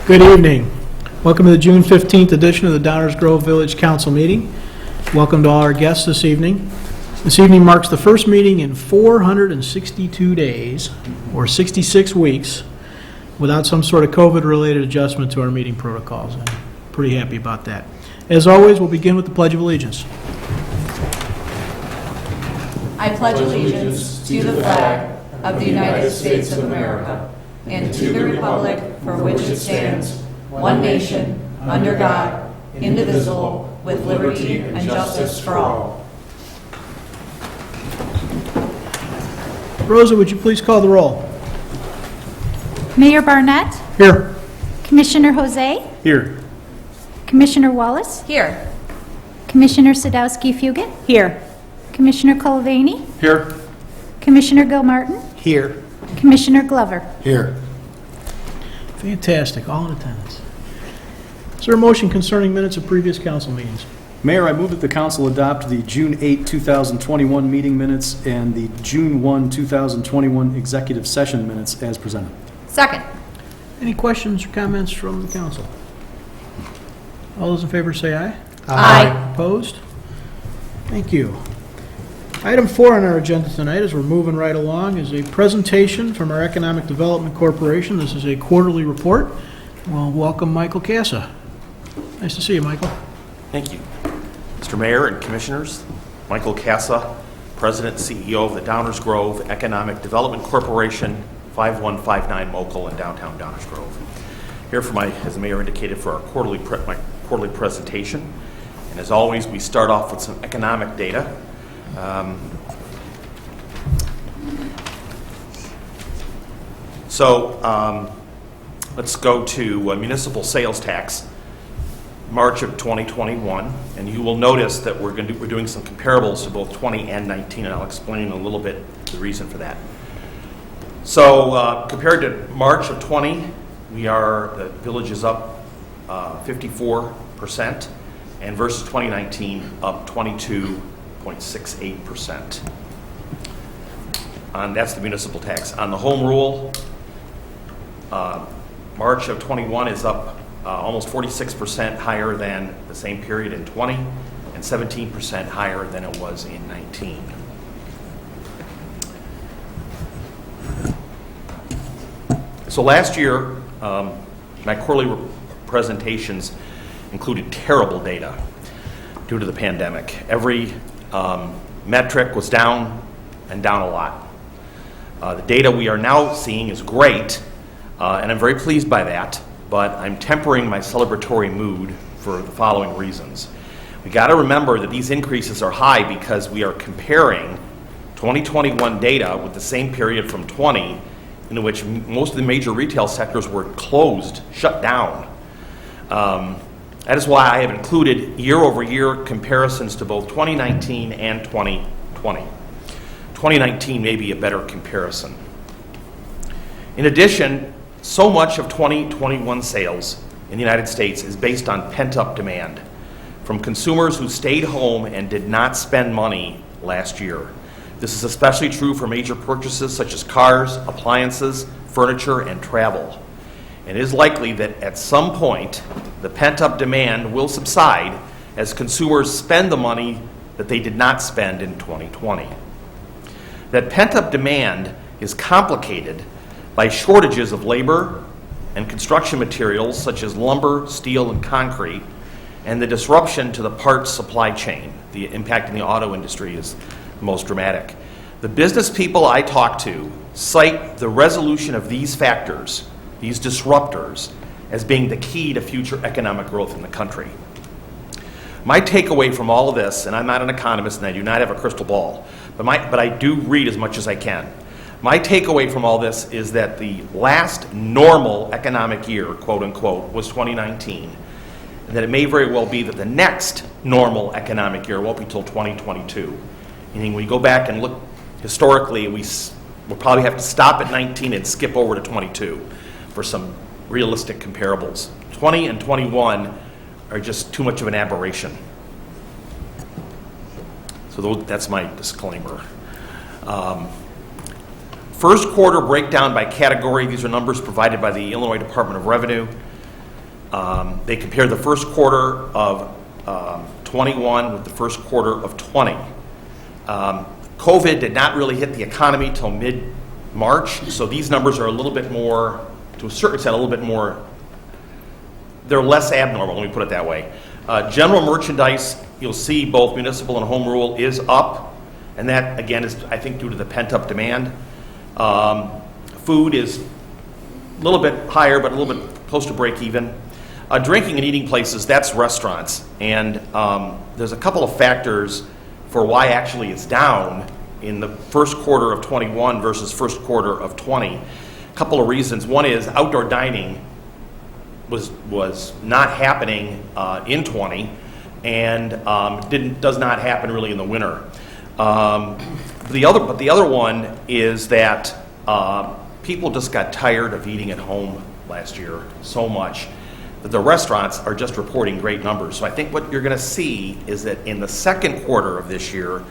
Good evening. Welcome to the June 15th edition of the Downers Grove Village Council meeting. Welcome to all our guests this evening. This evening marks the first meeting in 462 days, or 66 weeks, without some sort of COVID-related adjustment to our meeting protocols. I'm pretty happy about that. As always, we'll begin with the Pledge of Allegiance. I pledge allegiance to the flag of the United States of America and to the republic for which it stands, one nation, under God, indivisible, with liberty and justice for all. Rosa, would you please call the roll? Mayor Barnett, Here. Commissioner Jose, Here. Commissioner Wallace, Here. Commissioner Sadowski-Fugit, Here. Commissioner Culvaney, Here. Commissioner Gilmartin, Here. Commissioner Glover. Here. Fantastic. All in attendance. Is there a motion concerning minutes of previous council meetings? Mayor, I move that the council adopt the June 8, 2021 meeting minutes and the June 1, 2021 executive session minutes as presented. Second. Any questions or comments from the council? All those in favor say aye. Aye. Opposed? Thank you. Item 4 on our agenda tonight, as we're moving right along, is a presentation from our Economic Development Corporation. This is a quarterly report. We'll welcome Michael Casa. Nice to see you, Michael. Thank you. Mr. Mayor and Commissioners, Michael Casa, President and CEO of the Downers Grove Economic Development Corporation, 5159 Mokel in downtown Downers Grove. Here for as the Mayor indicated, for our quarterly presentation. And as always, we start off with some economic data. Let's go to municipal sales tax, March of 2021, and you will notice that we're doing some comparables to both 20 and 19, and I'll explain a little bit the reason for that. So compared to March of 20, the village is up 54%, and versus 2019 up 22.68%. That's the municipal tax. On the home rule, March of 21 is up almost 46% higher than the same period in 20 and 17% higher than it was in 19. So last year, my quarterly presentations included terrible data due to the pandemic. Every metric was down and down a lot. The data we are now seeing is great, and I'm very pleased by that, but I'm tempering my celebratory mood for the following reasons. We got to remember that these increases are high because we are comparing 2021 data with the same period from 20, in which most of the major retail sectors were closed, shut down. That is why I have included year-over-year comparisons to both 2019 and 2020. 2019 may be a better comparison. In addition, so much of 2021 sales in the United States is based on pent-up demand from consumers who stayed home and did not spend money last year. This is especially true for major purchases such as cars, appliances, furniture, and travel. And it is likely that at some point, the pent-up demand will subside as consumers spend the money that they did not spend in 2020. That pent-up demand is complicated by shortages of labor and construction materials such as lumber, steel, and concrete, and the disruption to the parts supply chain. The impact in the auto industry is the most dramatic. The business people I talk to cite the resolution of these factors, these disruptors, as being the key to future economic growth in the country. My takeaway from all of this, and I'm not an economist and I do not have a crystal ball, but I do read as much as I can. My takeaway from all this is that the last normal economic year, quote unquote, was 2019, and that it may very well be that the next normal economic year won't be until 2022. Meaning when you go back and look historically, we'll probably have to stop at 19 and skip over to 22 for some realistic comparables. 20 and 21 are just too much of an aberration. So that's my disclaimer. First quarter breakdown by category. These are numbers provided by the Illinois Department of Revenue. They compare the first quarter of 21 with the first quarter of 20. COVID did not really hit the economy till mid-March, so these numbers are a little bit more, to a certain extent, a little bit more, they're less abnormal, let me put it that way. General merchandise, you'll see both municipal and home rule is up, and that, again, is, I think, due to the pent-up demand. Food is a little bit higher, but a little bit close to break even. Drinking and eating places, that's restaurants, and there's a couple of factors for why actually it's down in the first quarter of 21 versus first quarter of 20. A couple of reasons. One is outdoor dining was not happening in 20 and does not happen really in the winter. But the other one is that people just got tired of eating at home last year so much that the restaurants are just reporting great numbers. So I think what you're going to see is that in the second quarter of this year,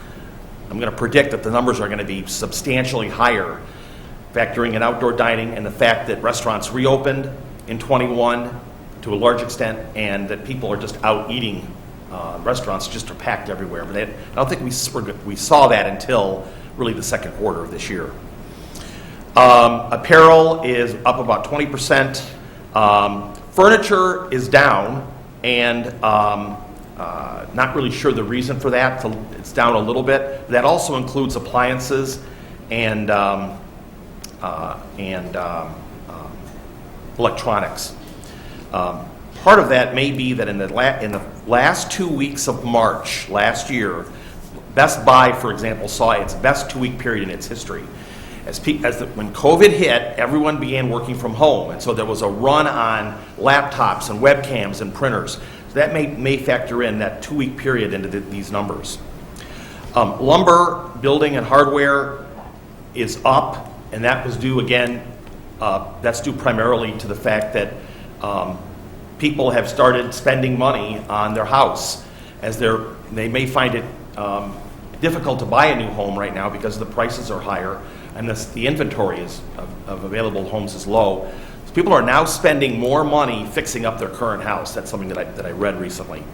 I'm going to predict that the numbers are going to be substantially higher, factoring in outdoor dining and the fact that restaurants reopened in 21 to a large extent, and that people are just out eating. Restaurants just are packed everywhere. But I don't think we saw that until really the second quarter of this year. Apparel is up about 20%. Furniture is down, and not really sure the reason for that. It's down a little bit. That also includes appliances and electronics. Part of that may be that in the last 2 weeks of March last year, Best Buy, for example, saw its best 2-week period in its history. When COVID hit, everyone began working from home, and so there was a run on laptops and webcams and printers. So that may factor in that 2-week period into these numbers. Lumber, building, and hardware is up, and that was due again. That's due primarily to the fact that people have started spending money on their house, as they may find it difficult to buy a new home right now because the prices are higher and the inventory of available homes is low. So people are now spending more money fixing up their current house. That's something that I read recently.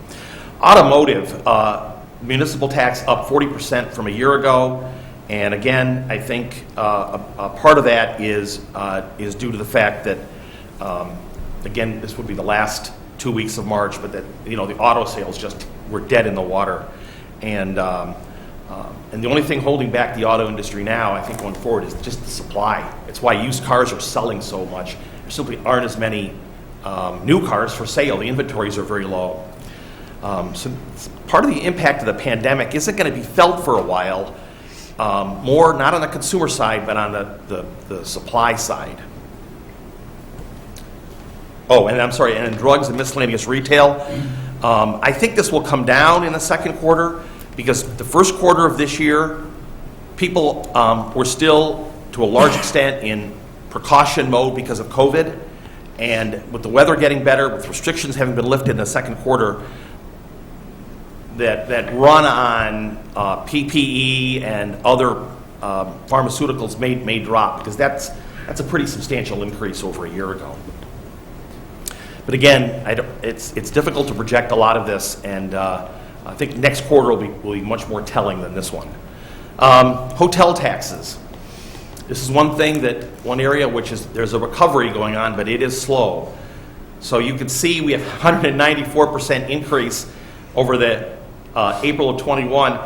Automotive, municipal tax up 40% from a year ago. And again, I think a part of that is due to the fact that, again, this would be the last 2 weeks of March, but that the auto sales just were dead in the water, and the only thing holding back the auto industry now, I think, going forward, is just the supply. It's why used cars are selling so much. There simply aren't as many new cars for sale. The inventories are very low. So part of the impact of the pandemic isn't going to be felt for a while. More not on the consumer side, but on the supply side. Oh, and I'm sorry, and in drugs and miscellaneous retail, I think this will come down in the second quarter because the first quarter of this year, people were still, to a large extent, in precaution mode because of COVID. And with the weather getting better, with restrictions having been lifted in the second quarter, that run on PPE and other pharmaceuticals may drop, because that's a pretty substantial increase over a year ago. But again, it's difficult to project a lot of this, and I think next quarter will be much more telling than this one. Hotel taxes. This is one area which there's a recovery going on, but it is slow. So you can see we have 194% increase over the April of 21.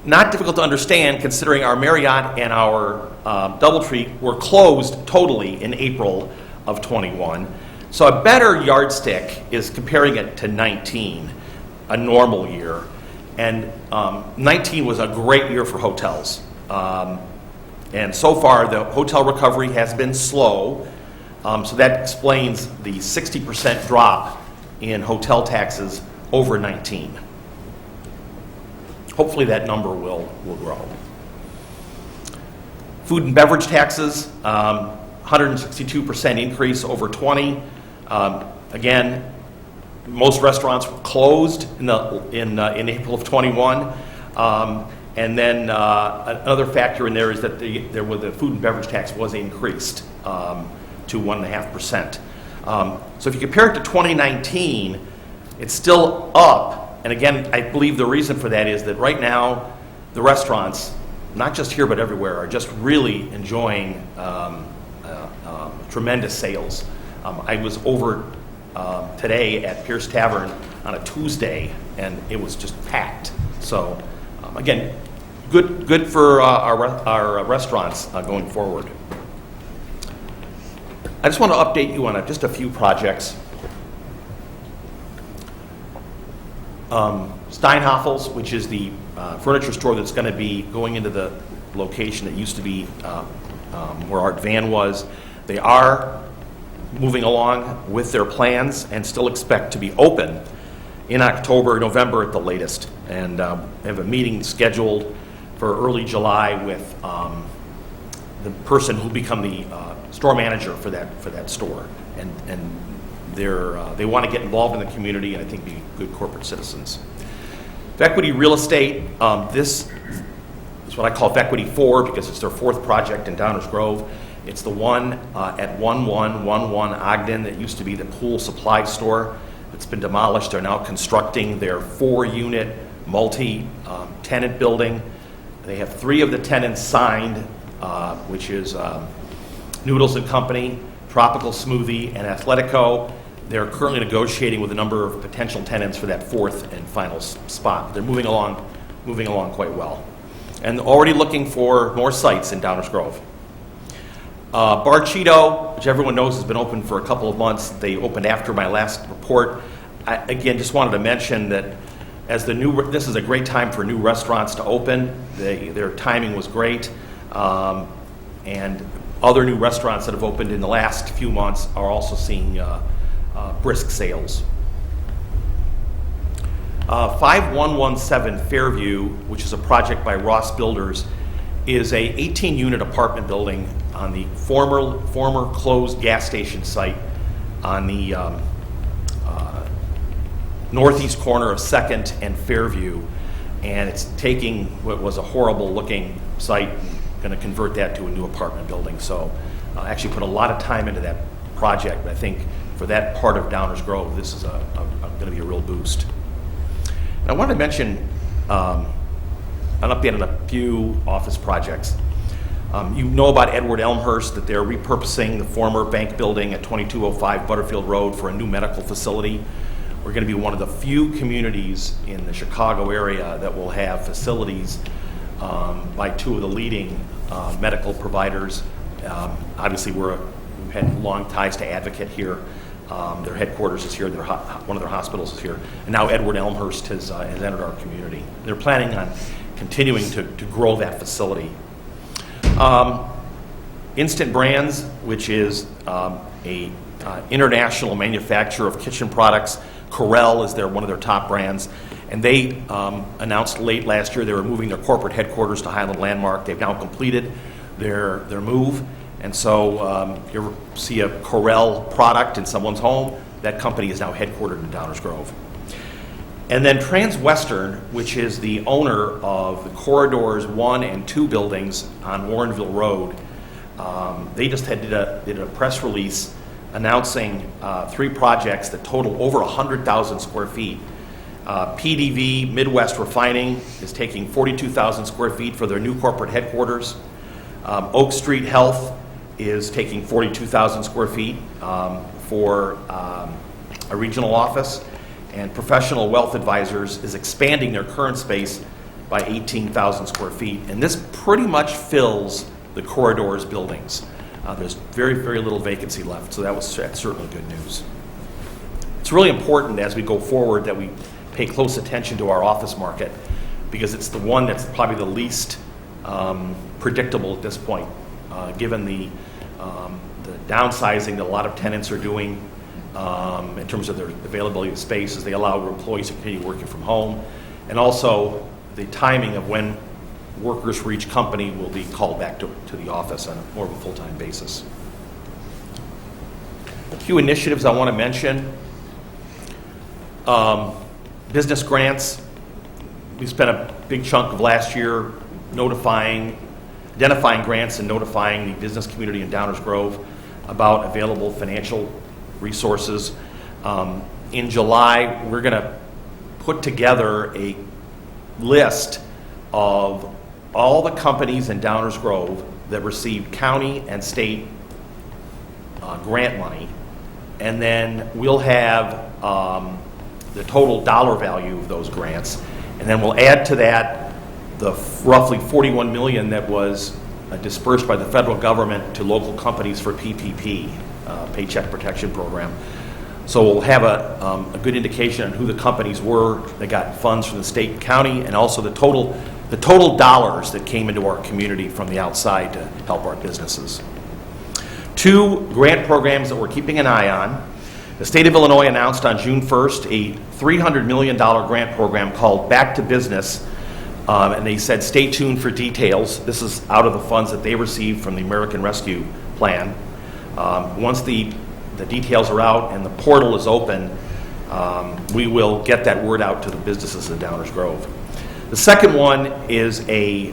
Not difficult to understand, considering our Marriott and our DoubleTree were closed totally in April of 21. So a better yardstick is comparing it to 19, a normal year. And 19 was a great year for hotels. And so far, the hotel recovery has been slow. So that explains the 60% drop in hotel taxes over 19. Hopefully that number will grow. Food and beverage taxes, 162% increase over 20. Again, most restaurants were closed in April of 21. And then another factor in there is that the food and beverage tax was increased to 1.5%. So if you compare it to 2019, it's still up. And again, I believe the reason for that is that right now, the restaurants, not just here but everywhere, are just really enjoying tremendous sales. I was over today at Pierce Tavern on a Tuesday, and it was just packed. So again, good for our restaurants going forward. I just want to update you on just a few projects. Steinhoffel's, which is the furniture store that's going to be going into the location that used to be where Art Van was. They are moving along with their plans and still expect to be open in October, November at the latest. And they have a meeting scheduled for early July with the person who'll become the store manager for that store. And they want to get involved in the community and I think be good corporate citizens. Equity Real Estate, this is what I call Equity 4 because it's their fourth project in Downers Grove. It's the one at 1111 Ogden that used to be the pool supply store. It's been demolished. They're now constructing their 4-unit multi-tenant building. They have 3 of the tenants signed, which is Noodles & Company, Tropical Smoothie, and Athletico. They're currently negotiating with a number of potential tenants for that 4th and final spot. They're moving along quite well. And already looking for more sites in Downers Grove. Bar Cheeto, which everyone knows has been open for a couple of months. They opened after my last report. I, again, just wanted to mention that as this is a great time for new restaurants to open. Their timing was great. And other new restaurants that have opened in the last few months are also seeing brisk sales. 5117 Fairview, which is a project by Ross Builders, is a 18-unit apartment building on the former closed gas station site on the northeast corner of 2nd and Fairview. And it's taking what was a horrible looking site and going to convert that to a new apartment building. So actually put a lot of time into that project. But I think for that part of Downers Grove, this is going to be a real boost. And I wanted to mention an update on a few office projects. You know about Edward Elmhurst, that they're repurposing the former bank building at 2205 Butterfield Road for a new medical facility. We're going to be one of the few communities in the Chicago area that will have facilities by 2 of the leading medical providers. Obviously, we've had long ties to Advocate here. Their headquarters is here, one of their hospitals is here. And now Edward Elmhurst has entered our community. They're planning on continuing to grow that facility. Instant Brands, which is a international manufacturer of kitchen products. Corel is one of their top brands. And they announced late last year they were moving their corporate headquarters to Highland Landmark. They've now completed their move. And so if you ever see a Corel product in someone's home, that company is now headquartered in Downers Grove. And then Transwestern, which is the owner of the Corridors 1 and 2 buildings on Warrenville Road, they just did a press release announcing 3 projects that total over 100,000 square feet. PDV Midwest Refining is taking 42,000 square feet for their new corporate headquarters. Oak Street Health is taking 42,000 square feet for a regional office. And Professional Wealth Advisors is expanding their current space by 18,000 square feet. And this pretty much fills the Corridors buildings. There's very, very little vacancy left, so that's certainly good news. It's really important as we go forward that we pay close attention to our office market because it's the one that's probably the least predictable at this point, given the downsizing that a lot of tenants are doing in terms of their availability of space as they allow employees to continue working from home, and also the timing of when workers for each company will be called back to the office on more of a full-time basis. A few initiatives I want to mention. Business grants. We spent a big chunk of last year identifying grants and notifying the business community in Downers Grove about available financial resources. In July, we're going to put together a list of all the companies in Downers Grove that received county and state grant money, and then we'll have the total dollar value of those grants, and then we'll add to that the roughly $41 million that was dispersed by the federal government to local companies for PPP, Paycheck Protection Program. So we'll have a good indication on who the companies were that got funds from the state and county, and also the total dollars that came into our community from the outside to help our businesses. 2 grant programs that we're keeping an eye on. The state of Illinois announced on June 1st a $300 million grant program called Back to Business, and they said stay tuned for details. This is out of the funds that they received from the American Rescue Plan. Once the details are out and the portal is open, we will get that word out to the businesses in Downers Grove. The second one is a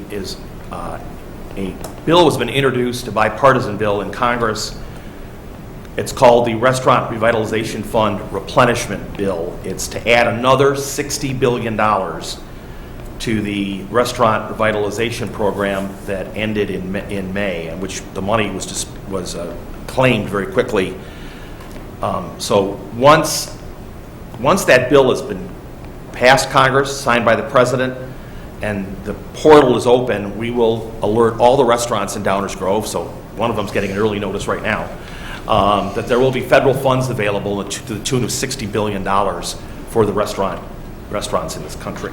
bill that's been introduced, a bipartisan bill in Congress. It's called the Restaurant Revitalization Fund Replenishment Bill. It's to add another $60 billion to the Restaurant Revitalization Program that ended in May, and which the money was claimed very quickly. So once that bill has been passed Congress, signed by the President, and the portal is open, we will alert all the restaurants in Downers Grove, so one of them's getting an early notice right now, that there will be federal funds available to the tune of $60 billion for the restaurants in this country.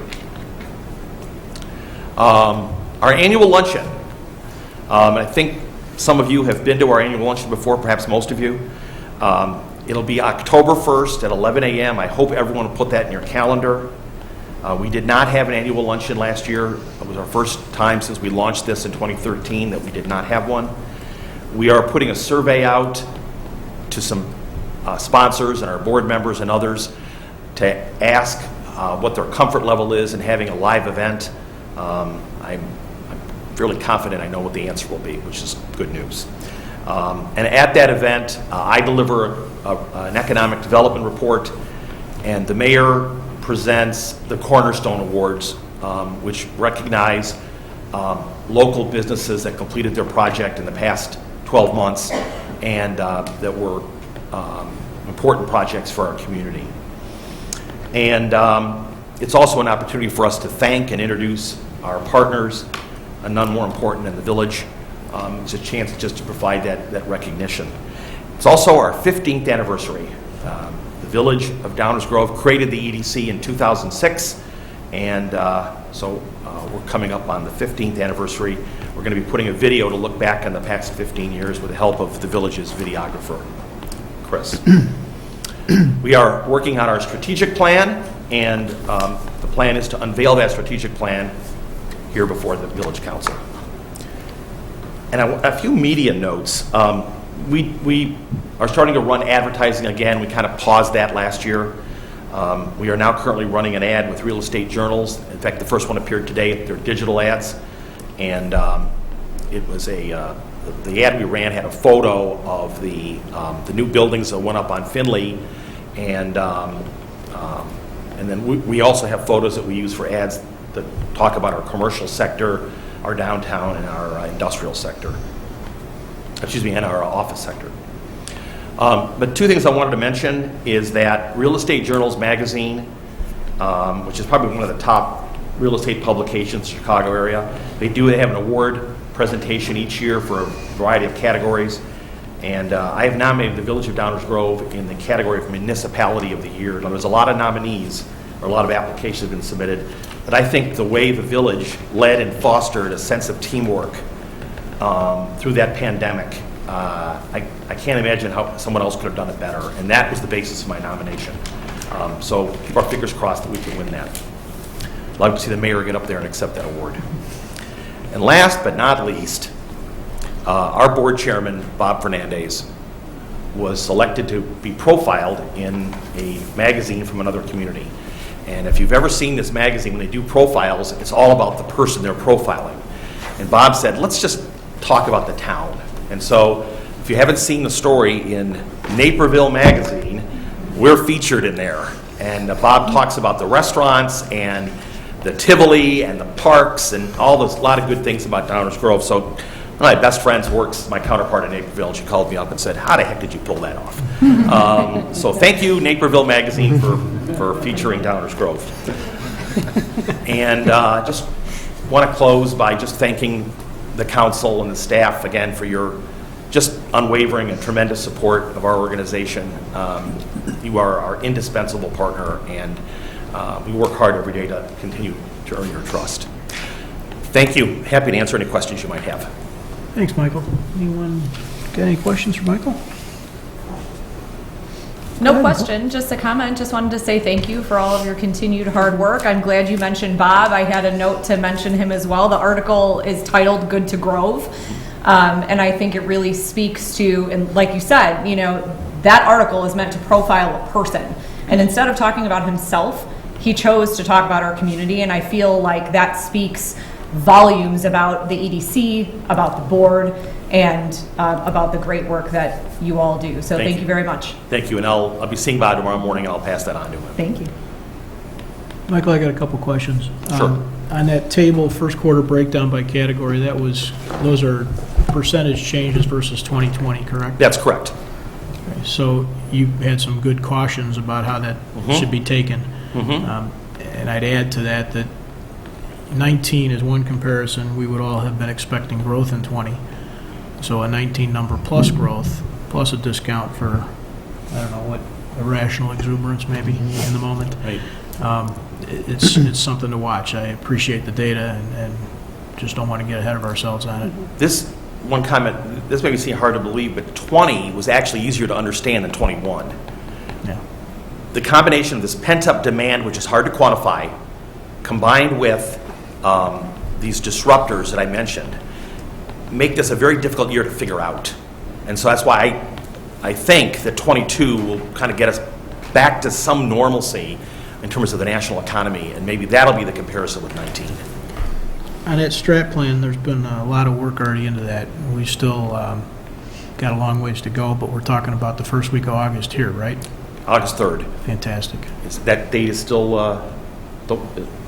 Our annual luncheon. I think some of you have been to our annual luncheon before, perhaps most of you. It'll be October 1st at 11 a.m. I hope everyone will put that in your calendar. We did not have an annual luncheon last year. It was our first time since we launched this in 2013 that we did not have one. We are putting a survey out to some sponsors and our board members and others to ask what their comfort level is in having a live event. I'm fairly confident I know what the answer will be, which is good news. And at that event, I deliver an economic development report, and the mayor presents the Cornerstone Awards, which recognize local businesses that completed their project in the past 12 months and that were important projects for our community. And it's also an opportunity for us to thank and introduce our partners, and none more important than the village. It's a chance just to provide that recognition. It's also our 15th anniversary. The village of Downers Grove created the EDC in 2006, and so we're coming up on the 15th anniversary. We're going to be putting a video to look back on the past 15 years with the help of the village's videographer, Chris. We are working on our strategic plan, and the plan is to unveil that strategic plan here before the village council. And a few media notes. We are starting to run advertising again. We kind of paused that last year. We are now currently running an ad with real estate journals. In fact, the first one appeared today. They're digital ads. And it was the ad we ran had a photo of the new buildings that went up on Finley. And then we also have photos that we use for ads that talk about our commercial sector, our downtown, and our industrial sector. And our office sector. But two things I wanted to mention is that Real Estate Journals magazine, which is probably one of the top real estate publications in the Chicago area, they have an award presentation each year for a variety of categories. And I have nominated the Village of Downers Grove in the category of Municipality of the Year. Now, there's a lot of nominees, or a lot of applications have been submitted, but I think the way the village led and fostered a sense of teamwork through that pandemic, I can't imagine how someone else could have done it better, and that was the basis of my nomination. So keep our fingers crossed that we can win that. I'd love to see the mayor get up there and accept that award. And last but not least, our board chairman, Bob Fernandez, was selected to be profiled in a magazine from another community. And if you've ever seen this magazine, when they do profiles, it's all about the person they're profiling. And Bob said, let's just talk about the town. And so if you haven't seen the story in Naperville Magazine, we're featured in there. And Bob talks about the restaurants and the Tivoli and the parks and all those, a lot of good things about Downers Grove. So one of my best friends works, my counterpart in Naperville, and she called me up and said, how the heck did you pull that off? So thank you, Naperville Magazine, for featuring Downers Grove. And just want to close by just thanking the council and the staff again for your just unwavering and tremendous support of our organization. You are our indispensable partner, and we work hard every day to continue to earn your trust. Thank you. Happy to answer any questions you might have. Thanks, Michael. Anyone got any questions for Michael? No question, just a comment. Just wanted to say thank you for all of your continued hard work. I'm glad you mentioned Bob. I had a note to mention him as well. The article is titled Good to Grove. And I think it really speaks to, and like you said, you know, that article is meant to profile a person. And instead of talking about himself, he chose to talk about our community. And I feel like that speaks volumes about the EDC, about the board, and about the great work that you all do. So thank you very much. Thank you, and I'll be seeing Bob tomorrow morning, and I'll pass that on to him. Thank you. Michael, I got a couple questions. Sure. On that table, first quarter breakdown by category, those are percentage changes versus 2020, correct? That's correct. Okay, so you had some good cautions about how that should be taken. And I'd add to that 19 is one comparison. We would all have been expecting growth in 20. So a 19 number plus growth, plus a discount for, I don't know, what irrational exuberance maybe in the moment. Right. It's something to watch. I appreciate the data and just don't want to get ahead of ourselves on it. This one comment, this may seem hard to believe, but 20 was actually easier to understand than 21. Yeah. The combination of this pent-up demand, which is hard to quantify, combined with these disruptors that I mentioned, make this a very difficult year to figure out. And so that's why I think that 22 will kind of get us back to some normalcy in terms of the national economy, and maybe that'll be the comparison with 19. On that strat plan, there's been a lot of work already into that. We still got a long ways to go, but we're talking about the first week of August here, right? August 3rd. Fantastic. That date is still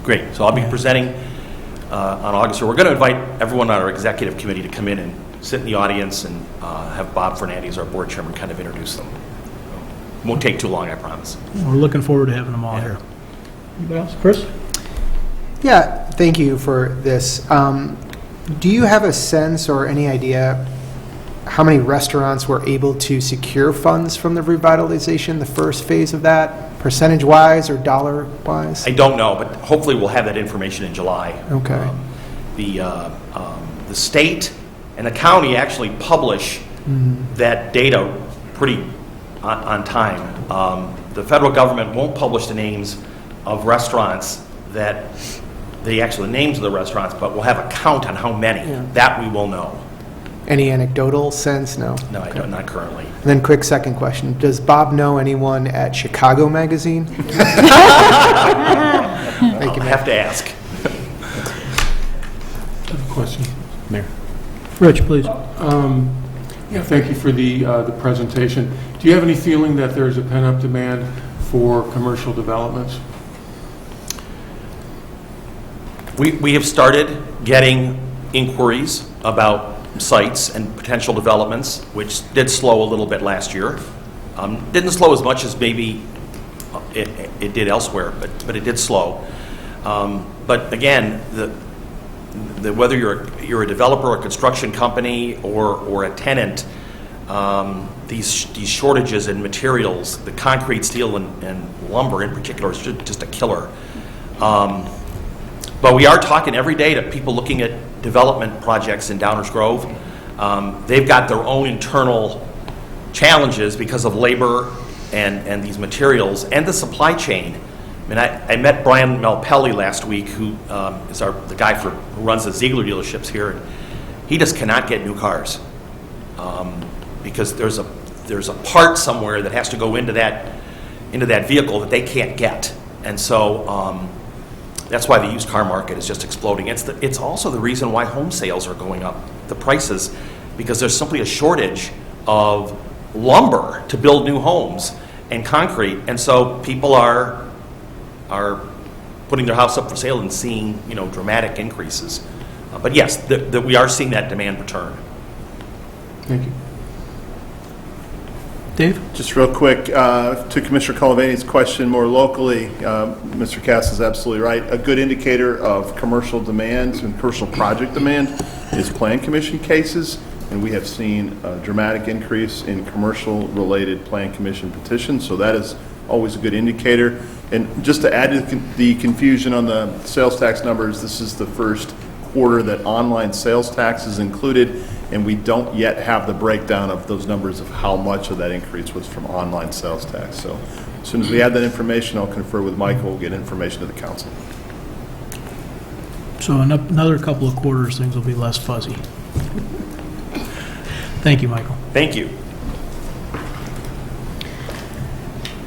great. So I'll be presenting on August 3rd. We're going to invite everyone on our executive committee to come in and sit in the audience and have Bob Fernandes, our board chairman, kind of introduce them. Won't take too long, I promise. We're looking forward to having them all here. Anybody else? Chris? Yeah, thank you for this. Do you have a sense or any idea how many restaurants were able to secure funds from the revitalization, the first phase of that, percentage-wise or dollar-wise? I don't know, but hopefully we'll have that information in July. Okay. The state and the county actually publish that data pretty on time. The federal government won't publish the names of restaurants that the names of the restaurants, but we'll have a count on how many. Yeah. That we will know. Any anecdotal sense? No? No, I don't, not currently. And then quick second question. Does Bob know anyone at Chicago Magazine? I'll have to ask. Question, Mayor. Rich, please. Yeah, thank you for the presentation. Do you have any feeling that there's a pent-up demand for commercial developments? We have started getting inquiries about sites and potential developments, which did slow a little bit last year. Didn't slow as much as maybe it did elsewhere, but it did slow. But again, whether you're a developer or a construction company or a tenant, these shortages in materials, the concrete, steel, and lumber in particular is just a killer. But we are talking every day to people looking at development projects in Downers Grove. They've got their own internal challenges because of labor and these materials and the supply chain. I mean, I met Brian Malpelli last week, who is the guy who runs the Ziegler dealerships here. And he just cannot get new cars because there's a part somewhere that has to go into that vehicle that they can't get, and so that's why the used car market is just exploding. It's also the reason why home sales are going up, the prices, because there's simply a shortage of lumber to build new homes and concrete, and so people are putting their house up for sale and seeing, dramatic increases. But yes, we are seeing that demand return. Thank you. Dave? Just real quick, to Commissioner Cullivan's question more locally, Mr. Cass is absolutely right. A good indicator of commercial demand and commercial project demand is Plan Commission cases, and we have seen a dramatic increase in commercial-related Plan Commission petitions, so that is always a good indicator. And just to add to the confusion on the sales tax numbers, this is the first quarter that online sales tax is included, and we don't yet have the breakdown of those numbers of how much of that increase was from online sales tax. So as soon as we have that information, I'll confer with Michael, we'll get information to the council. So another couple of quarters, things will be less fuzzy. Thank you, Michael. Thank you.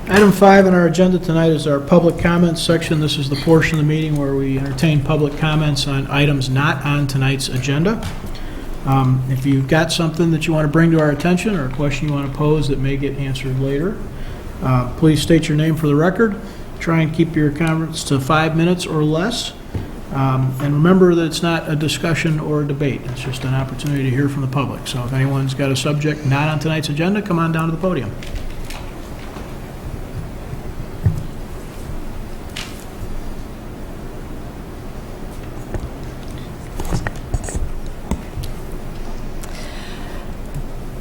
Item 5 on our agenda tonight is our public comments section. This is the portion of the meeting where we entertain public comments on items not on tonight's agenda. If you've got something that you want to bring to our attention or a question you want to pose that may get answered later, please state your name for the record. Try and keep your comments to 5 minutes or less. And remember that it's not a discussion or a debate. It's just an opportunity to hear from the public. So if anyone's got a subject not on tonight's agenda, come on down to the podium.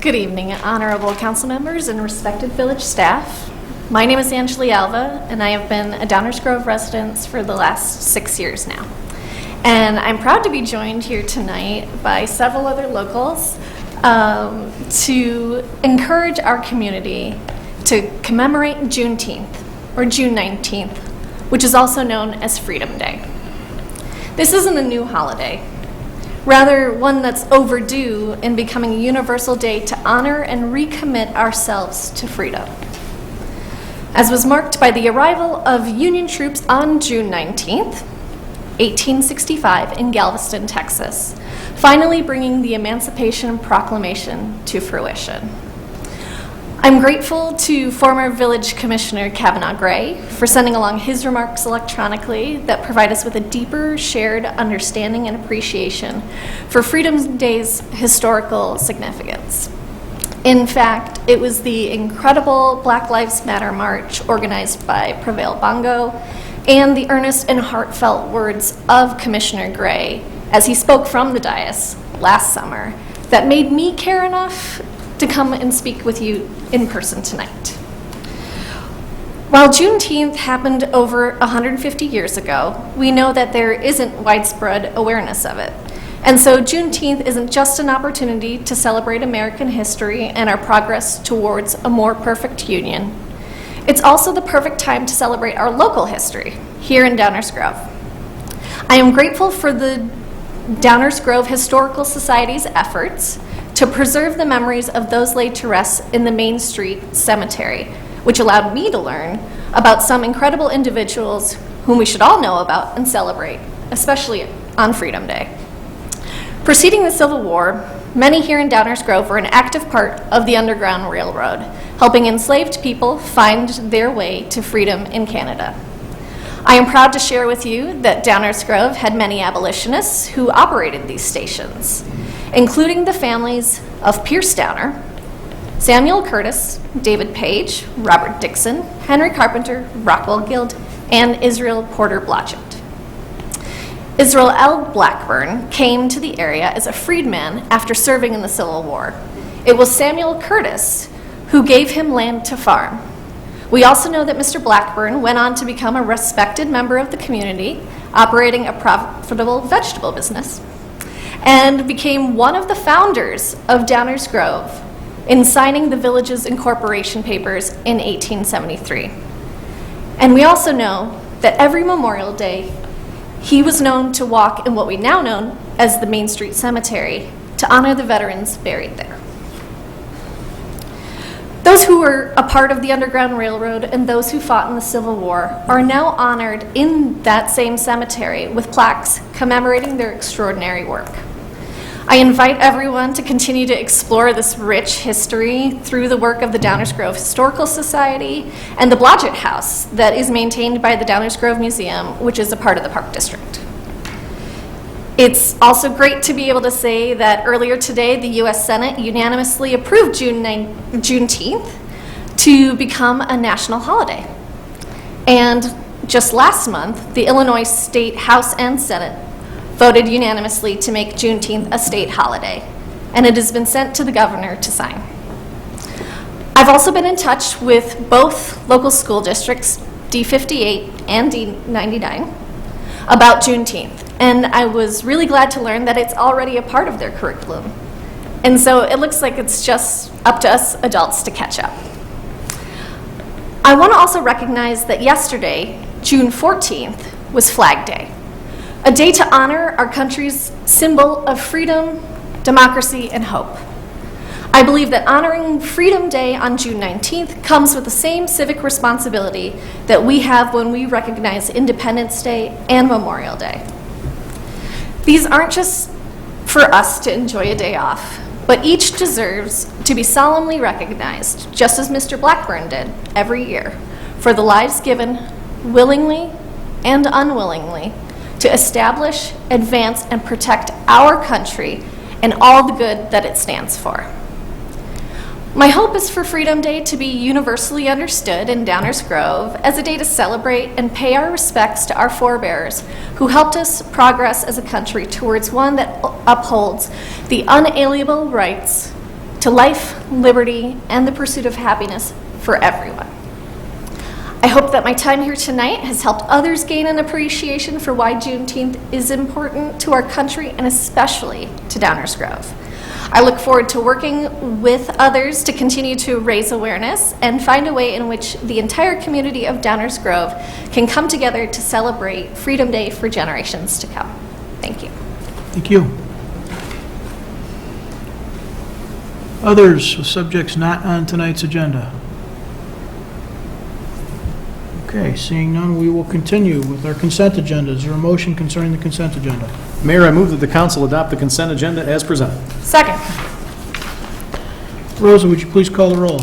Good evening, honorable council members and respected village staff. My name is Angeli Alva, and I have been a Downers Grove resident for the last 6 years now. And I'm proud to be joined here tonight by several other locals to encourage our community to commemorate Juneteenth, or June 19th, which is also known as Freedom Day. This isn't a new holiday. Rather, one that's overdue in becoming a universal day to honor and recommit ourselves to freedom. As was marked by the arrival of Union troops on June 19th, 1865 in Galveston, Texas, finally bringing the Emancipation Proclamation to fruition. I'm grateful to former Village Commissioner Kavanaugh Gray for sending along his remarks electronically that provide us with a deeper shared understanding and appreciation for Freedom Day's historical significance. In fact, it was the incredible Black Lives Matter march organized by Prevail Bongo and the earnest and heartfelt words of Commissioner Gray as he spoke from the dais last summer that made me care enough to come and speak with you in person tonight. While Juneteenth happened over 150 years ago, we know that there isn't widespread awareness of it. And so Juneteenth isn't just an opportunity to celebrate American history and our progress towards a more perfect union. It's also the perfect time to celebrate our local history here in Downers Grove. I am grateful for the Downers Grove Historical Society's efforts to preserve the memories of those laid to rest in the Main Street Cemetery, which allowed me to learn about some incredible individuals whom we should all know about and celebrate, especially on Freedom Day. Preceding the Civil War, many here in Downers Grove were an active part of the Underground Railroad, helping enslaved people find their way to freedom in Canada. I am proud to share with you that Downers Grove had many abolitionists who operated these stations, including the families of Pierce Downer, Samuel Curtis, David Page, Robert Dixon, Henry Carpenter, Rockwell Guild, and Israel Porter Blodgett. Israel L. Blackburn came to the area as a freedman after serving in the Civil War. It was Samuel Curtis who gave him land to farm. We also know that Mr. Blackburn went on to become a respected member of the community, operating a profitable vegetable business, and became one of the founders of Downers Grove in signing the village's incorporation papers in 1873. And we also know that every Memorial Day, he was known to walk in what we now know as the Main Street Cemetery to honor the veterans buried there. Those who were a part of the Underground Railroad and those who fought in the Civil War are now honored in that same cemetery with plaques commemorating their extraordinary work. I invite everyone to continue to explore this rich history through the work of the Downers Grove Historical Society and the Blodgett House that is maintained by the Downers Grove Museum, which is a part of the Park District. It's also great to be able to say that earlier today, the U.S. Senate unanimously approved Juneteenth to become a national holiday. And just last month, the Illinois State House and Senate voted unanimously to make Juneteenth a state holiday, and it has been sent to the governor to sign. I've also been in touch with both local school districts, D58 and D99, about Juneteenth, and I was really glad to learn that it's already a part of their curriculum. And so it looks like it's just up to us adults to catch up. I want to also recognize that yesterday, June 14th, was Flag Day, a day to honor our country's symbol of freedom, democracy, and hope. I believe that honoring Freedom Day on June 19th comes with the same civic responsibility that we have when we recognize Independence Day and Memorial Day. These aren't just for us to enjoy a day off, but each deserves to be solemnly recognized, just as Mr. Blackburn did every year, for the lives given willingly and unwillingly to establish, advance, and protect our country and all the good that it stands for. My hope is for Freedom Day to be universally understood in Downers Grove as a day to celebrate and pay our respects to our forebears who helped us progress as a country towards one that upholds the unalienable rights to life, liberty, and the pursuit of happiness for everyone. I hope that my time here tonight has helped others gain an appreciation for why Juneteenth is important to our country and especially to Downers Grove. I look forward to working with others to continue to raise awareness and find a way in which the entire community of Downers Grove can come together to celebrate Freedom Day for generations to come. Thank you. Thank you. Others with subjects not on tonight's agenda? Okay, seeing none, we will continue with our consent agenda. Is there a motion concerning the consent agenda? Mayor, I move that the council adopt the consent agenda as presented. Second. Rosa, would you please call the roll?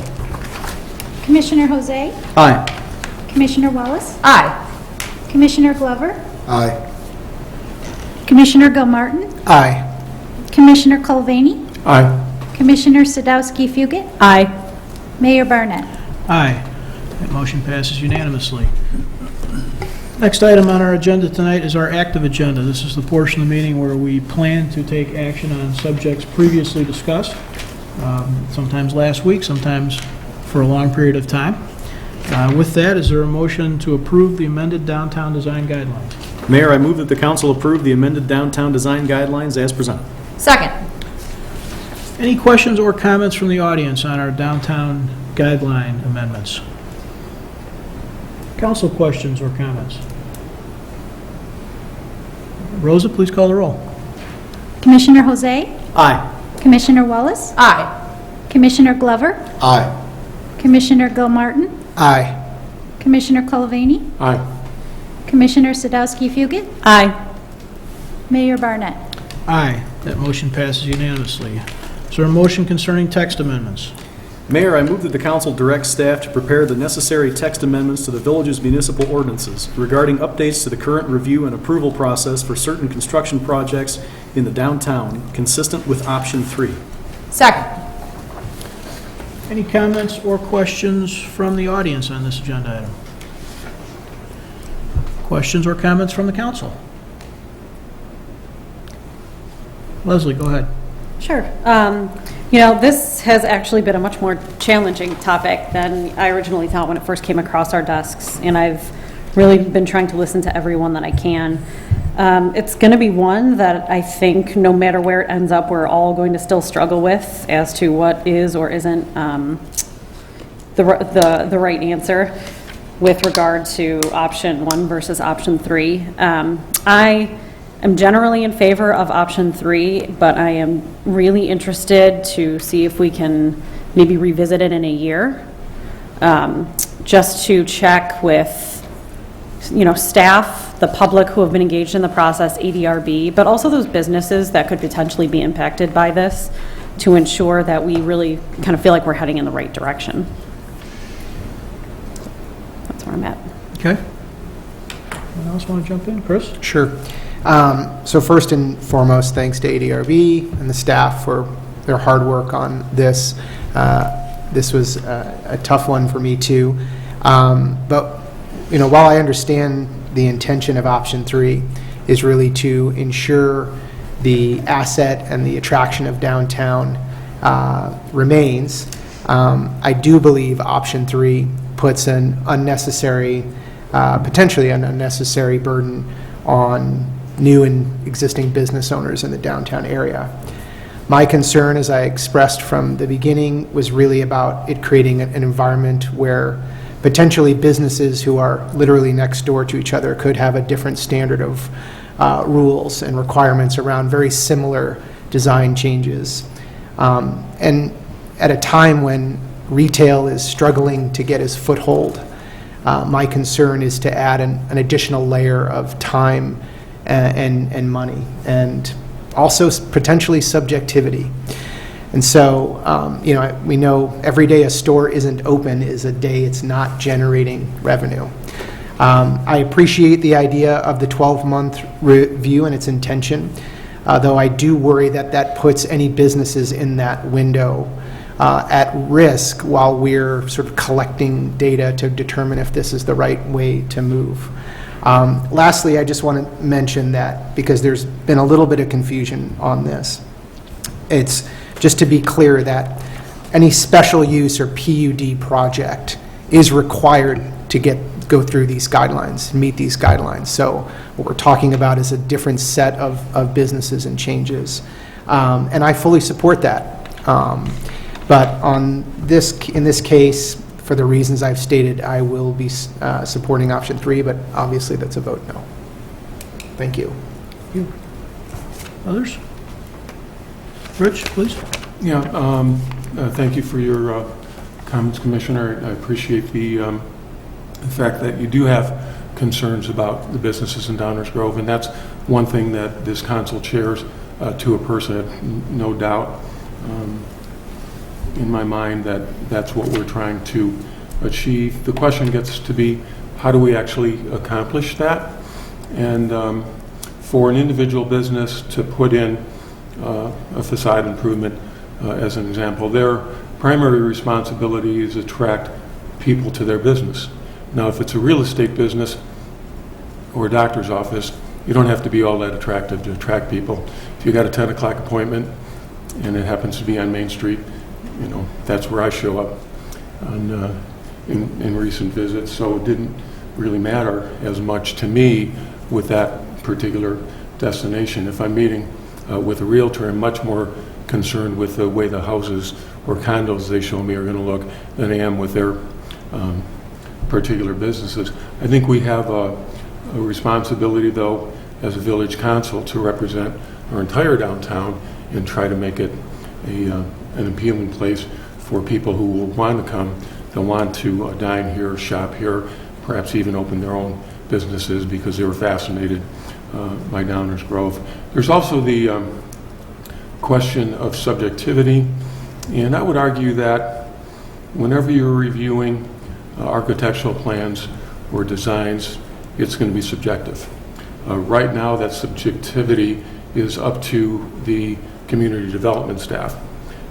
Commissioner Jose? Aye. Commissioner Wallace? Aye. Commissioner Glover? Aye. Commissioner Gilmartin? Aye. Commissioner Culvaney? Aye. Commissioner Sadowski-Fugit? Aye. Mayor Barnett? Aye. That motion passes unanimously. Next item on our agenda tonight is our active agenda. This is the portion of the meeting where we plan to take action on subjects previously discussed, sometimes last week, sometimes for a long period of time. With that, is there a motion to approve the amended downtown design guidelines? Mayor, I move that the council approve the amended downtown design guidelines as presented. Second. Any questions or comments from the audience on our downtown guideline amendments? Council questions or comments? Rosa, please call the roll. Commissioner Jose? Aye. Commissioner Wallace? Aye. Commissioner Glover? Aye. Commissioner Gilmartin? Aye. Commissioner Culvaney? Aye. Commissioner Sadowski-Fugit? Aye. Mayor Barnett? Aye. That motion passes unanimously. Is there a motion concerning text amendments? Mayor, I move that the council direct staff to prepare the necessary text amendments to the village's municipal ordinances regarding updates to the current review and approval process for certain construction projects in the downtown, consistent with option 3. Second. Any comments or questions from the audience on this agenda item? Questions or comments from the council? Leslie, go ahead. Sure. This has actually been a much more challenging topic than I originally thought when it first came across our desks, and I've really been trying to listen to everyone that I can. It's going to be one that I think no matter where it ends up, we're all going to still struggle with as to what is or isn't the right answer with regard to option 1 versus option 3. I'm generally in favor of option 3, but I am really interested to see if we can maybe revisit it in a year, just to check with, staff the public who have been engaged in the process, ADRB, but also those businesses that could potentially be impacted by this, to ensure that we really kind of feel like we're heading in the right direction. That's where I'm at. Okay. Anyone else want to jump in? Chris? Sure. So first and foremost, thanks to ADRB and the staff for their hard work on this. This was a tough one for me too. But, while I understand the intention of option 3 is really to ensure the asset and the attraction of downtown remains, I do believe option 3 puts an unnecessary, potentially an unnecessary burden on new and existing business owners in the downtown area. My concern, as I expressed from the beginning, was really about it creating an environment where potentially businesses who are literally next door to each other could have a different standard of rules and requirements around very similar design changes. And at a time when retail is struggling to get its foothold, my concern is to add an additional layer of time and money, and also potentially subjectivity. And so, we know every day a store isn't open is a day it's not generating revenue. I appreciate the idea of the 12-month review and its intention, though I do worry that that puts any businesses in that window at risk while we're sort of collecting data to determine if this is the right way to move. Lastly, I just want to mention that because there's been a little bit of confusion on this. It's just to be clear that any special use or PUD project is required to go through these guidelines, meet these guidelines. So what we're talking about is a different set of businesses and changes. And I fully support that. But in this case, for the reasons I've stated, I will be supporting option 3, but obviously that's a vote no. Thank you. Others? Rich, please. Yeah, thank you for your comments, Commissioner. I appreciate the fact that you do have concerns about the businesses in Downers Grove, and that's one thing that this council shares to a person, no doubt. In my mind, that's what we're trying to achieve. The question gets to be, how do we actually accomplish that? And for an individual business to put in a facade improvement, as an example, their primary responsibility is to attract people to their business. Now, if it's a real estate business or a doctor's office, you don't have to be all that attractive to attract people. If you got a 10 o'clock appointment and it happens to be on Main Street, that's where I show up in recent visits. So it didn't really matter as much to me with that particular destination. If I'm meeting with a realtor, I'm much more concerned with the way the houses or condos they show me are going to look than I am with their particular businesses. I think we have a responsibility, though, as a village council to represent our entire downtown and try to make it an appealing place for people who will want to come, they'll want to dine here, shop here, perhaps even open their own businesses because they were fascinated by Downers Grove. There's also the question of subjectivity, and I would argue that whenever you're reviewing architectural plans or designs, it's going to be subjective. Right now, that subjectivity is up to the community development staff,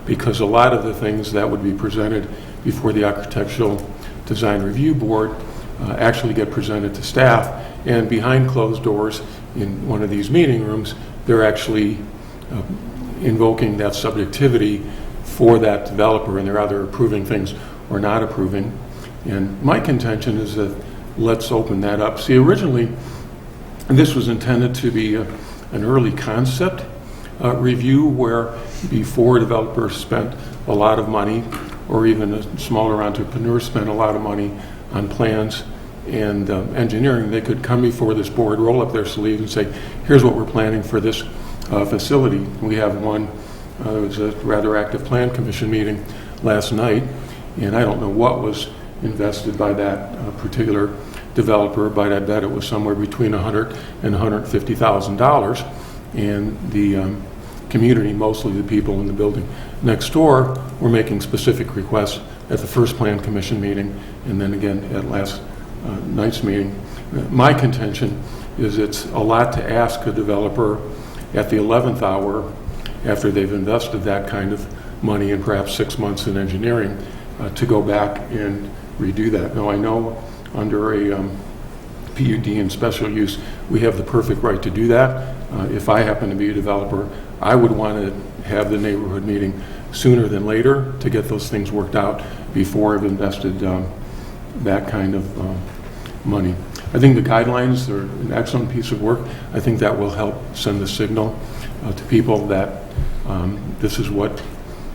because a lot of the things that would be presented before the Architectural Design Review Board actually get presented to staff, and behind closed doors in one of these meeting rooms, they're actually invoking that subjectivity for that developer, and they're either approving things or not approving. And my contention is that let's open that up. See, originally, this was intended to be an early concept review where before developers spent a lot of money, or even smaller entrepreneurs spent a lot of money on plans and engineering, they could come before this board, roll up their sleeves and say, here's what we're planning for this facility. We have one, it was a rather active plan commission meeting last night, and I don't know what was invested by that particular developer, but I bet it was somewhere between $100,000 and $150,000. And the community, mostly the people in the building next door, were making specific requests at the first Plan Commission meeting and then again at last night's meeting. My contention is it's a lot to ask a developer at the 11th hour after they've invested that kind of money and perhaps 6 months in engineering to go back and redo that. Now, I know under a PUD and special use, we have the perfect right to do that. If I happen to be a developer, I would want to have the neighborhood meeting sooner than later to get those things worked out before I've invested that kind of money. I think the guidelines are an excellent piece of work. I think that will help send the signal to people that this is what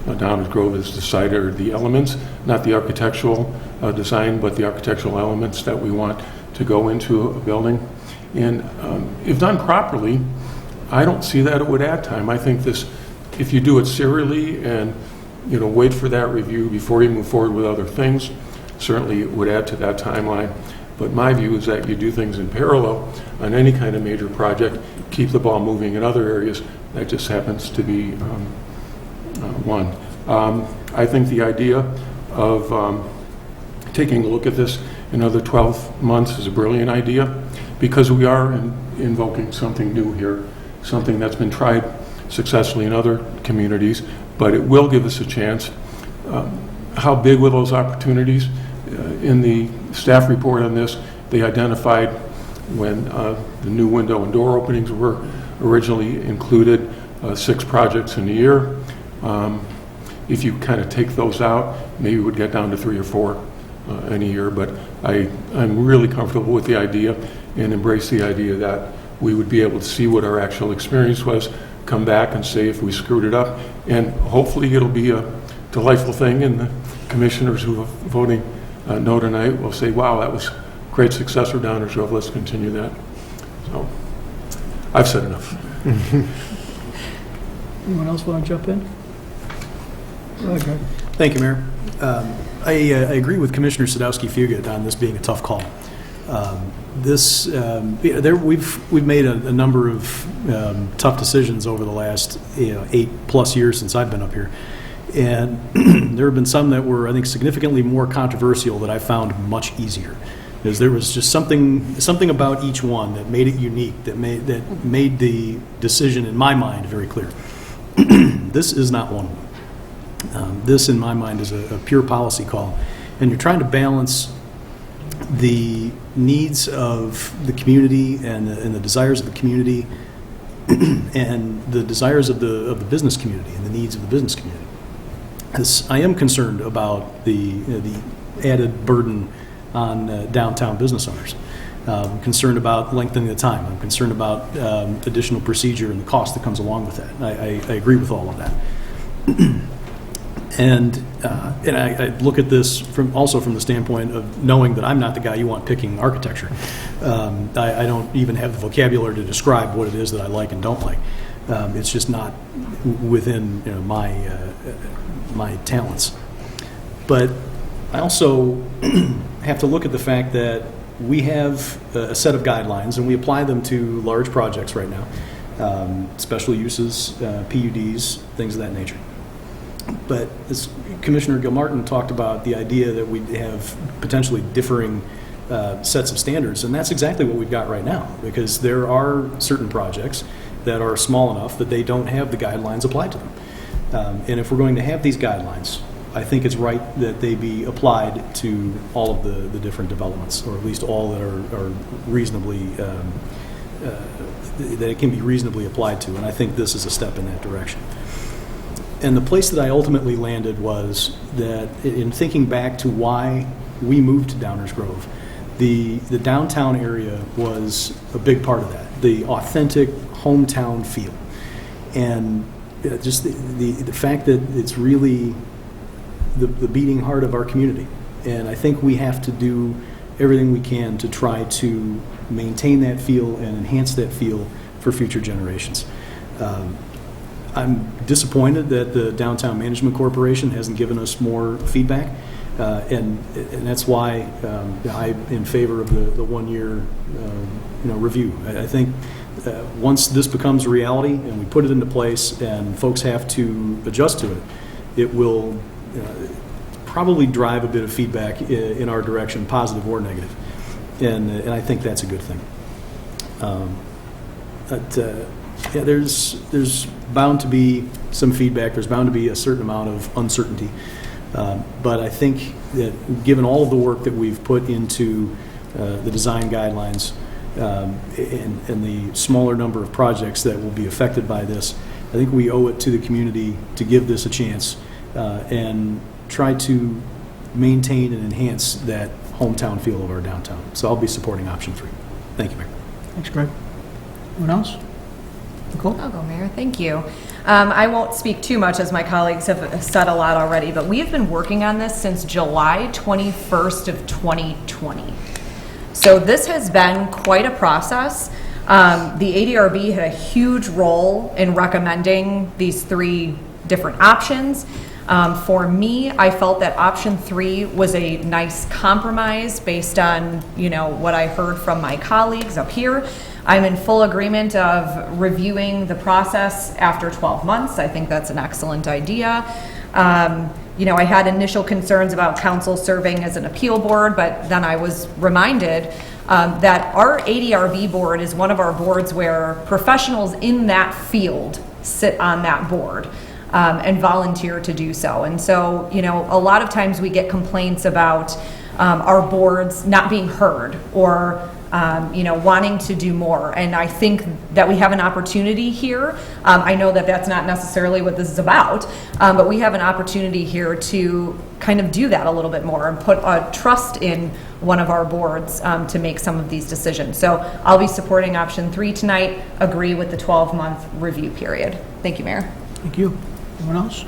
Downers Grove has decided are the elements, not the architectural design, but the architectural elements that we want to go into a building. And if done properly, I don't see that it would add time. I think this, if you do it serially and wait for that review before you move forward with other things, certainly it would add to that timeline. But my view is that you do things in parallel on any kind of major project, keep the ball moving in other areas. That just happens to be one. I think the idea of taking a look at this another 12 months is a brilliant idea because we are invoking something new here, something that's been tried successfully in other communities, but it will give us a chance. How big were those opportunities? In the staff report on this, they identified when the new window and door openings were originally included 6 projects in a year. If you kind of take those out, maybe we would get down to 3 or 4 in a year, but I'm really comfortable with the idea and embrace the idea that we would be able to see what our actual experience was, come back and say if we screwed it up, and hopefully it'll be a delightful thing, and the commissioners who are voting no tonight will say, wow, that was great success for Downers Grove, let's continue that. So, I've said enough. Anyone else want to jump in? Okay. Thank you, Mayor. I agree with Commissioner Sadowski-Fugit on this being a tough call. We've made a number of tough decisions over the last 8+ years since I've been up here, and there have been some that were, I think, significantly more controversial that I found much easier. Because there was just something about each one that made it unique, that made the decision in my mind very clear. This is not one of them. This, in my mind, is a pure policy call, and you're trying to balance the needs of the community and the desires of the community and the desires of the business community and the needs of the business community. Because I am concerned about the added burden on downtown business owners. I'm concerned about lengthening the time. I'm concerned about additional procedure and the cost that comes along with that. I agree with all of that. And I look at this also from the standpoint of knowing that I'm not the guy you want picking architecture. I don't even have the vocabulary to describe what it is that I like and don't like. It's just not within my talents. But I also have to look at the fact that we have a set of guidelines and we apply them to large projects right now, special uses, PUDs, things of that nature. But as Commissioner Gilmartin talked about the idea that we have potentially differing sets of standards, and that's exactly what we've got right now, because there are certain projects that are small enough that they don't have the guidelines applied to them. And if we're going to have these guidelines, I think it's right that they be applied to all of the different developments, or at least all that are reasonably, that it can be reasonably applied to, and I think this is a step in that direction. And the place that I ultimately landed was that in thinking back to why we moved to Downers Grove, the downtown area was a big part of that, the authentic hometown feel. And just the fact that it's really the beating heart of our community. And I think we have to do everything we can to try to maintain that feel and enhance that feel for future generations. I'm disappointed that the Downtown Management Corporation hasn't given us more feedback. And that's why I'm in favor of the one-year review. I think once this becomes a reality and we put it into place and folks have to adjust to it, it will probably drive a bit of feedback in our direction, positive or negative. And I think that's a good thing. There's bound to be some feedback. There's bound to be a certain amount of uncertainty. But I think that given all of the work that we've put into the design guidelines and the smaller number of projects that will be affected by this, I think we owe it to the community to give this a chance and try to maintain and enhance that hometown feel of our downtown. So I'll be supporting option 3. Thank you, Mayor. Thanks, Greg. Anyone else? Nicole? I'll go, Mayor. Thank you. I won't speak too much as my colleagues have said a lot already, but we've been working on this since July 21st of 2020. So this has been quite a process. The ADRB had a huge role in recommending these 3 different options. For me, I felt that option 3 was a nice compromise based on, what I heard from my colleagues up here. I'm in full agreement of reviewing the process after 12 months. I think that's an excellent idea. I had initial concerns about council serving as an appeal board, but then I was reminded that our ADRB board is one of our boards where professionals in that field sit on that board. And volunteer to do so. And so, a lot of times we get complaints about our boards not being heard or, wanting to do more. And I think that we have an opportunity here. I know that that's not necessarily what this is about, but we have an opportunity here to kind of do that a little bit more and put a trust in one of our boards to make some of these decisions. So I'll be supporting option 3 tonight, agree with the 12-month review period. Thank you, Mayor. Thank you. Anyone else?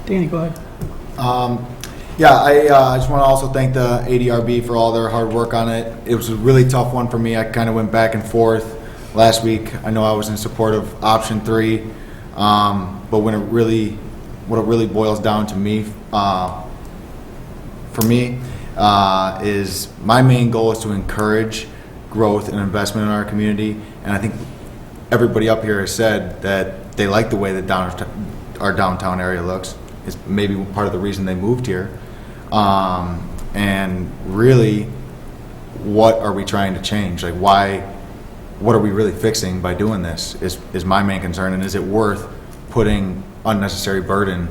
Danny, go ahead. I just want to also thank the ADRB for all their hard work on it. It was a really tough one for me. I kind of went back and forth last week. I know I was in support of option 3, but what it really boils down to me, for me, is my main goal is to encourage growth and investment in our community, and I think everybody up here has said that they like the way that our downtown area looks. It's maybe part of the reason they moved here. And really, what are we trying to change? Like, what are we really fixing by doing this is my main concern. And is it worth putting unnecessary burden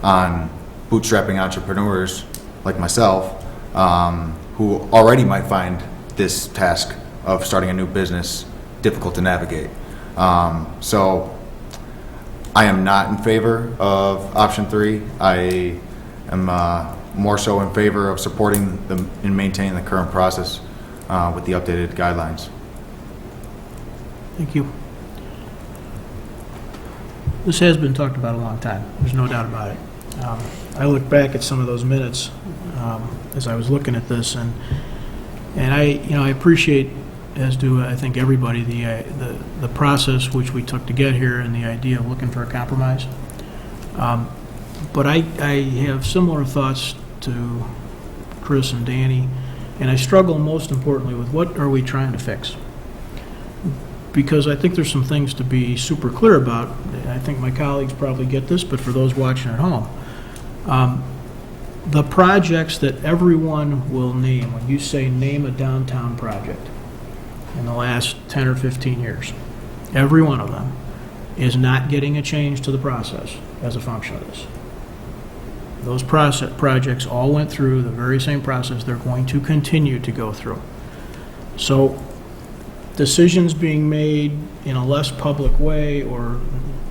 on bootstrapping entrepreneurs like myself, who already might find this task of starting a new business difficult to navigate? So I am not in favor of option 3. I am more so in favor of supporting and maintaining the current process with the updated guidelines. Thank you. This has been talked about a long time. There's no doubt about it. I look back at some of those minutes as I was looking at this, and I appreciate, as do I think everybody, the process which we took to get here and the idea of looking for a compromise. But I have similar thoughts to Chris and Danny, and I struggle most importantly with what are we trying to fix? Because I think there's some things to be super clear about. I think my colleagues probably get this, but for those watching at home, the projects that everyone will name, when you say name a downtown project, in the last 10 or 15 years, every one of them is not getting a change to the process as a function of this. Those projects all went through the very same process they're going to continue to go through. So decisions being made in a less public way or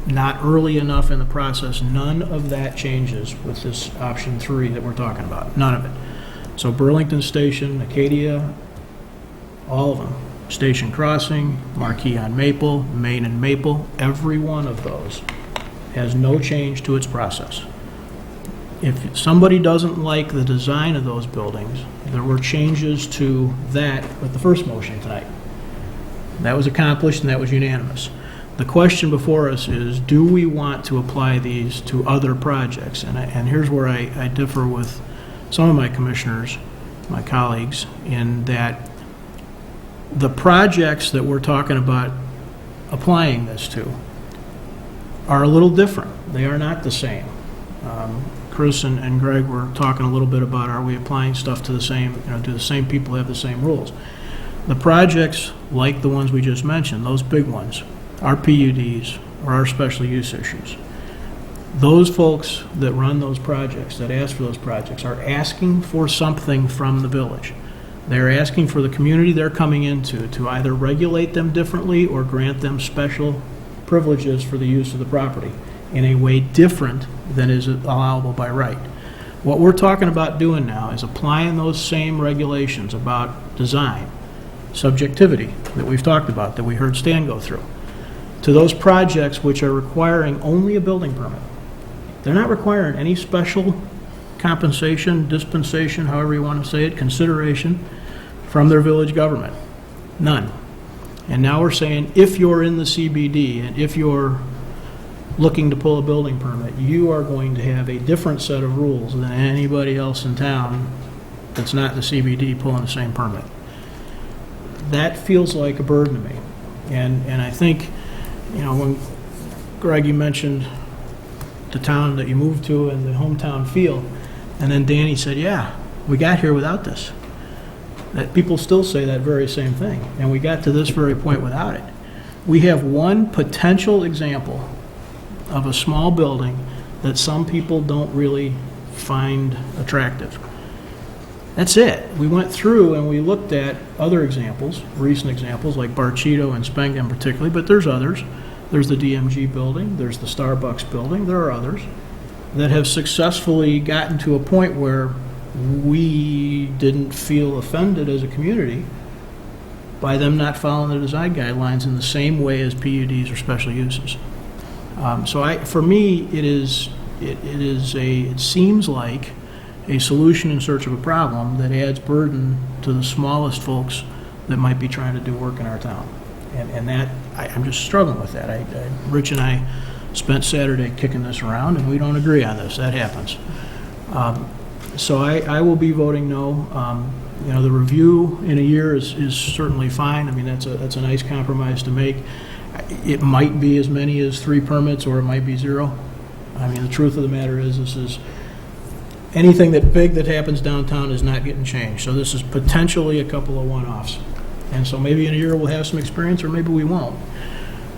not early enough in the process, none of that changes with this option 3 that we're talking about. None of it. So Burlington Station, Acadia, all of them. Station Crossing, Marquee on Maple, Main and Maple, every one of those has no change to its process. If somebody doesn't like the design of those buildings, there were changes to that with the first motion tonight. That was accomplished and that was unanimous. The question before us is, do we want to apply these to other projects? And here's where I differ with some of my commissioners, my colleagues, in that the projects that we're talking about applying this to are a little different. They are not the same. Chris and Greg were talking a little bit about, are we applying stuff to the same, do the same people have the same rules? The projects, like the ones we just mentioned, those big ones, our PUDs or our special use issues, those folks that run those projects, that ask for those projects, are asking for something from the village. They're asking for the community they're coming into to either regulate them differently or grant them special privileges for the use of the property in a way different than is allowable by right. What we're talking about doing now is applying those same regulations about design, subjectivity that we've talked about, that we heard Stan go through, to those projects which are requiring only a building permit. They're not requiring any special compensation, dispensation, however you want to say it, consideration from their village government. None. And now we're saying, if you're in the CBD and if you're looking to pull a building permit, you are going to have a different set of rules than anybody else in town that's not in the CBD pulling the same permit. That feels like a burden to me. And I think, when Greg, you mentioned the town that you moved to and the hometown feel, and then Danny said, yeah, we got here without this. That people still say that very same thing, and we got to this very point without it. We have one potential example of a small building that some people don't really find attractive. That's it. We went through and we looked at other examples, recent examples like Barcheto and Spengam particularly, but there's others. There's the DMG building, there's the Starbucks building, there are others that have successfully gotten to a point where we didn't feel offended as a community by them not following the design guidelines in the same way as PUDs or special uses. For me, it seems like a solution in search of a problem that adds burden to the smallest folks that might be trying to do work in our town. And that, I'm just struggling with that. Rich and I spent Saturday kicking this around, and we don't agree on this. That happens. So I will be voting no. The review in a year is certainly fine. I mean, that's a nice compromise to make. It might be as many as 3 permits, or it might be 0. I mean, the truth of the matter is, this is anything that big that happens downtown is not getting changed. So this is potentially a couple of one-offs. And so maybe in a year we'll have some experience, or maybe we won't.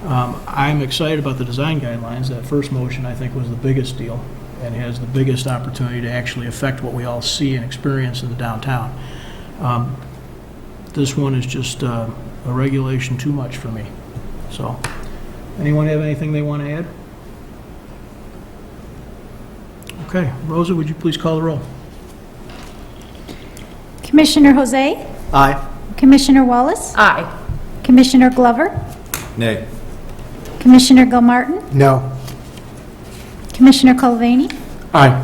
I'm excited about the design guidelines. That first motion, I think, was the biggest deal and has the biggest opportunity to actually affect what we all see and experience in the downtown. This one is just a regulation too much for me. So, anyone have anything they want to add? Okay, Rosa, would you please call the roll? Commissioner Jose? Aye. Commissioner Wallace? Aye. Commissioner Glover? Nay. Commissioner Gilmartin? No. Commissioner Culvaney? Aye.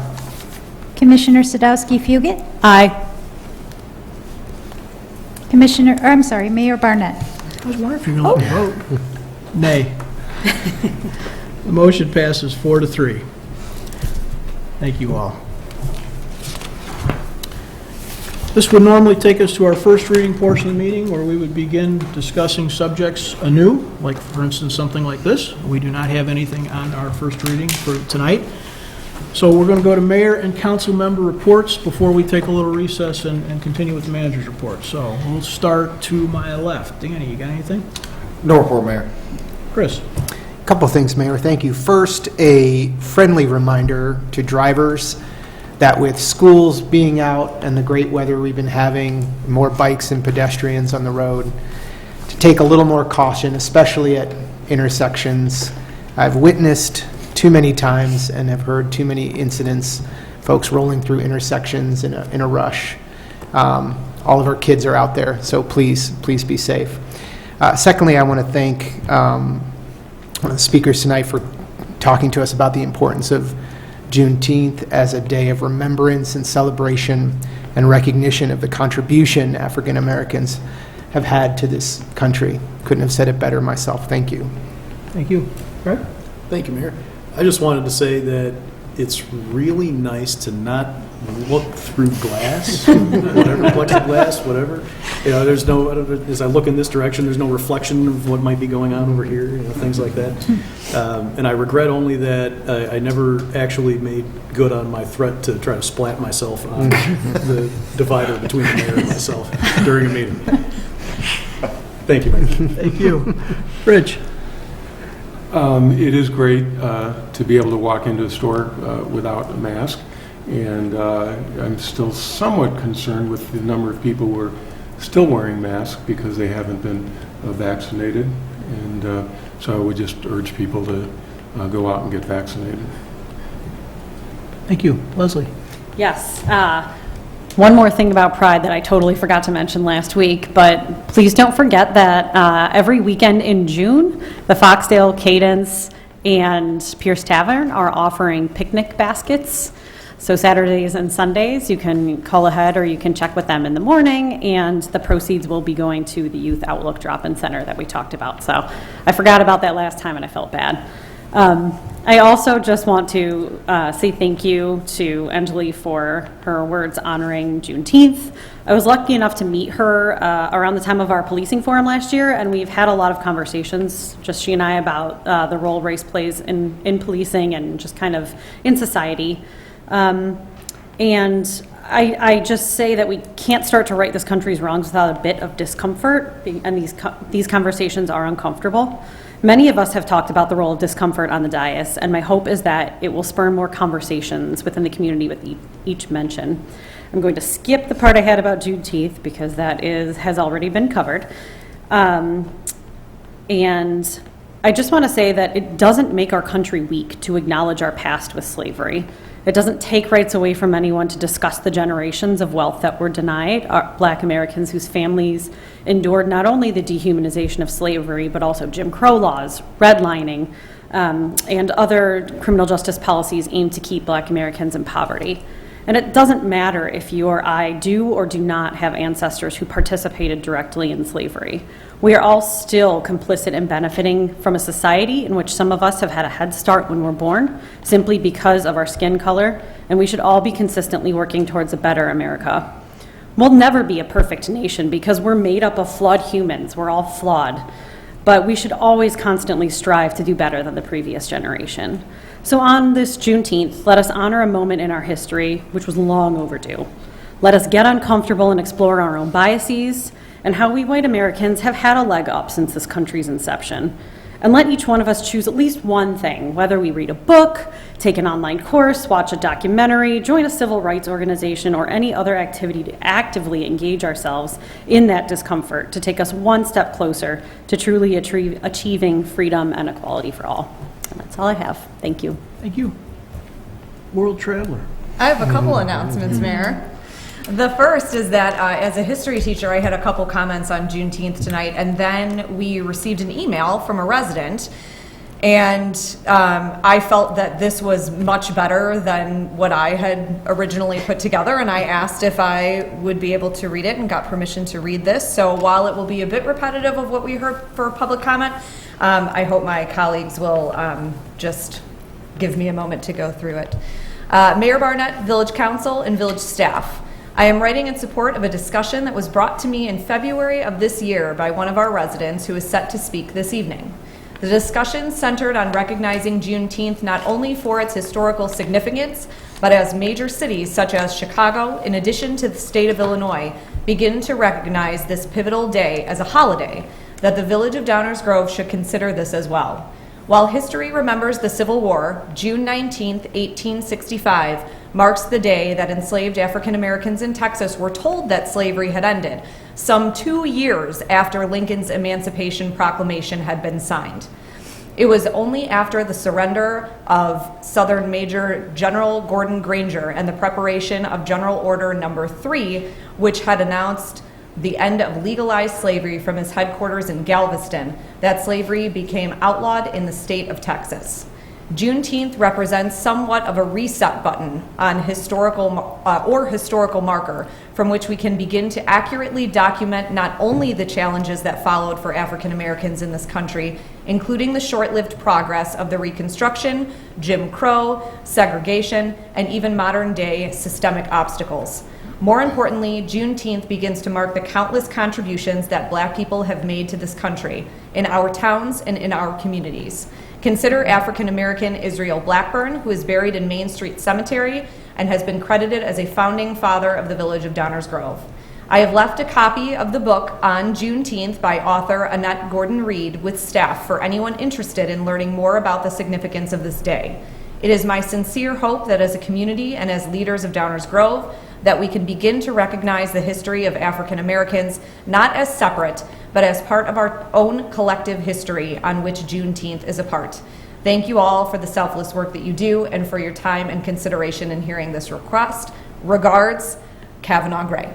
Commissioner Sadowski Fugit? Aye. Mayor Barnett? I was wondering if you're going to let me vote. Nay. The motion passes 4-3. Thank you all. This would normally take us to our first reading portion of the meeting, where we would begin discussing subjects anew, like, for instance, something like this. We do not have anything on our first reading for tonight. So we're going to go to mayor and council member reports before we take a little recess and continue with the manager's report. So we'll start to my left. Danny, you got anything? No report, Mayor. Chris? A couple things, Mayor. Thank you. First, a friendly reminder to drivers that with schools being out and the great weather we've been having, more bikes and pedestrians on the road, to take a little more caution, especially at intersections. I've witnessed too many times and have heard too many incidents, folks rolling through intersections in a rush. All of our kids are out there, so please be safe. Secondly, I want to thank the speakers tonight for talking to us about the importance of Juneteenth as a day of remembrance and celebration and recognition of the contribution African Americans have had to this country. Couldn't have said it better myself. Thank you. Thank you. Greg? Thank you, Mayor. I just wanted to say that it's really nice to not look through glass, whatever, plexiglass, whatever. You know, there's no, as I look in this direction, there's no reflection of what might be going on over here, you know, things like that. And I regret only that I never actually made good on my threat to try to splat myself on the divider between the mayor and myself during a meeting. Thank you, Mayor. Thank you. Rich? It is great to be able to walk into a store without a mask, and I'm still somewhat concerned with the number of people who are still wearing masks because they haven't been vaccinated, and so I would just urge people to go out and get vaccinated. Thank you. Leslie? Yes. One more thing about Pride that I totally forgot to mention last week, but please don't forget that every weekend in June, the Foxdale, Cadence, and Pierce Tavern are offering picnic baskets. So Saturdays and Sundays, you can call ahead or you can check with them in the morning, and the proceeds will be going to the Youth Outlook Drop-In Center that we talked about. So I forgot about that last time and I felt bad. I also just want to say thank you to Anjali for her words honoring Juneteenth. I was lucky enough to meet her around the time of our policing forum last year, and we've had a lot of conversations, just she and I, about the role race plays in policing and just kind of in society. And I just say that we can't start to right this country's wrongs without a bit of discomfort, and these conversations are uncomfortable. Many of us have talked about the role of discomfort on the dais, and my hope is that it will spur more conversations within the community with each mention. I'm going to skip the part I had about Juneteenth because that has already been covered. And I just want to say that it doesn't make our country weak to acknowledge our past with slavery. It doesn't take rights away from anyone to discuss the generations of wealth that were denied Black Americans whose families endured not only the dehumanization of slavery, but also Jim Crow laws, redlining, and other criminal justice policies aimed to keep Black Americans in poverty. And it doesn't matter if you or I do or do not have ancestors who participated directly in slavery. We are all still complicit in benefiting from a society in which some of us have had a head start when we're born, simply because of our skin color, and we should all be consistently working towards a better America. We'll never be a perfect nation because we're made up of flawed humans. We're all flawed. But we should always constantly strive to do better than the previous generation. So on this Juneteenth, let us honor a moment in our history which was long overdue. Let us get uncomfortable and explore our own biases and how we white Americans have had a leg up since this country's inception. And let each one of us choose at least one thing, whether we read a book, take an online course, watch a documentary, join a civil rights organization, or any other activity to actively engage ourselves in that discomfort to take us one step closer to truly achieving freedom and equality for all. And that's all I have. Thank you. Thank you. World Traveler? I have a couple announcements, Mayor. The first is that as a history teacher, I had a couple comments on Juneteenth tonight, and then we received an email from a resident, and I felt that this was much better than what I had originally put together, and I asked if I would be able to read it and got permission to read this. So while it will be a bit repetitive of what we heard for public comment, I hope my colleagues will just give me a moment to go through it. Mayor Barnett, Village Council, and Village staff. I am writing in support of a discussion that was brought to me in February of this year by one of our residents who is set to speak this evening. The discussion centered on recognizing Juneteenth not only for its historical significance, but as major cities such as Chicago, in addition to the state of Illinois, begin to recognize this pivotal day as a holiday, that the village of Downers Grove should consider this as well. While history remembers the Civil War, June 19, 1865, marks the day that enslaved African Americans in Texas were told that slavery had ended, some 2 years after Lincoln's Emancipation Proclamation had been signed. It was only after the surrender of Southern Major General Gordon Granger and the preparation of General Order No. 3, which had announced the end of legalized slavery from his headquarters in Galveston, that slavery became outlawed in the state of Texas. Juneteenth represents somewhat of a reset button on historical marker from which we can begin to accurately document not only the challenges that followed for African Americans in this country, including the short-lived progress of the Reconstruction, Jim Crow, segregation, and even modern-day systemic obstacles. More importantly, Juneteenth begins to mark the countless contributions that Black people have made to this country, in our towns and in our communities. Consider African American Israel Blackburn, who is buried in Main Street Cemetery and has been credited as a founding father of the village of Downers Grove. I have left a copy of the book on Juneteenth by author Annette Gordon-Reed with staff for anyone interested in learning more about the significance of this day. It is my sincere hope that as a community and as leaders of Downers Grove, that we can begin to recognize the history of African Americans not as separate, but as part of our own collective history on which Juneteenth is a part. Thank you all for the selfless work that you do and for your time and consideration in hearing this request. Regards, Kavanaugh Gray,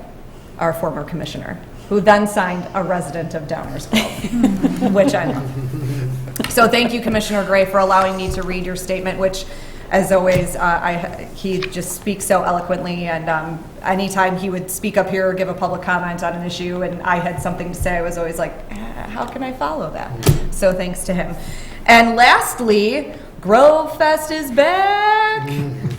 our former commissioner, who then signed a resident of Downers Grove, which I love. So thank you, Commissioner Gray, for allowing me to read your statement, which, as always, he just speaks so eloquently, and anytime he would speak up here or give a public comment on an issue and I had something to say, I was always like, how can I follow that? So thanks to him. And lastly, Grovefest is back!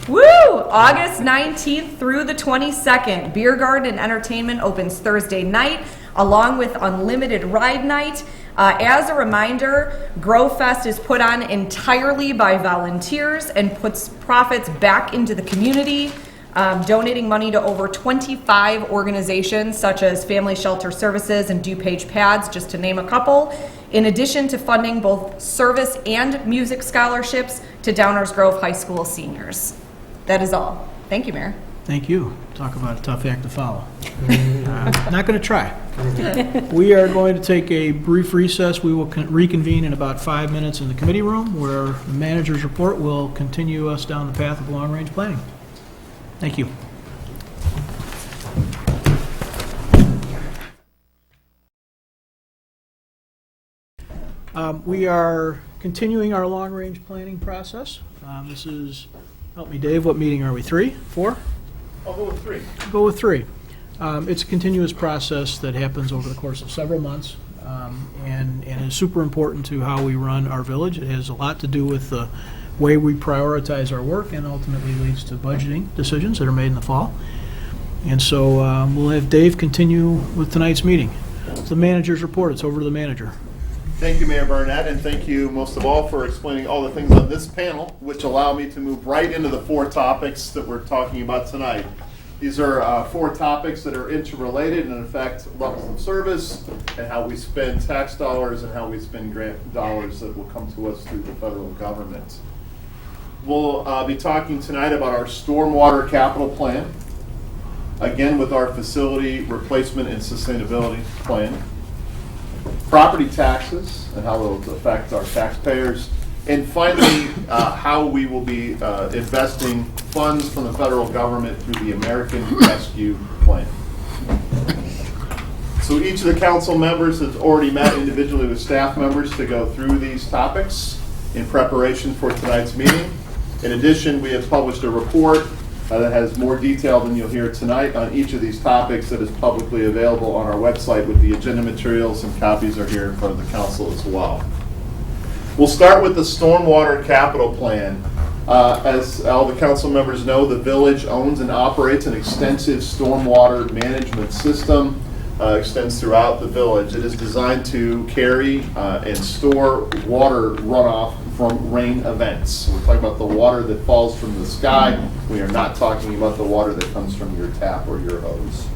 Woo! August 19th through the 22nd. Beer garden and entertainment opens Thursday night, along with unlimited ride night. As a reminder, Grovefest is put on entirely by volunteers and puts profits back into the community, donating money to over 25 organizations such as Family Shelter Services and DuPage Pads, just to name a couple, in addition to funding both service and music scholarships to Downers Grove High School seniors. That is all. Thank you, Mayor. Thank you. Talk about a tough act to follow. Not going to try. We are going to take a brief recess. We will reconvene in about 5 minutes in the committee room, where the manager's report will continue us down the path of long-range planning. Thank you. We are continuing our long-range planning process. This is, help me, Dave, what meeting are we? 3? 4? I'll go with 3. Go with 3. It's a continuous process that happens over the course of several months, and is super important to how we run our village. It has a lot to do with the way we prioritize our work and ultimately leads to budgeting decisions that are made in the fall. And so we'll have Dave continue with tonight's meeting. It's the manager's report. It's over to the manager. Thank you, Mayor Barnett, and thank you most of all for explaining all the things on this panel, which allow me to move right into the 4 topics that we're talking about tonight. These are 4 topics that are interrelated and affect levels of service and how we spend tax dollars and how we spend grant dollars that will come to us through the federal government. We'll be talking tonight about our stormwater capital plan, again with our facility replacement and sustainability plan, property taxes and how it will affect our taxpayers, and finally, how we will be investing funds from the federal government through the American Rescue Plan. So each of the council members has already met individually with staff members to go through these topics in preparation for tonight's meeting. In addition, we have published a report that has more detail than you'll hear tonight on each of these topics that is publicly available on our website with the agenda materials, and copies are here in front of the council as well. We'll start with the Stormwater Capital Plan. As all the council members know, the village owns and operates an extensive stormwater management system, extends throughout the village. It is designed to carry and store water runoff from rain events. We're talking about the water that falls from the sky. We are not talking about the water that comes from your tap or your hose.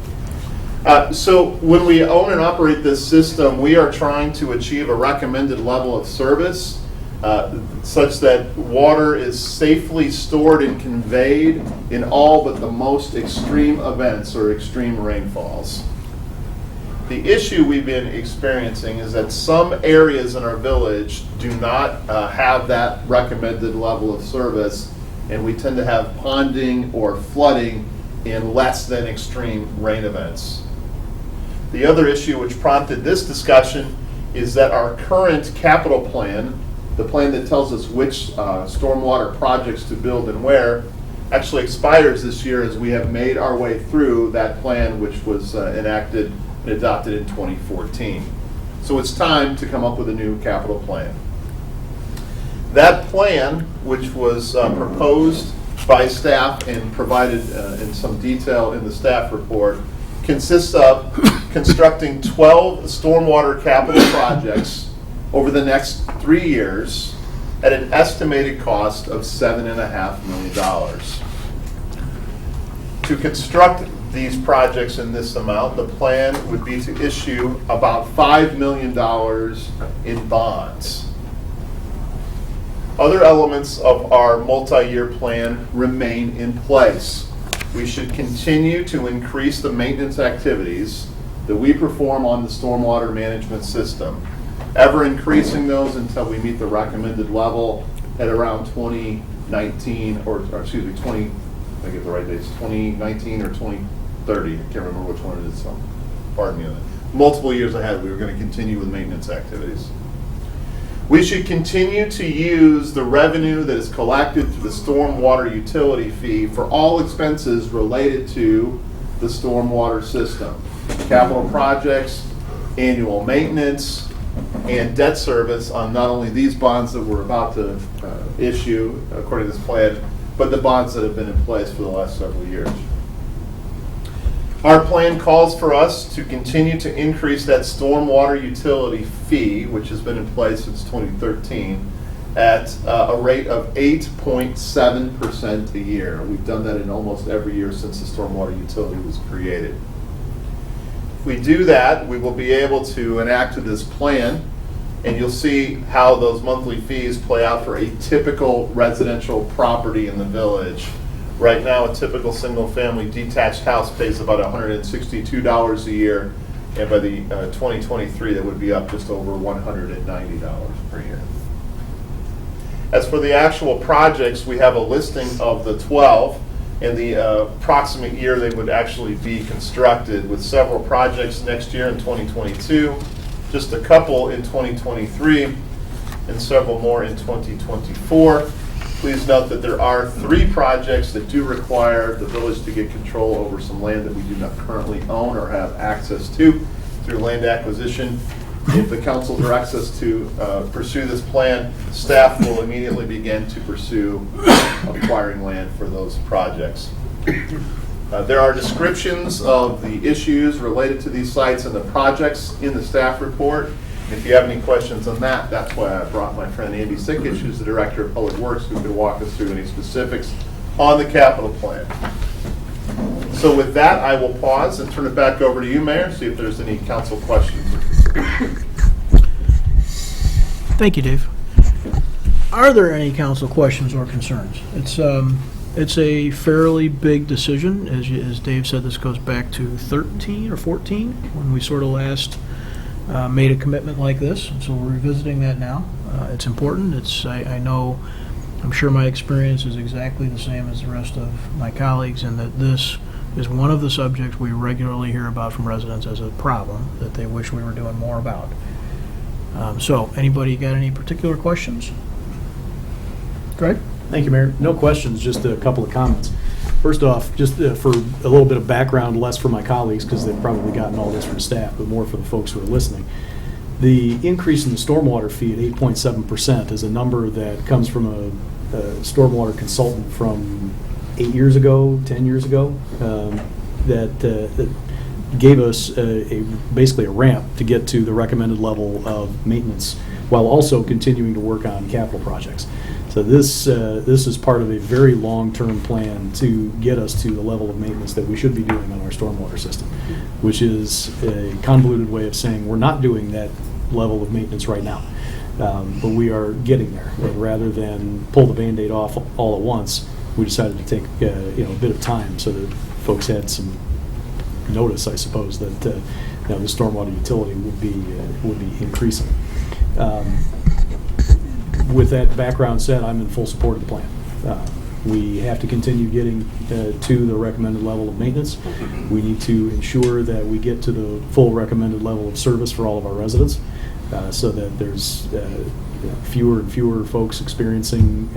So when we own and operate this system, we are trying to achieve a recommended level of service such that water is safely stored and conveyed in all but the most extreme events or extreme rainfalls. The issue we've been experiencing is that some areas in our village do not have that recommended level of service, and we tend to have ponding or flooding in less than extreme rain events. The other issue which prompted this discussion is that our current capital plan the plan that tells us which stormwater projects to build and where, actually expires this year as we have made our way through that plan, which was enacted and adopted in 2014. So it's time to come up with a new capital plan. That plan, which was proposed by staff and provided in some detail in the staff report, consists of constructing 12 stormwater capital projects over the next 3 years at an estimated cost of $7.5 million. To construct these projects in this amount, the plan would be to issue about $5 million in bonds. Other elements of our multi-year plan remain in place. We should continue to increase the maintenance activities that we perform on the stormwater management system, ever increasing those until we meet the recommended level at around 2019, or excuse me, 20, I get the right dates, 2019 or 2030. I can't remember which one it is, so pardon me on that. Multiple years ahead, we were going to continue with maintenance activities. We should continue to use the revenue that is collected through the stormwater utility fee for all expenses related to the stormwater system. Capital projects, annual maintenance, and debt service on not only these bonds that we're about to issue according to this plan, but the bonds that have been in place for the last several years. Our plan calls for us to continue to increase that stormwater utility fee, which has been in place since 2013, at a rate of 8.7% a year. We've done that in almost every year since the stormwater utility was created. If we do that, we will be able to enact this plan, and you'll see how those monthly fees play out for a typical residential property in the village. Right now, a typical single-family detached house pays about $162 a year, and by the 2023, that would be up just over $190 per year. As for the actual projects, we have a listing of the 12 and the approximate year they would actually be constructed, with several projects next year in 2022, just a couple in 2023, and several more in 2024. Please note that there are 3 projects that do require the village to get control over some land that we do not currently own or have access to through land acquisition. If the council directs us to pursue this plan, staff will immediately begin to pursue acquiring land for those projects. There are descriptions of the issues related to these sites and the projects in the staff report. If you have any questions on that, that's why I brought my friend Andy Sikic, who's the Director of Public Works, who could walk us through any specifics on the capital plan. So with that, I will pause and turn it back over to you, Mayor, see if there's any council questions. Thank you, Dave. Are there any council questions or concerns? It's a fairly big decision. As Dave said, this goes back to 13 or 14 when we sort of last made a commitment like this, so we're revisiting that now. It's important. I know, I'm sure my experience is exactly the same as the rest of my colleagues, and that this is one of the subjects we regularly hear about from residents as a problem that they wish we were doing more about. So, anybody got any particular questions? Greg? Thank you, Mayor. No questions, just a couple of comments. First off, just for a little bit of background, less for my colleagues, because they've probably gotten all this from staff, but more for the folks who are listening. The increase in the stormwater fee at 8.7% is a number that comes from a stormwater consultant from 8 years ago, 10 years ago, that gave us basically a ramp to get to the recommended level of maintenance while also continuing to work on capital projects. So this is part of a very long-term plan to get us to the level of maintenance that we should be doing on our stormwater system, which is a convoluted way of saying we're not doing that level of maintenance right now, but we are getting there. And rather than pull the Band-Aid off all at once, we decided to take a bit of time so that folks had some notice, I suppose, that the stormwater utility would be increasing. With that background said, I'm in full support of the plan. We have to continue getting to the recommended level of maintenance. We need to ensure that we get to the full recommended level of service for all of our residents. so that there's fewer and fewer folks experiencing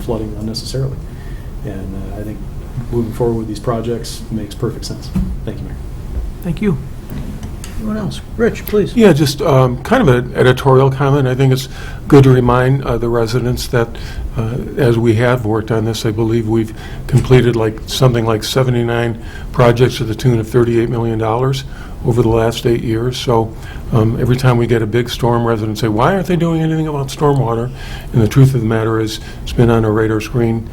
flooding unnecessarily. And I think moving forward with these projects makes perfect sense. Thank you, Mayor. Thank you. Anyone else? Rich, please. Yeah, just kind of an editorial comment. I think it's good to remind the residents that as we have worked on this, I believe we've completed something like 79 projects to the tune of $38 million over the last 8 years. So every time we get a big storm, residents say, why aren't they doing anything about stormwater? And the truth of the matter is, it's been on our radar screen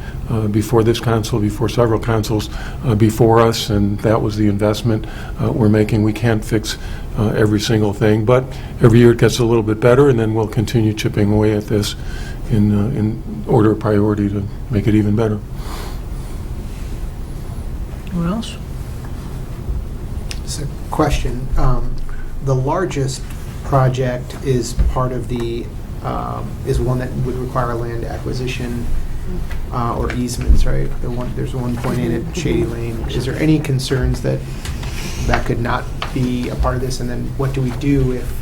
before this council, before several councils before us, and that was the investment we're making. We can't fix every single thing, but every year it gets a little bit better, and then we'll continue chipping away at this in order of priority to make it even better. Anyone else? Just a question. The largest project is part of the, is one that would require land acquisition or easements, right? There's 1.8 at Shady Lane. Is there any concerns that that could not be a part of this? And then what do we do if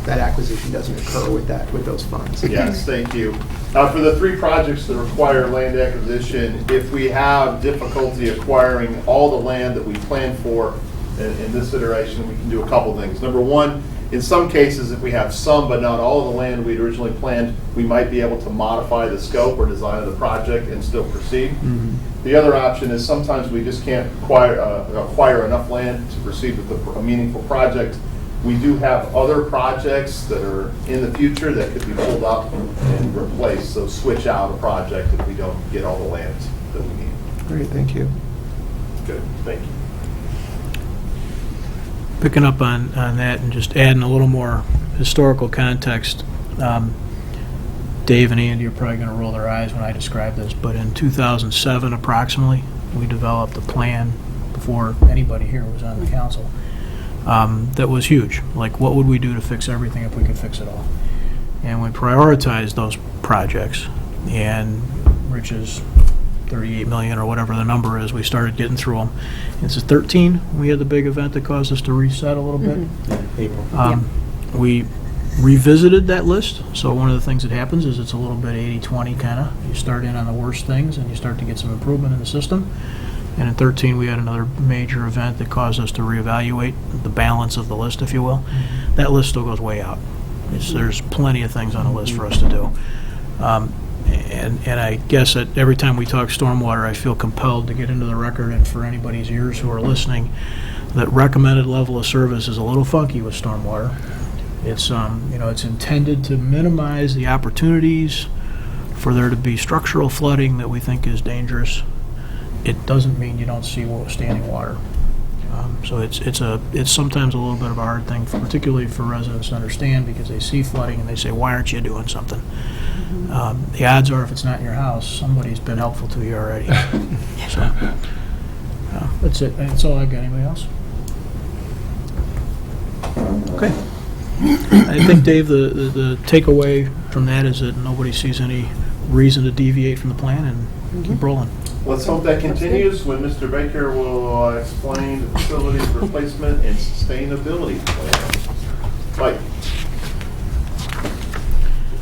that acquisition doesn't occur with those funds? Yes, thank you. For the 3 projects that require land acquisition, if we have difficulty acquiring all the land that we planned for in this iteration, we can do a couple things. Number one, in some cases, if we have some but not all of the land we'd originally planned, we might be able to modify the scope or design of the project and still proceed. The other option is sometimes we just can't acquire enough land to proceed with a meaningful project. We do have other projects that are in the future that could be pulled up and replaced, so switch out a project if we don't get all the land that we need. Great, thank you. Good, thank you. Picking up on that and just adding a little more historical context, Dave and Andy are probably going to roll their eyes when I describe this, but in 2007 approximately, we developed a plan before anybody here was on the council that was huge. Like, what would we do to fix everything if we could fix it all? And we prioritized those projects, and Rich's 38 million or whatever the number is, we started getting through them. This is 13. We had the big event that caused us to reset a little bit. April. We revisited that list. So one of the things that happens is it's a little bit 80-20 kind of. You start in on the worst things and you start to get some improvement in the system. And in 13, we had another major event that caused us to reevaluate the balance of the list, if you will. That list still goes way out. There's plenty of things on the list for us to do. And I guess that every time we talk stormwater, I feel compelled to get into the record, and for anybody's ears who are listening, that recommended level of service is a little funky with stormwater. It's it's intended to minimize the opportunities for there to be structural flooding that we think is dangerous. It doesn't mean you don't see standing water. So it's sometimes a little bit of a hard thing, particularly for residents to understand, because they see flooding and they say, why aren't you doing something? The odds are, if it's not in your house, somebody's been helpful to you already. So that's it. That's all I've got. Anybody else? Okay. I think, Dave, the takeaway from that is that nobody sees any reason to deviate from the plan, and keep rolling. Let's hope that continues when Mr. Baker will explain the facilities replacement and sustainability plan. Mike.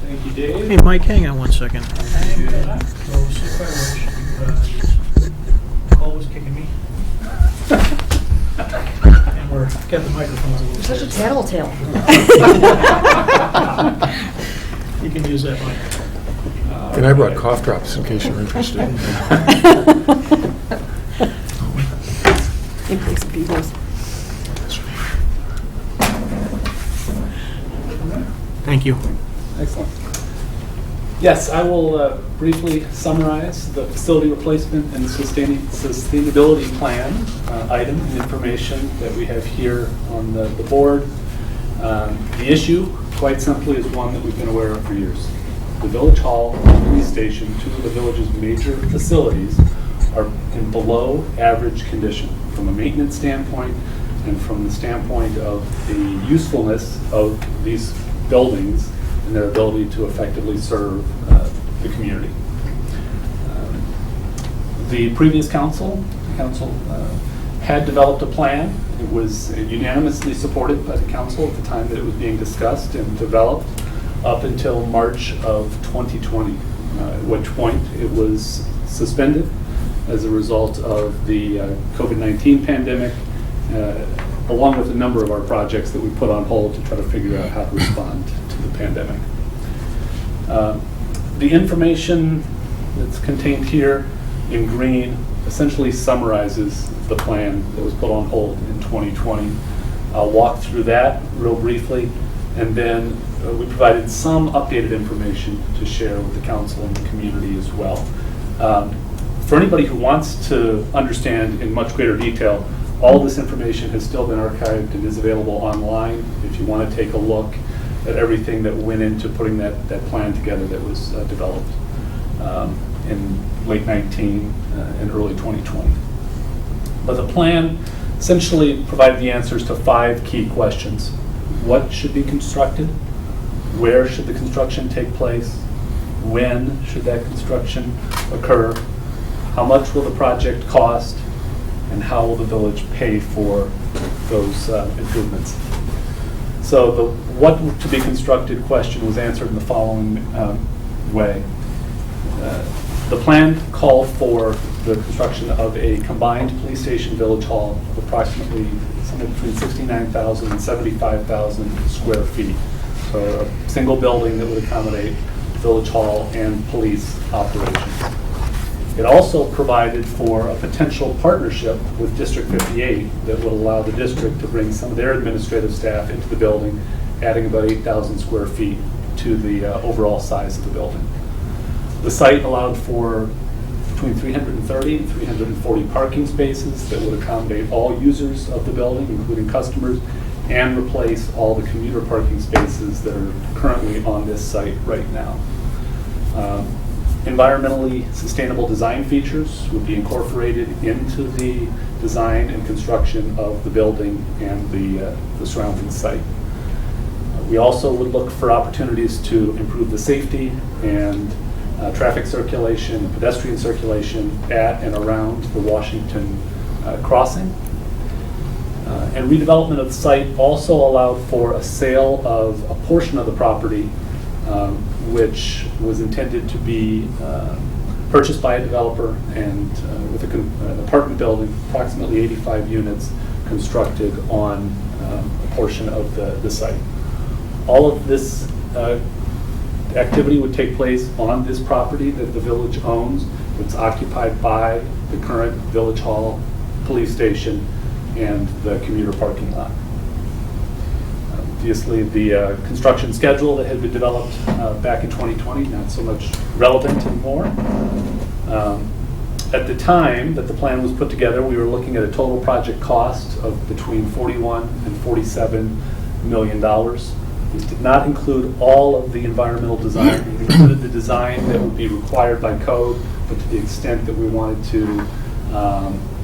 Thank you, Dave. Hey, Mike, hang on one second. Cole was kicking me. And we're kept the microphones a little. Such a tattletale. You can use that mic. And I brought cough drops in case you're interested. Increase people's. Thank you. Excellent. Yes, I will briefly summarize the facility replacement and sustainability plan item and information that we have here on the board. The issue, quite simply, is one that we've been aware of for years. The Village Hall and Police Station, two of the village's major facilities, are in below average condition from a maintenance standpoint and from the standpoint of the usefulness of these buildings and their ability to effectively serve the community. The previous council had developed a plan It was unanimously supported by the council at the time that it was being discussed and developed up until March of 2020, at which point it was suspended as a result of the COVID-19 pandemic, along with a number of our projects that we put on hold to try to figure out how to respond to the pandemic. The information that's contained here in green essentially summarizes the plan that was put on hold in 2020. I'll walk through that real briefly, and then we provided some updated information to share with the council and the community as well. For anybody who wants to understand in much greater detail, all this information has still been archived and is available online if you want to take a look at everything that went into putting that plan together that was developed in late 19 and early 2020. But the plan essentially provided the answers to 5 key questions. What should be constructed? Where should the construction take place? When should that construction occur? How much will the project cost? And how will the village pay for those improvements? So the what to be constructed question was answered in the following way. The plan called for the construction of a combined police station village hall of approximately somewhere between 69,000 and 75,000 square feet. So a single building that would accommodate village hall and police operations. It also provided for a potential partnership with District 58 that would allow the district to bring some of their administrative staff into the building, adding about 8,000 square feet to the overall size of the building. The site allowed for between 330 and 340 parking spaces that would accommodate all users of the building, including customers, and replace all the commuter parking spaces that are currently on this site right now. Environmentally sustainable design features would be incorporated into the design and construction of the building and the surrounding site. We also would look for opportunities to improve the safety and traffic circulation and pedestrian circulation at and around the Washington crossing. And redevelopment of the site also allowed for a sale of a portion of the property which was intended to be purchased by a developer and with an apartment building, approximately 85 units constructed on a portion of the site. All of this activity would take place on this property that the village owns. It's occupied by the current village hall, police station, and the commuter parking lot. Obviously, the construction schedule that had been developed back in 2020, not so much relevant anymore. At the time that the plan was put together, we were looking at a total project cost of between $41 and $47 million. This did not include all of the environmental design. It included the design that would be required by code, but to the extent that we wanted to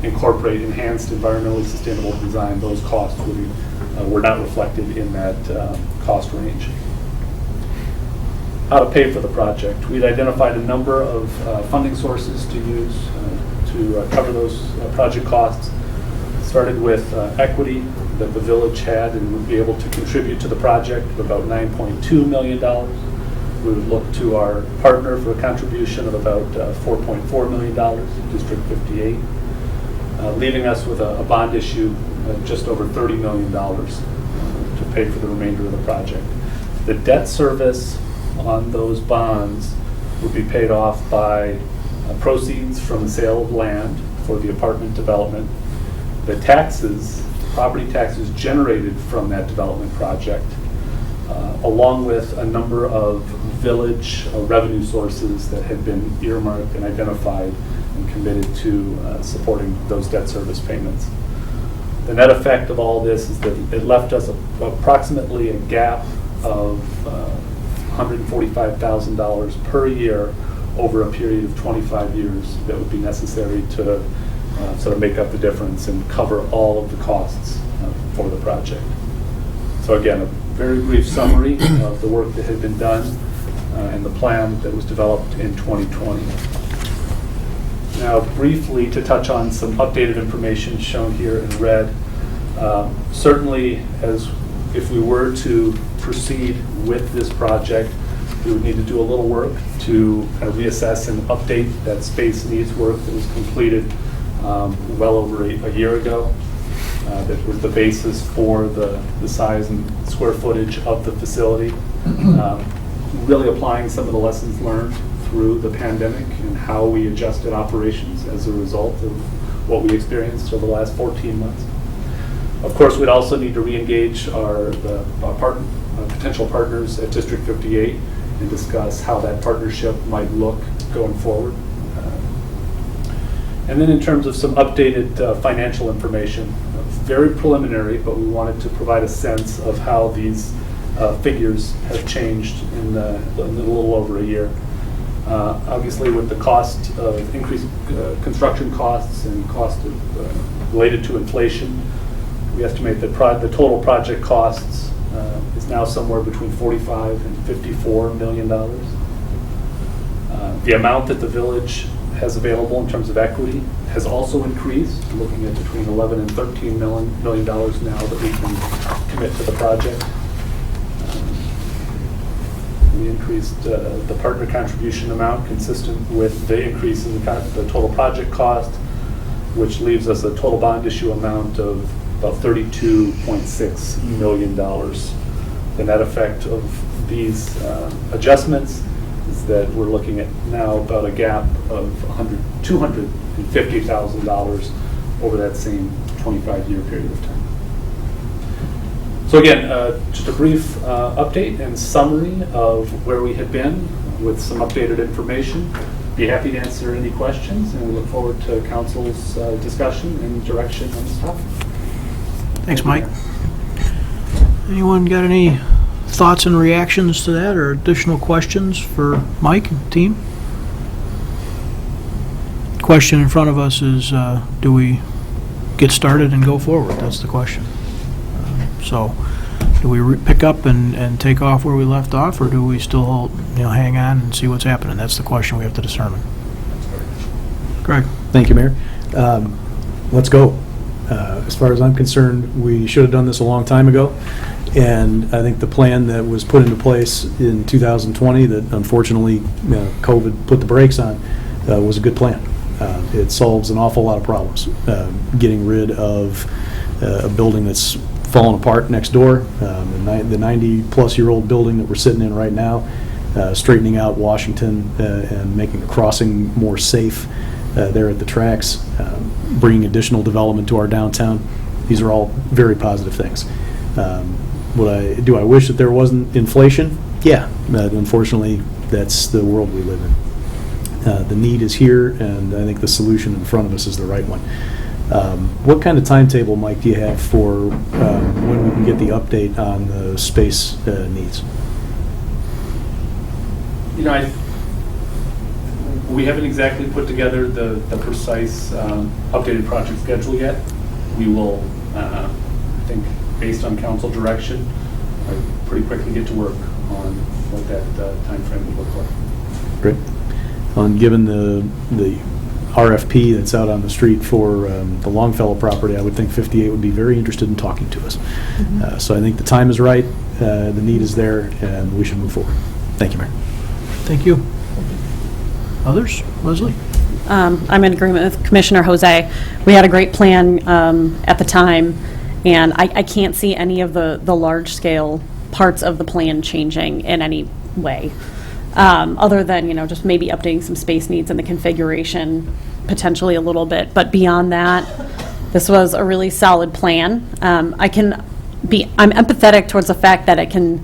incorporate enhanced environmentally sustainable design, those costs were not reflected in that cost range. How to pay for the project. We'd identified a number of funding sources to use to cover those project costs. Started with equity that the village had and would be able to contribute to the project of about $9.2 million. We would look to our partner for a contribution of about $4.4 million, District 58, leaving us with a bond issue of just over $30 million to pay for the remainder of the project. The debt service on those bonds would be paid off by proceeds from the sale of land for the apartment development. The taxes, property taxes generated from that development project, along with a number of village revenue sources that had been earmarked and identified and committed to supporting those debt service payments. The net effect of all this is that it left us approximately a gap of $145,000 per year over a period of 25 years that would be necessary to sort of make up the difference and cover all of the costs for the project. So again, a very brief summary of the work that had been done and the plan that was developed in 2020. Now briefly to touch on some updated information shown here in red. Certainly, as if we were to proceed with this project, we would need to do a little work to kind of reassess and update that space needs work that was completed well over a year ago. That was the basis for the size and square footage of the facility. Really applying some of the lessons learned through the pandemic and how we adjusted operations as a result of what we experienced over the last 14 months. Of course, we'd also need to re-engage our potential partners at District 58 and discuss how that partnership might look going forward. And then in terms of some updated financial information, very preliminary, but we wanted to provide a sense of how these figures have changed in a little over a year. Obviously, with the cost of increased construction costs and cost related to inflation, we estimate that the total project costs is now somewhere between $45 and $54 million. The amount that the village has available in terms of equity has also increased, looking at between $11 and $13 million now that we can commit to the project. We increased the partner contribution amount consistent with the increase in the total project cost, which leaves us a total bond issue amount of about $32.6 million. The net effect of these adjustments is that we're looking at now about a gap of $250,000 over that same 25-year period of time. So again, just a brief update and summary of where we have been with some updated information. Be happy to answer any questions, and we look forward to council's discussion and direction on this topic. Thanks, Mike. Anyone got any thoughts and reactions to that or additional questions for Mike and team? Question in front of us is, do we get started and go forward? That's the question. So, do we pick up and take off where we left off, or do we still hang on and see what's happening? That's the question we have to determine. Greg. Thank you, Mayor. Let's go. As far as I'm concerned, we should have done this a long time ago, and I think the plan that was put into place in 2020 that unfortunately COVID put the brakes on was a good plan. It solves an awful lot of problems. Getting rid of a building that's falling apart next door, the 90-plus-year-old building that we're sitting in right now, straightening out Washington and making the crossing more safe there at the tracks, bringing additional development to our downtown. These are all very positive things. Do I wish that there wasn't inflation? Yeah, unfortunately, that's the world we live in. The need is here, and I think the solution in front of us is the right one. What kind of timetable, Mike, do you have for when we can get the update on the space needs? We haven't exactly put together the precise updated project schedule yet. We will, I think, based on council direction, pretty quickly get to work on what that time frame would look like. Great. Given the RFP that's out on the street for the Longfellow property, I would think 58 would be very interested in talking to us. Mm-hmm. So I think the time is right, the need is there, and we should move forward. Thank you, Mayor. Thank you. Others? Leslie? I'm in agreement with Commissioner Jose. We had a great plan at the time, and I can't see any of the large-scale parts of the plan changing in any way, other than, just maybe updating some space needs and the configuration potentially a little bit. But beyond that, this was a really solid plan. I'm empathetic towards the fact that it can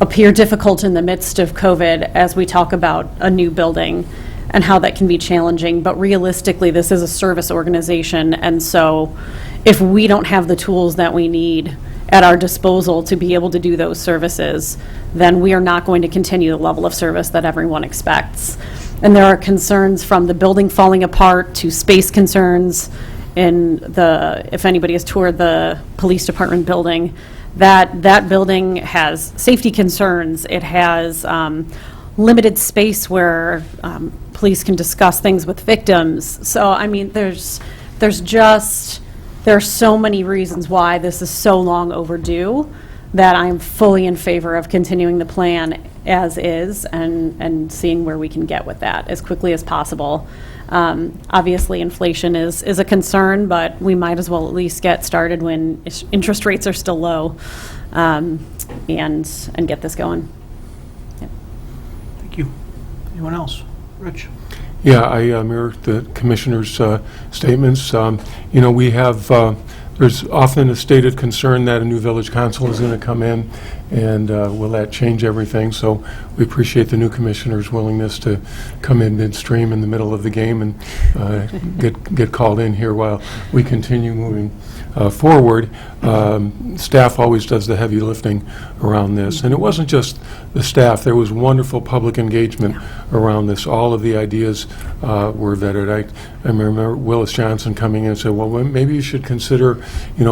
appear difficult in the midst of COVID as we talk about a new building and how that can be challenging. But realistically, this is a service organization, and so if we don't have the tools that we need at our disposal to be able to do those services, then we are not going to continue the level of service that everyone expects. And there are concerns from the building falling apart to space concerns if anybody has toured the police department building, that building has safety concerns. It has limited space where police can discuss things with victims. So, there's there are so many reasons why this is so long overdue that I'm fully in favor of continuing the plan as is and seeing where we can get with that as quickly as possible. Obviously, inflation is a concern, but we might as well at least get started when interest rates are still low, and get this going. Yeah. Thank you. Anyone else? Rich? Yeah, I mirror the commissioner's statements. We have, there's often a stated concern that a new village council is going to come in, and will that change everything? So we appreciate the new commissioner's willingness to come in midstream in the middle of the game and get called in here while we continue moving forward. Staff always does the heavy lifting around this, and it wasn't just the staff. There was wonderful public engagement around this. All of the ideas were vetted. I remember Willis Johnson coming in and said, well, maybe you should consider,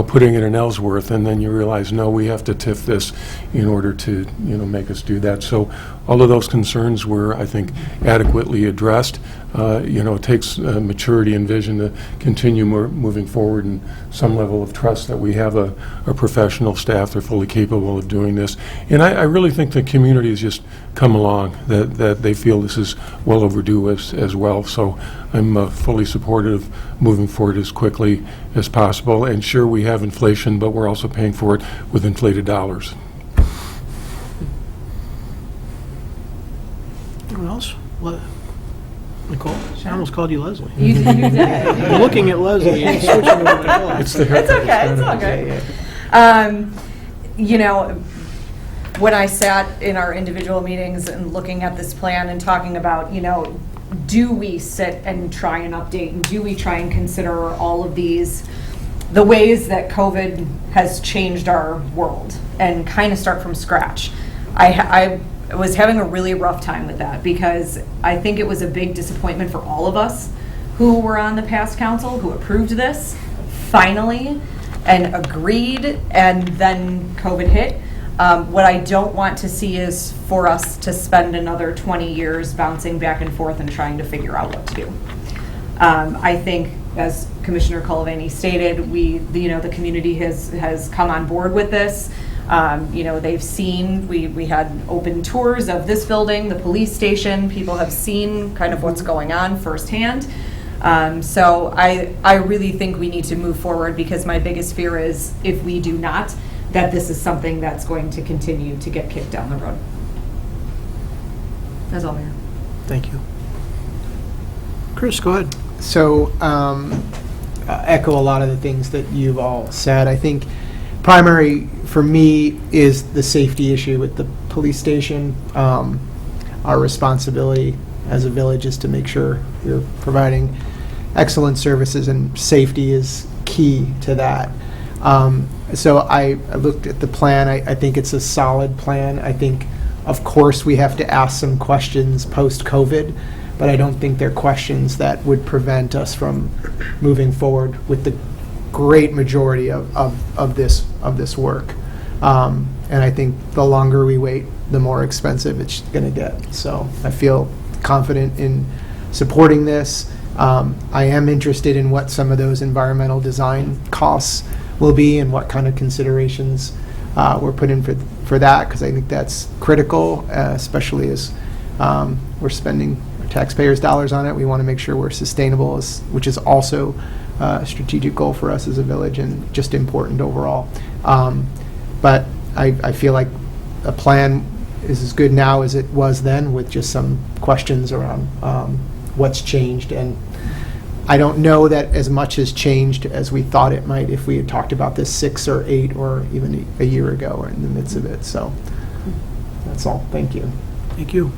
putting it in Ellsworth, and then you realize, no, we have to TIF this in order to, make us do that. So all of those concerns were, I think, adequately addressed. It takes maturity and vision to continue moving forward, and some level of trust that we have a professional staff. They're fully capable of doing this. And I really think the community has just come along, that they feel this is well overdue as well. So I'm fully supportive of moving forward as quickly as possible. And sure, we have inflation, but we're also paying for it with inflated dollars. Anyone else? Nicole? I almost called you Leslie. You did. I'm looking at Leslie and switching to Nicole. It's the haircut. It's okay, it's all good. When I sat in our individual meetings and looking at this plan and talking about, do we sit and try and update, and do we try and consider all of the ways that COVID has changed our world and kind of start from scratch. I was having a really rough time with that, because I think it was a big disappointment for all of us who were on the past council, who approved this finally and agreed, and then COVID hit. What I don't want to see is for us to spend another 20 years bouncing back and forth and trying to figure out what to do. I think, as Commissioner Cullivaney stated, the community has come on board with this. They've seen, we had open tours of this building, the police station. People have seen kind of what's going on firsthand. So I really think we need to move forward, because my biggest fear is, if we do not, that this is something that's going to continue to get kicked down the road. That's all, Mayor. Thank you. Chris, go ahead. So, echo a lot of the things that you've all said. I think primary for me is the safety issue with the police station. Our responsibility as a village is to make sure we're providing excellent services, and safety is key to that. So I looked at the plan. I think it's a solid plan. I think, of course, we have to ask some questions post-COVID, but I don't think they're questions that would prevent us from moving forward with the great majority of this work. And I think the longer we wait, the more expensive it's going to get. So I feel confident in supporting this. I am interested in what some of those environmental design costs will be, and what kind of considerations we're put in for that, because I think that's critical, especially as we're spending our taxpayers' dollars on it. We want to make sure we're sustainable, which is also a strategic goal for us as a village, and just important overall. But I feel like a plan is as good now as it was then, with just some questions around what's changed. And I don't know that as much has changed as we thought it might if we had talked about this 6 or 8 or even a year ago, or in the midst of it. So that's all. Thank you. Thank you.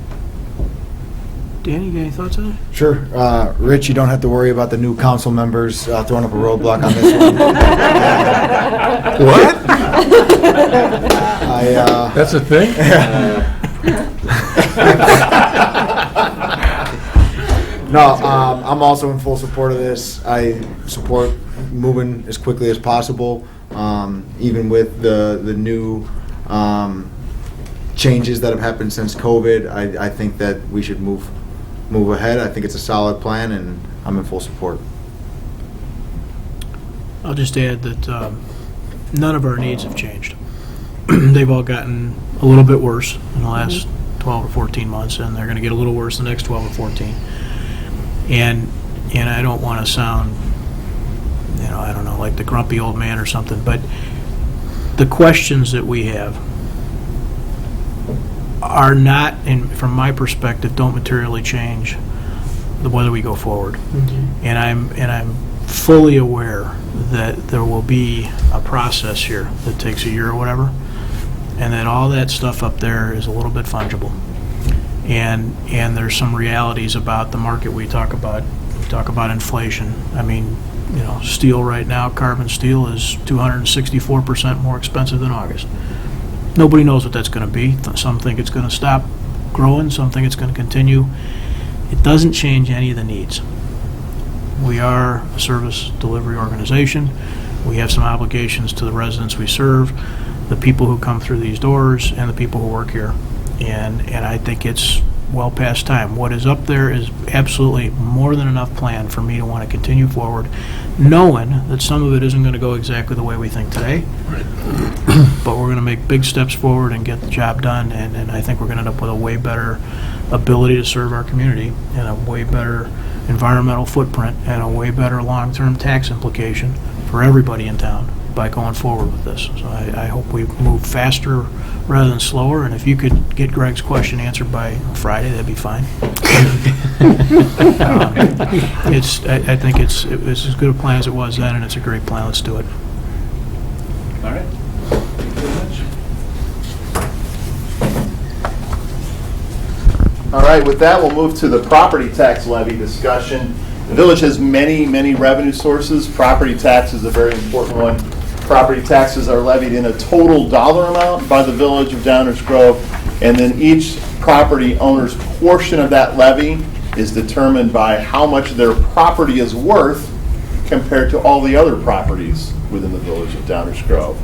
Danny, you got any thoughts on it? Sure. Rich, you don't have to worry about the new council members throwing up a roadblock on this one. What? That's a thing? No, I'm also in full support of this. I support moving as quickly as possible, even with the new changes that have happened since COVID. I think that we should move ahead. I think it's a solid plan, and I'm in full support. I'll just add that none of our needs have changed. They've all gotten a little bit worse in the last 12 or 14 months, and they're going to get a little worse the next 12 or 14. And I don't want to sound, I don't know, like the grumpy old man or something, but the questions that we have are not, from my perspective, don't materially change whether we go forward. And I'm fully aware that there will be a process here that takes a year or whatever, and that all that stuff up there is a little bit fungible. And there's some realities about the market we talk about. We talk about inflation. I mean, steel right now, carbon steel is 264% more expensive than August. Nobody knows what that's going to be. Some think it's going to stop growing. Some think it's going to continue. It doesn't change any of the needs. We are a service delivery organization. We have some obligations to the residents we serve, the people who come through these doors, and the people who work here. And I think it's well past time. What is up there is absolutely more than enough plan for me to want to continue forward, knowing that some of it isn't going to go exactly the way we think today. But we're going to make big steps forward and get the job done, and I think we're going to end up with a way better ability to serve our community, and a way better environmental footprint, and a way better long-term tax implication for everybody in town by going forward with this. So I hope we move faster rather than slower, and if you could get Greg's question answered by Friday, that'd be fine. I think it's as good a plan as it was then, and it's a great plan. Let's do it. All right. Thank you very much. All right, with that, we'll move to the property tax levy discussion. The village has many, many revenue sources. Property tax is a very important one. Property taxes are levied in a total dollar amount by the village of Downers Grove, and then each property owner's portion of that levy is determined by how much their property is worth compared to all the other properties within the village of Downers Grove.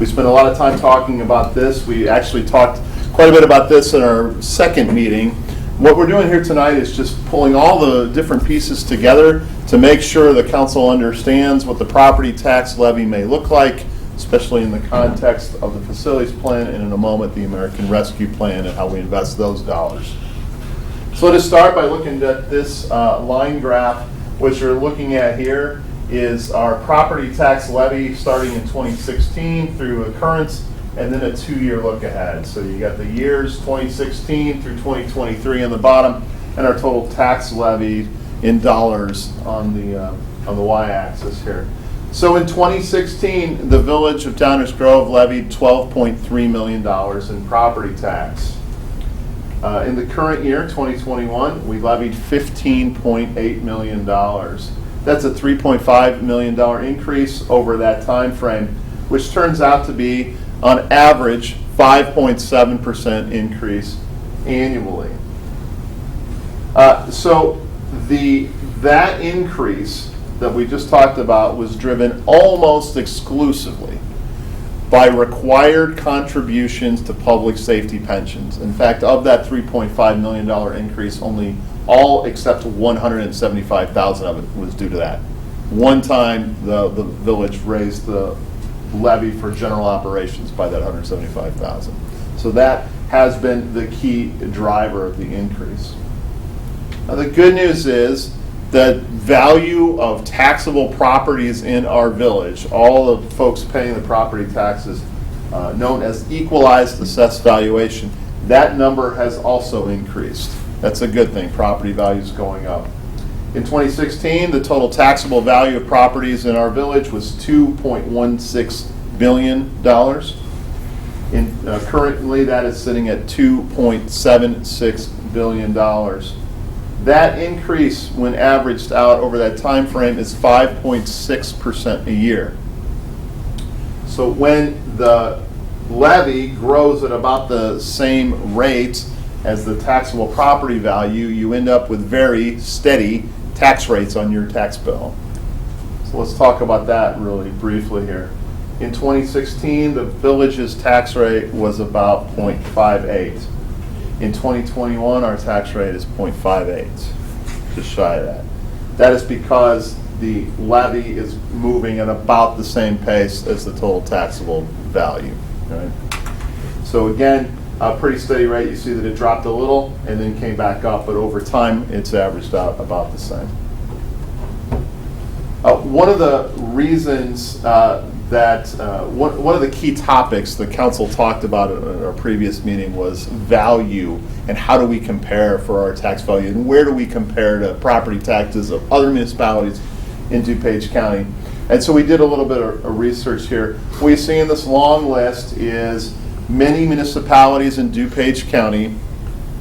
We spent a lot of time talking about this. We actually talked quite a bit about this in our second meeting. What we're doing here tonight is just pulling all the different pieces together to make sure the council understands what the property tax levy may look like, especially in the context of the facilities plan, and in a moment the American Rescue Plan and how we invest those dollars. So let us start by looking at this line graph. What you're looking at here is our property tax levy starting in 2016 through occurrence, and then a 2-year look ahead. So you got the years 2016 through 2023 on the bottom, and our total tax levy in dollars on the y-axis here. So in 2016, the village of Downers Grove levied $12.3 million in property tax. In the current year, 2021, we levied $15.8 million. That's a $3.5 million increase over that time frame, which turns out to be, on average, 5.7% increase annually. So that increase that we just talked about was driven almost exclusively by required contributions to public safety pensions. In fact, of that $3.5 million increase, only all except $175,000 of it was due to that. One time, the village raised the levy for general operations by that $175,000. So that has been the key driver of the increase. Now, the good news is that value of taxable properties in our village, all of the folks paying the property taxes, known as equalized assessed valuation, that number has also increased. That's a good thing. Property values going up. In 2016, the total taxable value of properties in our village was $2.16 billion. Currently, that is sitting at $2.76 billion. That increase, when averaged out over that time frame, is 5.6% a year. So when the levy grows at about the same rate as the taxable property value, you end up with very steady tax rates on your tax bill. So let's talk about that really briefly here. In 2016, the village's tax rate was about 0.58. In 2021, our tax rate is 0.58, just shy of that. That is because the levy is moving at about the same pace as the total taxable value. Right? So again, a pretty steady rate. You see that it dropped a little and then came back up, but over time it's averaged out about the same. One of the reasons one of the key topics the council talked about at our previous meeting was value and how do we compare for our tax value and where do we compare to property taxes of other municipalities in DuPage County. And so we did a little bit of research here. What you see in this long list is many municipalities in DuPage County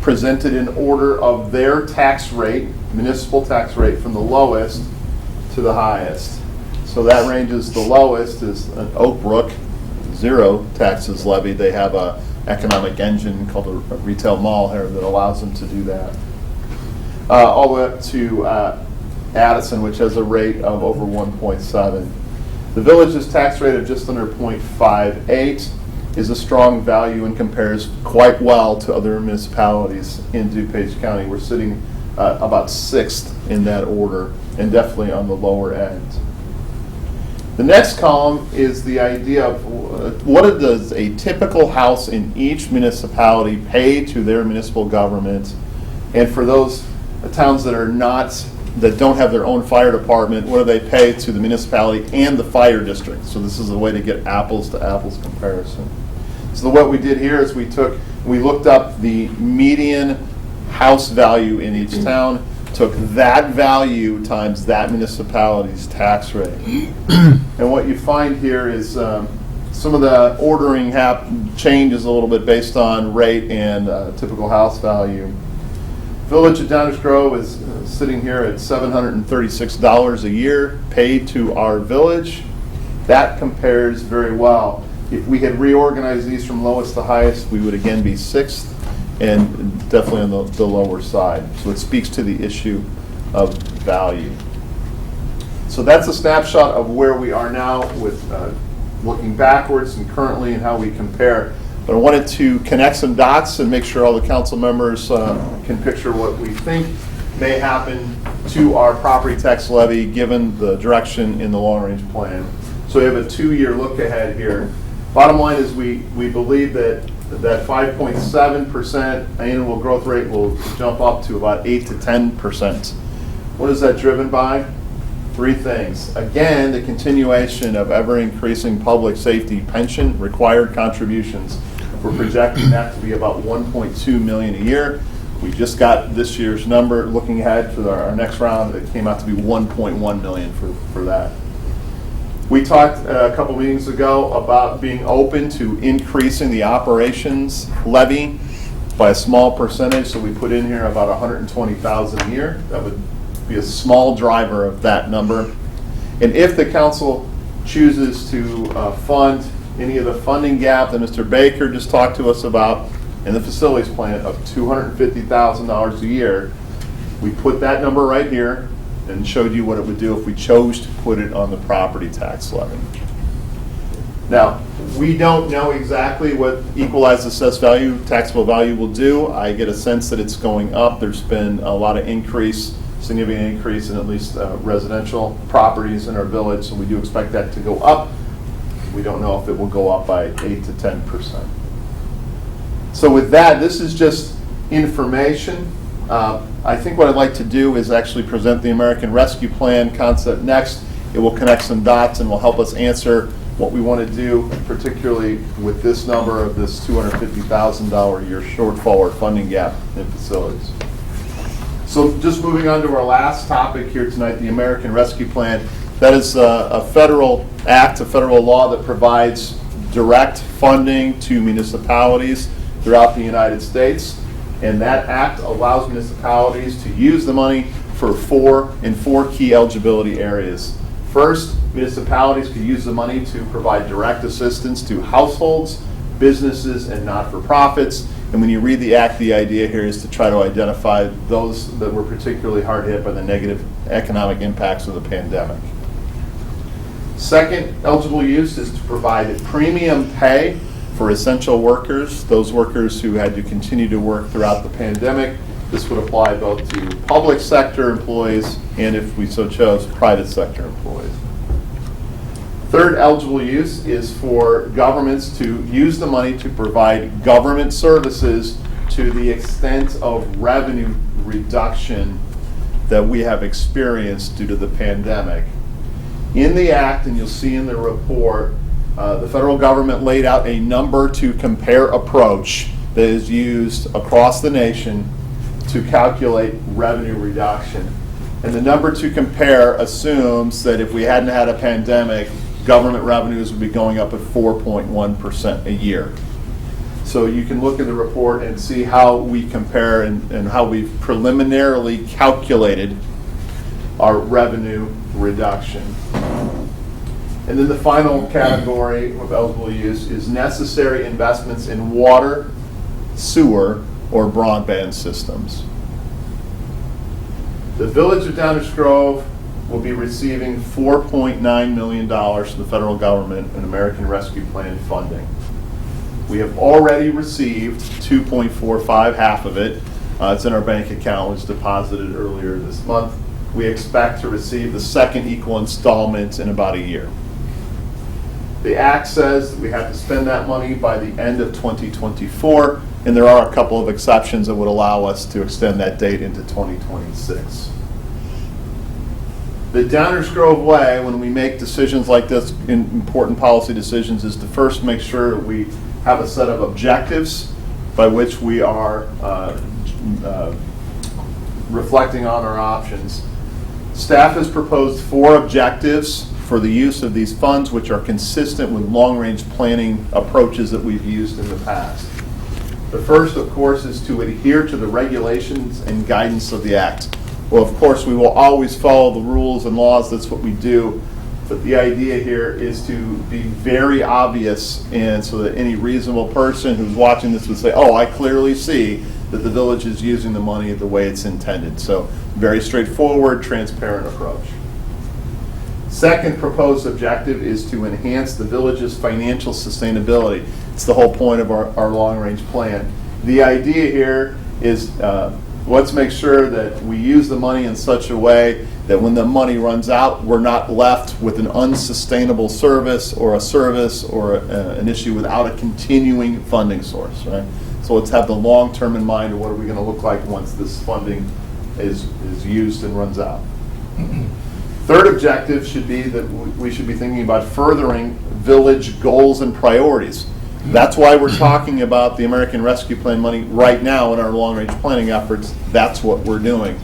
presented in order of their tax rate, municipal tax rate, from the lowest to the highest. So that ranges, the lowest is Oak Brook, 0 taxes levied. They have a economic engine called a retail mall here that allows them to do that. All the way up to Addison, which has a rate of over 1.7. The village's tax rate of just under 0.58 is a strong value and compares quite well to other municipalities in DuPage County. We're sitting about 6th in that order and definitely on the lower end. The next column is the idea of what does a typical house in each municipality pay to their municipal government, and for those towns that don't have their own fire department, what do they pay to the municipality and the fire district? So this is a way to get apples to apples comparison. So what we did here is we looked up the median house value in each town, took that value times that municipality's tax rate. And what you find here is some of the ordering changes a little bit based on rate and typical house value. Village of Downers Grove is sitting here at $736 a year paid to our village. That compares very well. If we had reorganized these from lowest to highest, we would again be 6th and definitely on the lower side. So it speaks to the issue of value. So that's a snapshot of where we are now with looking backwards and currently and how we compare. But I wanted to connect some dots and make sure all the council members can picture what we think may happen to our property tax levy given the direction in the long-range plan. So we have a 2-year look ahead here. Bottom line is we believe that 5.7% annual growth rate will jump up to about 8 to 10%. What is that driven by? 3 things. Again, the continuation of ever-increasing public safety pension required contributions. We're projecting that to be about $1.2 million a year. We just got this year's number. Looking ahead for our next round, it came out to be $1.1 million for that. We talked a couple meetings ago about being open to increasing the operations levy by a small percentage. So we put in here about $120,000 a year. That would be a small driver of that number. And if the council chooses to fund any of the funding gap that Mr. Baker just talked to us about in the facilities plan of $250,000 a year, we put that number right here and showed you what it would do if we chose to put it on the property tax levy. Now, we don't know exactly what equalized assessed value, taxable value will do. I get a sense that it's going up. There's been a lot of significant increase in at least residential properties in our village, so we do expect that to go up. We don't know if it will go up by 8 to 10%. So with that, this is just information. I think what I'd like to do is actually present the American Rescue Plan concept next. It will connect some dots and will help us answer what we want to do, particularly with this number of this $250,000 a year shortfall or funding gap in facilities. So just moving on to our last topic here tonight, the American Rescue Plan. That is a federal act, a federal law that provides direct funding to municipalities throughout the United States. And that act allows municipalities to use the money for four key eligibility areas. First, municipalities could use the money to provide direct assistance to households, businesses, and not-for-profits. And when you read the act, the idea here is to try to identify those that were particularly hard hit by the negative economic impacts of the pandemic. Second, eligible use is to provide premium pay for essential workers, those workers who had to continue to work throughout the pandemic, This would apply both to public sector employees and, if we so chose, private sector employees. Third eligible use is for governments to use the money to provide government services to the extent of revenue reduction that we have experienced due to the pandemic. In the act, and you'll see in the report, the federal government laid out a number to compare approach that is used across the nation to calculate revenue reduction. And the number to compare assumes that if we hadn't had a pandemic, government revenues would be going up at 4.1% a year. So you can look at the report and see how we compare and how we've preliminarily calculated our revenue reduction. And then the final category of eligible use is necessary investments in water, sewer, or broadband systems. The Village of Downers Grove will be receiving $4.9 million from the federal government in American Rescue Plan funding. We have already received 2.45, half of it. It's in our bank account, was deposited earlier this month. We expect to receive the second equal installment in about a year. The Act says that we have to spend that money by the end of 2024, and there are a couple of exceptions that would allow us to extend that date into 2026. The Downers Grove way, when we make decisions like this, important policy decisions, is to first make sure that we have a set of objectives by which we are reflecting on our options. Staff has proposed 4 objectives for the use of these funds, which are consistent with long-range planning approaches that we've used in the past. The first, of course, is to adhere to the regulations and guidance of the Act. Well, of course, we will always follow the rules and laws. That's what we do. But the idea here is to be very obvious, and so that any reasonable person who's watching this would say, oh, I clearly see that the village is using the money the way it's intended. So very straightforward, transparent approach. Second proposed objective is to enhance the village's financial sustainability. It's the whole point of our long-range plan. The idea here is let's make sure that we use the money in such a way that when the money runs out, we're not left with an unsustainable service or an issue without a continuing funding source, right? So let's have the long term in mind of what are we going to look like once this funding is used and runs out. Third objective should be that we should be thinking about furthering village goals and priorities. That's why we're talking about the American Rescue Plan money right now in our long-range planning efforts. That's what we're doing.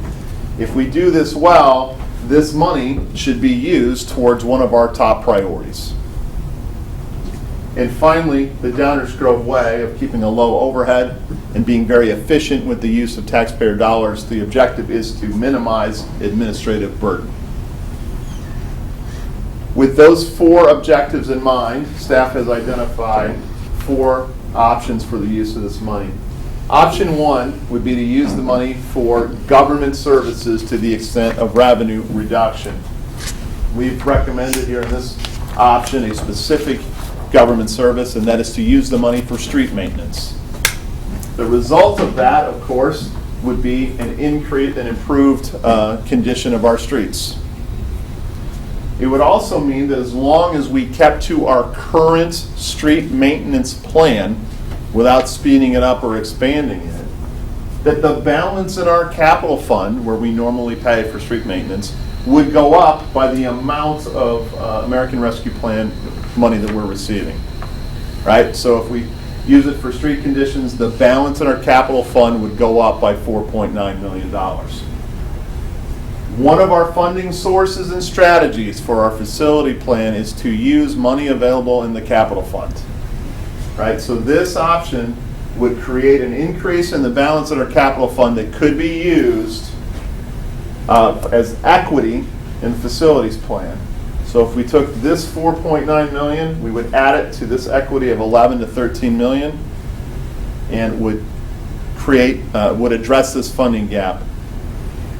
If we do this well, this money should be used towards one of our top priorities. And finally, the Downers Grove way of keeping a low overhead and being very efficient with the use of taxpayer dollars, the objective is to minimize administrative burden. With those 4 objectives in mind, staff has identified 4 options for the use of this money. Option 1 would be to use the money for government services to the extent of revenue reduction. We've recommended here in this option a specific government service, and that is to use the money for street maintenance. The result of that, of course, would be an improved condition of our streets. It would also mean that as long as we kept to our current street maintenance plan without speeding it up or expanding it, that the balance in our capital fund, where we normally pay for street maintenance, would go up by the amount of American Rescue Plan money that we're receiving. Right? So if we use it for street conditions, the balance in our capital fund would go up by $4.9 million. One of our funding sources and strategies for our facility plan is to use money available in the capital fund. Right? So this option would create an increase in the balance in our capital fund that could be used as equity in the facilities plan. So if we took this $4.9 million, we would add it to this equity of $11 to $13 million, and would address this funding gap,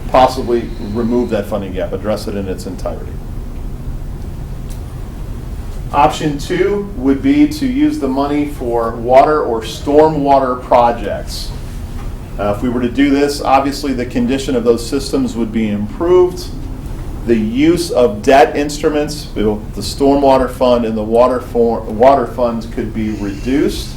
possibly remove that funding gap, address it in its entirety. Option 2 would be to use the money for water or stormwater projects. If we were to do this, obviously the condition of those systems would be improved. The use of debt instruments, the stormwater fund and the water funds could be reduced,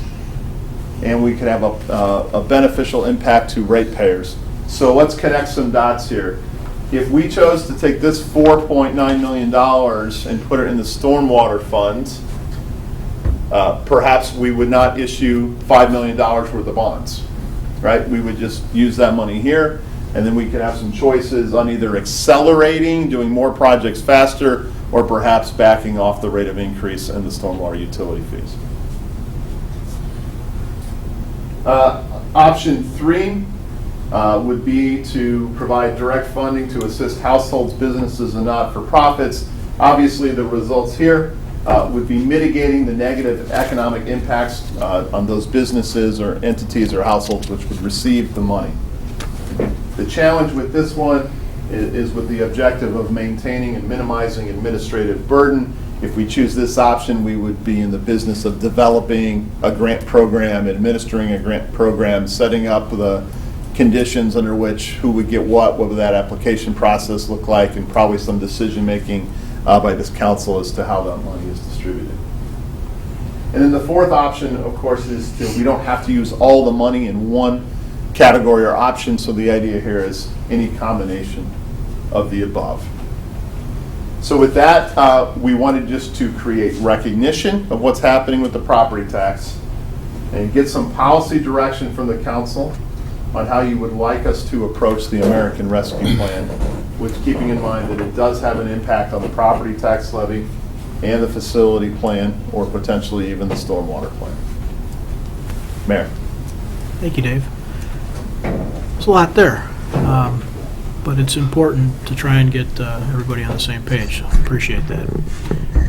and we could have a beneficial impact to ratepayers. So let's connect some dots here. If we chose to take this $4.9 million and put it in the stormwater fund, perhaps we would not issue $5 million worth of bonds, right? We would just use that money here, and then we could have some choices on either accelerating, doing more projects faster, or perhaps backing off the rate of increase in the stormwater utility fees. Option 3 would be to provide direct funding to assist households, businesses, and not-for-profits. Obviously, the results here would be mitigating the negative economic impacts on those businesses or entities or households which would receive the money. The challenge with this one is with the objective of maintaining and minimizing administrative burden. If we choose this option, we would be in the business of developing a grant program, administering a grant program, setting up the conditions under which who would get what would that application process look like, and probably some decision-making by this council as to how that money is distributed. And then the fourth option, of course, is we don't have to use all the money in one category or option, so the idea here is any combination of the above. So with that, we wanted just to create recognition of what's happening with the property tax and get some policy direction from the council on how you would like us to approach the American Rescue Plan, with keeping in mind that it does have an impact on the property tax levy and the facility plan, or potentially even the stormwater plan. Mayor. Thank you, Dave. There's a lot there, but it's important to try and get everybody on the same page. So appreciate that.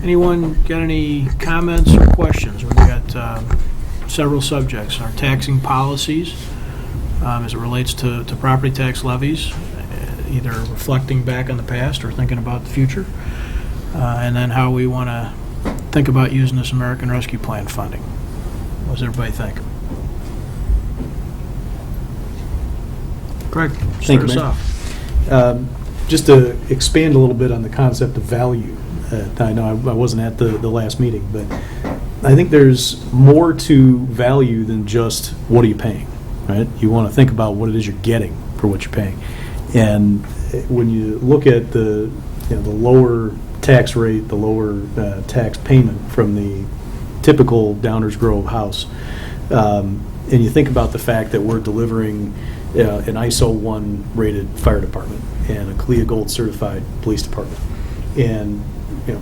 Anyone got any comments or questions? We've got several subjects. Our taxing policies as it relates to property tax levies, either reflecting back on the past or thinking about the future, and then how we want to think about using this American Rescue Plan funding. What does everybody think? Greg, start us off. Just to expand a little bit on the concept of value. I know I wasn't at the last meeting, but I think there's more to value than just what are you paying, right? You want to think about what it is you're getting for what you're paying. And when you look at the lower tax rate, the lower tax payment from the typical Downers Grove house, and you think about the fact that we're delivering an ISO 1 rated fire department and a CLIA Gold certified police department, and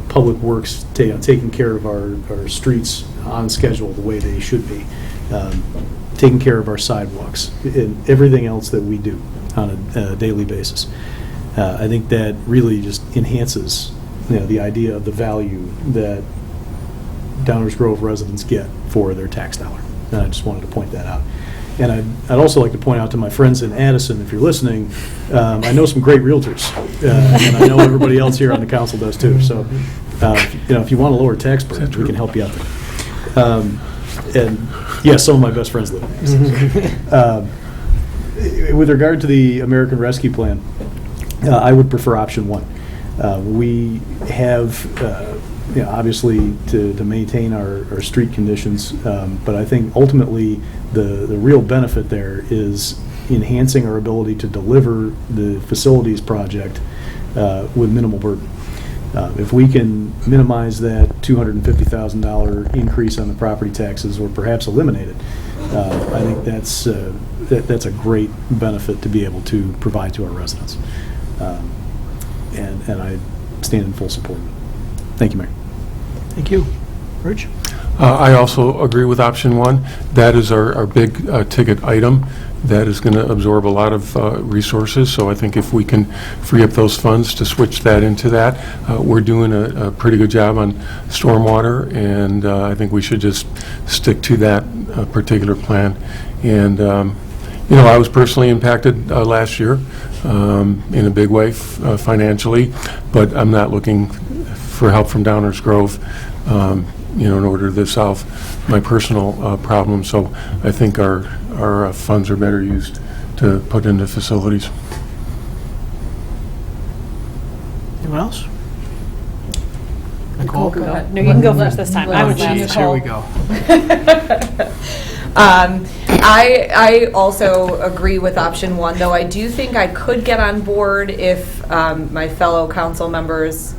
Public Works taking care of our streets on schedule the way they should be, taking care of our sidewalks, and everything else that we do on a daily basis. I think that really just enhances the idea of the value that Downers Grove residents get for their tax dollar. And I just wanted to point that out. And I'd also like to point out to my friends in Addison, if you're listening, I know some great realtors, and I know everybody else here on the council does too. So, if you want a lower tax burden, we can help you out there. And yes, some of my best friends live in Addison. With regard to the American Rescue Plan, I would prefer option 1. We have, obviously, to maintain our street conditions, but I think ultimately the real benefit there is enhancing our ability to deliver the facilities project with minimal burden. If we can minimize that $250,000 increase on the property taxes, or perhaps eliminate it, I think that's a great benefit to be able to provide to our residents. And I stand in full support of it. Thank you, Mayor. Thank you. Rich? I also agree with option 1. That is our big ticket item that is going to absorb a lot of resources. So I think if we can free up those funds to switch that into that, we're doing a pretty good job on stormwater, and I think we should just stick to that particular plan. And I was personally impacted last year in a big way financially, but I'm not looking for help from Downers Grove, in order to solve my personal problems. So I think our our funds are better used to put into facilities. Anyone else? Nicole? Go ahead. No, you can go first this time. I was last. Geez, here we go. I also agree with option one, though I do think I could get on board if my fellow council members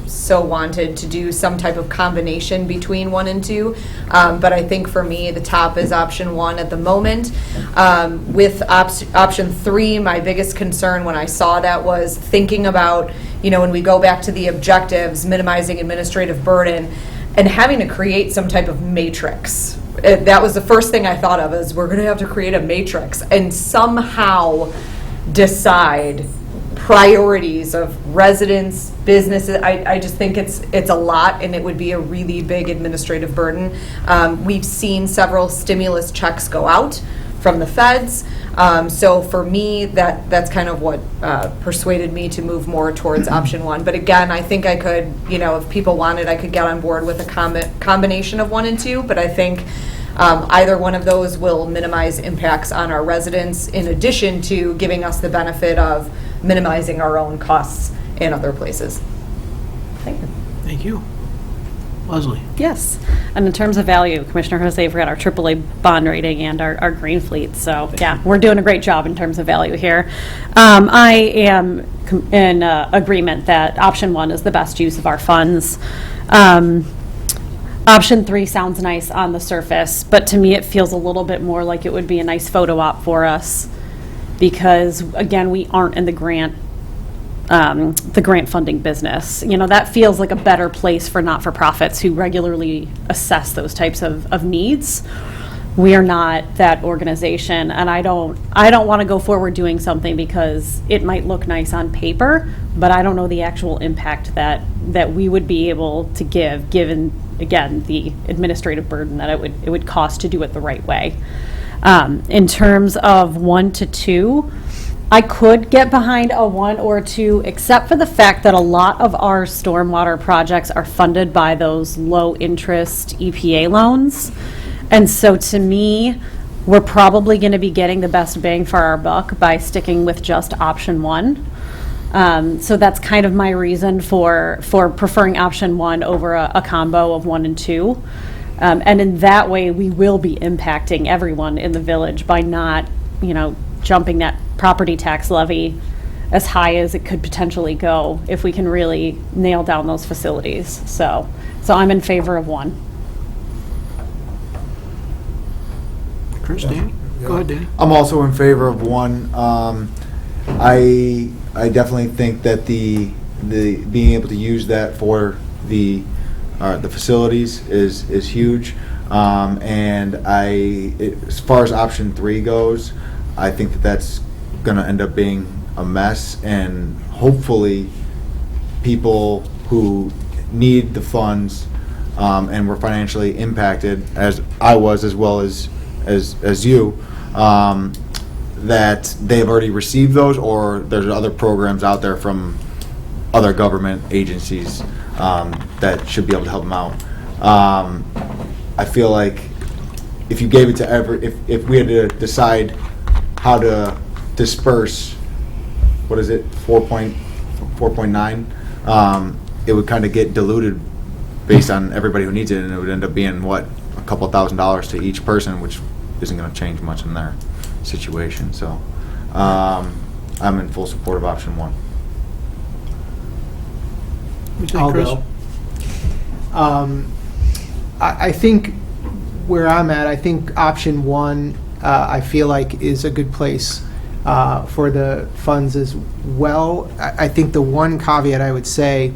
so wanted to do some type of combination between 1 and 2. But I think for me, the top is option 1 at the moment. With option 3, my biggest concern when I saw that was thinking about, when we go back to the objectives, minimizing administrative burden, and having to create some type of matrix. That was the first thing I thought of, is we're going to have to create a matrix and somehow decide priorities of residents, businesses. I just think it's a lot, and it would be a really big administrative burden. We've seen several stimulus checks go out from the feds. So for me, that's kind of what persuaded me to move more towards option 1. But again, I think I could, if people wanted, I could get on board with a combination of 1 and 2. But I think either one of those will minimize impacts on our residents, in addition to giving us the benefit of minimizing our own costs in other places. Thank you. Thank you. Leslie? Yes. And in terms of value, Commissioner Jose, we've got our AAA bond rating and our green fleet. So, yeah, we're doing a great job in terms of value here. I am in agreement that option 1 is the best use of our funds. Option 3 sounds nice on the surface, but to me it feels a little bit more like it would be a nice photo op for us, because, again, we aren't in the grant funding business. That feels like a better place for not-for-profits who regularly assess those types of needs. We are not that organization, and I don't want to go forward doing something because it might look nice on paper, but I don't know the actual impact that we would be able to give, given, again, the administrative burden that it would cost to do it the right way. In terms of 1 to 2, I could get behind a 1 or 2, except for the fact that a lot of our stormwater projects are funded by those low-interest EPA loans. And so to me, we're probably going to be getting the best bang for our buck by sticking with just option 1. So that's kind of my reason for preferring option 1 over a combo of 1 and 2. And in that way, we will be impacting everyone in the village by not, jumping that property tax levy as high as it could potentially go if we can really nail down those facilities. So I'm in favor of 1. Chris, Danny? Go ahead, Danny. I'm also in favor of 1. I definitely think that the being able to use that for the facilities is huge. And as far as option 3 goes, I think that's going to end up being a mess, and hopefully people who need the funds and were financially impacted, as I was, as well as you, that they've already received those, or there's other programs out there from other government agencies that should be able to help them out. I feel like if you gave it to if we had to decide how to disperse, what is it, 4.9, it would kind of get diluted based on everybody who needs it, and it would end up being, a couple $1,000s to each person, which isn't going to change much in their situation. So I'm in full support of option 1. I'll go. I think where I'm at, I think option 1, I feel like is a good place for the funds as well. I think the one caveat I would say,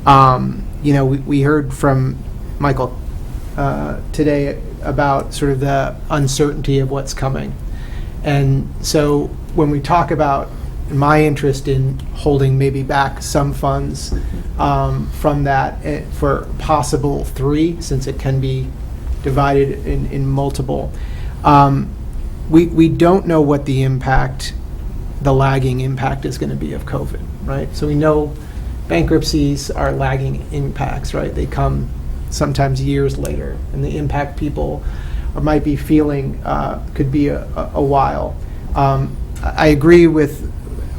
we heard from Michael today about sort of the uncertainty of what's coming. And so when we talk about my interest in holding maybe back some funds from that for possible 3, since it can be divided in multiple, we don't know what the lagging impact is going to be of COVID, right? So we know bankruptcies are lagging impacts, right? They come sometimes years later, and they impact people might be feeling could be a while. I agree with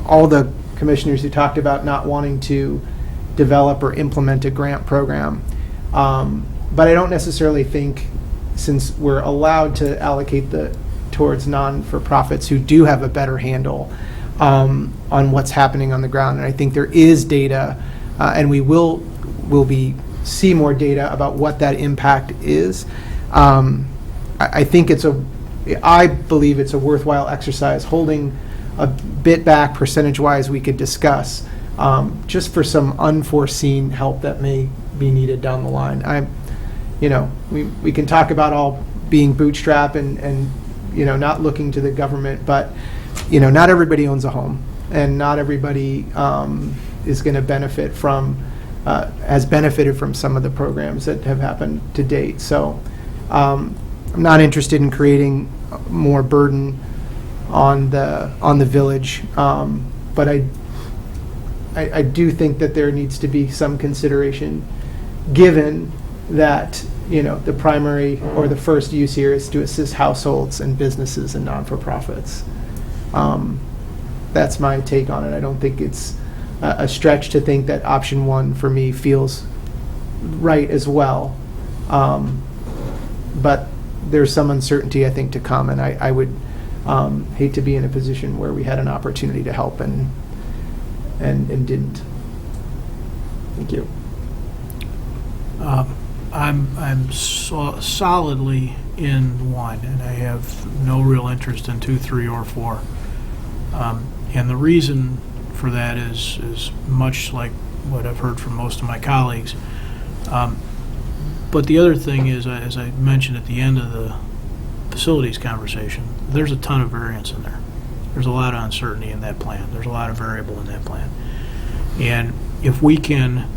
all the commissioners who talked about not wanting to develop or implement a grant program. But I don't necessarily think, since we're allowed to allocate towards non-for-profits who do have a better handle on what's happening on the ground, and I think there is data, and we will see more data about what that impact is. I believe it's a worthwhile exercise, holding a bit back percentage-wise we could discuss, just for some unforeseen help that may be needed down the line. We can talk about all being bootstrap and not looking to the government, but not everybody owns a home, and not everybody is going to benefit from, has benefited from some of the programs that have happened to date. So I'm not interested in creating more burden on the village, but I do think that there needs to be some consideration, given that the primary or the first use here is to assist households and businesses and non-for-profits. That's my take on it. I don't think it's a stretch to think that option one for me feels right as well. But there's some uncertainty, I think, to come, and I would hate to be in a position where we had an opportunity to help and didn't. Thank you. I'm solidly in 1, and I have no real interest in 2, 3, or 4. And the reason for that is much like what I've heard from most of my colleagues. But the other thing is, as I mentioned at the end of the facilities conversation, there's a ton of variance in there. There's a lot of uncertainty in that plan. There's a lot of variable in that plan. And if we can,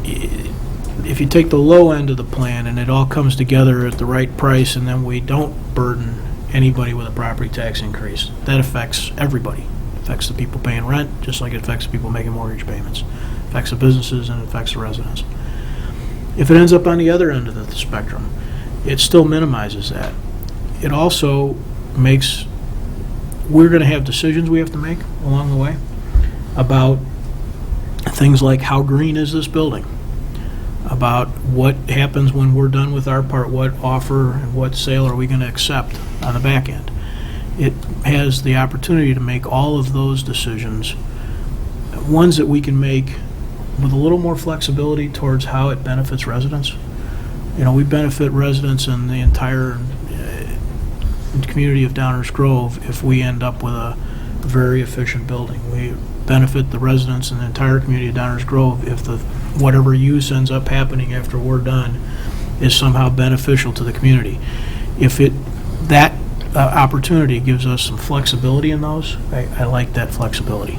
if you take the low end of the plan and it all comes together at the right price, and then we don't burden anybody with a property tax increase, that affects everybody. It affects the people paying rent, just like it affects the people making mortgage payments. It affects the businesses, and it affects the residents. If it ends up on the other end of the spectrum, it still minimizes that. It also makes, we're going to have decisions we have to make along the way about things like how green is this building, about what happens when we're done with our part, what offer and what sale are we going to accept on the back end. It has the opportunity to make all of those decisions, ones that we can make with a little more flexibility towards how it benefits residents. We benefit residents in the entire community of Downers Grove if we end up with a very efficient building. We benefit the residents in the entire community of Downers Grove if whatever use ends up happening after we're done is somehow beneficial to the community. If that opportunity gives us some flexibility in those, I like that flexibility.